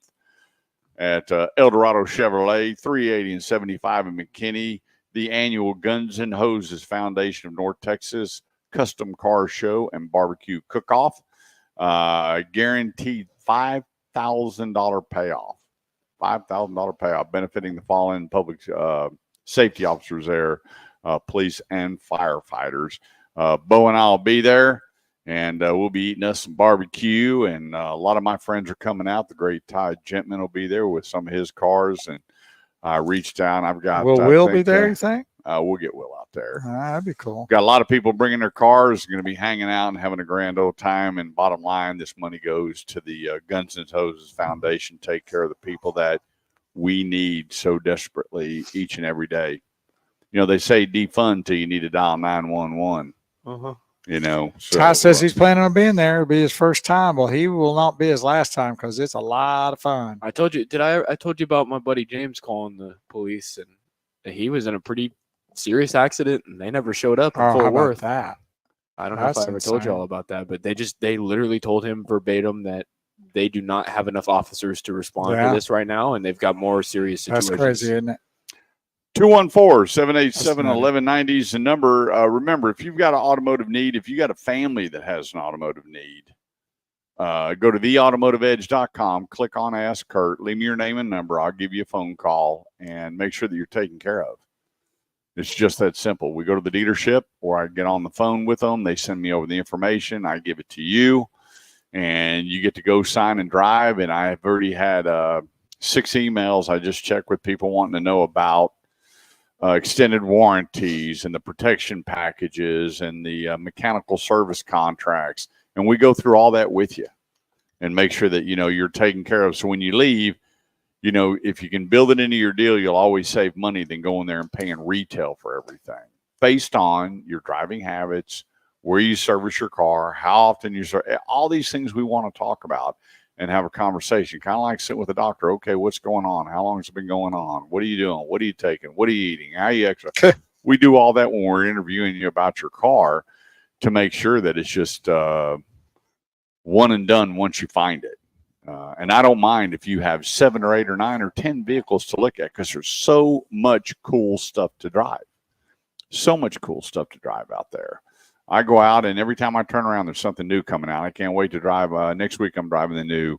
at El Dorado Chevrolet, 380 and 75 in McKinney. The annual Guns and Hoses Foundation of North Texas Custom Car Show and Barbecue Cook-Off. Guaranteed $5,000 payoff. $5,000 payoff, benefiting the fallen public safety officers there, police and firefighters. Bo and I will be there, and we'll be eating us some barbecue. And a lot of my friends are coming out. The great Ty Gentman will be there with some of his cars. And I reached down. I've got. Will Will be there? You think? We'll get Will out there. That'd be cool. Got a lot of people bringing their cars, going to be hanging out and having a grand old time. And bottom line, this money goes to the Guns and Hoses Foundation. Take care of the people that we need so desperately each and every day. You know, they say defund till you need to dial 911. You know, so, Ty says he's planning on being there. It'll be his first time. Well, he will not be his last time because it's a lot of fun. I told you. I told you about my buddy James calling the police, and he was in a pretty serious accident, and they never showed up in Oh, how Fort about Worth. that? I don't know if I That's ever told you all insane. about that, but they literally told him verbatim that they do not have enough officers to respond Yeah. to this right now, and they've got more serious situations. That's crazy, isn't it? 214-787-1190 is the number. Remember, if you've got an automotive need, if you got a family that has an automotive need, go to theautomotiveedge.com, click on Ask Kurt, leave me your name and number. I'll give you a phone call and make sure that you're taken care of. It's just that simple. We go to the dealership or I get on the phone with them. They send me over the information. I give it to you and you get to go sign and drive. And I've already had 6 emails I just checked with people wanting to know about extended warranties and the protection packages and the mechanical service contracts. And we go through all that with you and make sure that, you're taken care of. So when you leave, if you can build it into your deal, you'll always save money than going there and paying retail for everything based on your driving habits, where you service your car, how often you service, all these things we want to talk about and have a conversation, kind of like sitting with a doctor. Okay, what's going on? How long has it been going on? What are you doing? What are you taking? What are you eating? How are you exercising? We do all that when we're interviewing you about your car to make sure that it's just one and done once you find it. And I don't mind if you have 7 or 8 or 9 or 10 vehicles to look at because there's so much cool stuff to drive. So much cool stuff to drive out there. I go out and every time I turn around, there's something new coming out. I can't wait to drive. Next week, I'm driving the new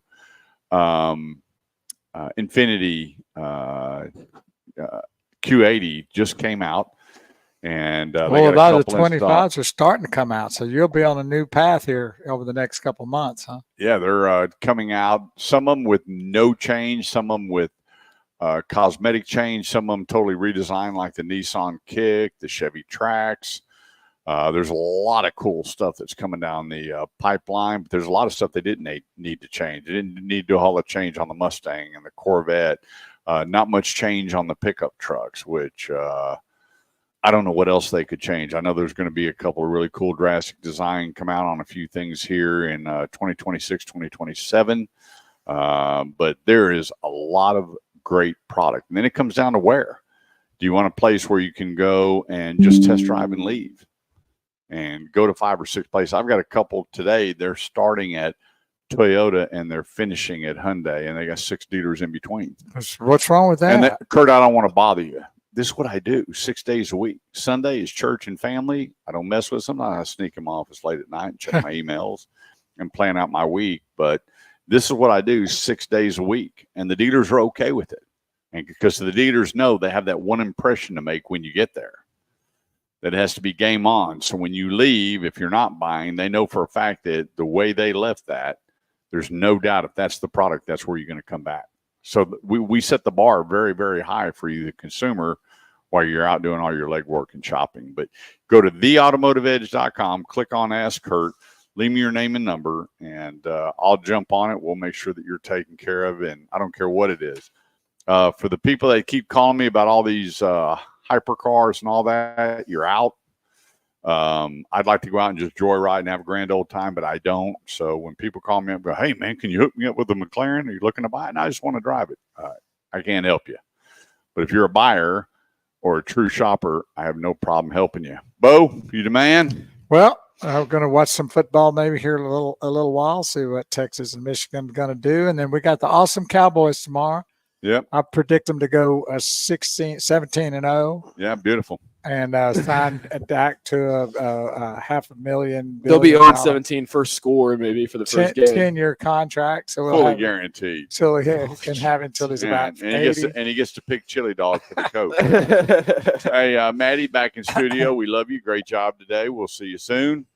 Infinity Q80 just came out. And well, a lot of the 25s are starting to come out. So you'll be on a new path here over the next couple of months, huh? Yeah, they're coming out. Some of them with no change, some of them with cosmetic change, some of them totally redesigned like the Nissan Kick, the Chevy Trax. There's a lot of cool stuff that's coming down the pipeline, but there's a lot of stuff they didn't need to change. They didn't need to do a whole lot of change on the Mustang and the Corvette. Not much change on the pickup trucks, which I don't know what else they could change. I know there's going to be a couple of really cool drastic design come out on a few things here in 2026, 2027. But there is a lot of great product. And then it comes down to where. Do you want a place where you can go and just test drive and leave? And go to 5 or 6 places. I've got a couple today. They're starting at Toyota and they're finishing at Hyundai, and they got 6 dealers in between. What's wrong with that? And Kurt, I don't want to bother you. This is what I do 6 days a week. Sunday is church and family. I don't mess with them. I sneak them off as late at night and check my emails and plan out my week. But this is what I do 6 days a week, and the dealers are okay with it. And because the dealers know they have that one impression to make when you get there. That has to be game on. So when you leave, if you're not buying, they know for a fact that the way they left that, there's no doubt if that's the product, that's where you're going to come back. So we set the bar very, very high for you, the consumer, while you're out doing all your legwork and shopping. But go to theautomotiveedge.com, click on Ask Kurt, leave me your name and number, and I'll jump on it. We'll make sure that you're taken care of, and I don't care what it is. For the people that keep calling me about all these hypercars and all that, you're out. I'd like to go out and just joyride and have a grand old time, but I don't. So when people call me up and go, hey, man, can you hook me up with a McLaren? Are you looking to buy it? And I just want to drive it. I can't help you. But if you're a buyer or a true shopper, I have no problem helping you. Bo, you the man? Well, I'm going to watch some football maybe here in a little while, see what Texas and Michigan are going to do. And then we got the awesome Cowboys tomorrow. Yep. I predict them to go 17-0. Yeah, beautiful. And sign Dak to a $500,000. They'll be 0-17 first score maybe for the first game. 10-year contract. So fully guaranteed. So he can have it until he's about 80. He gets to pick chili dog for the coach. Hey, Maddie, back in studio. We love you. Great job today. We'll see you soon.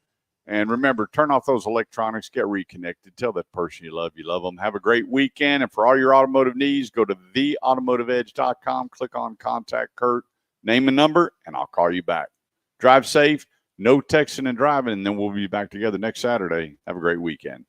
And remember, turn off those electronics, get reconnected. Tell that person you love them. Have a great weekend. And for all your automotive needs, go to theautomotiveedge.com. Click on Contact Kurt, name and number, and I'll call you back. Drive safe, no texting and driving, and then we'll be back together next Saturday. Have a great weekend.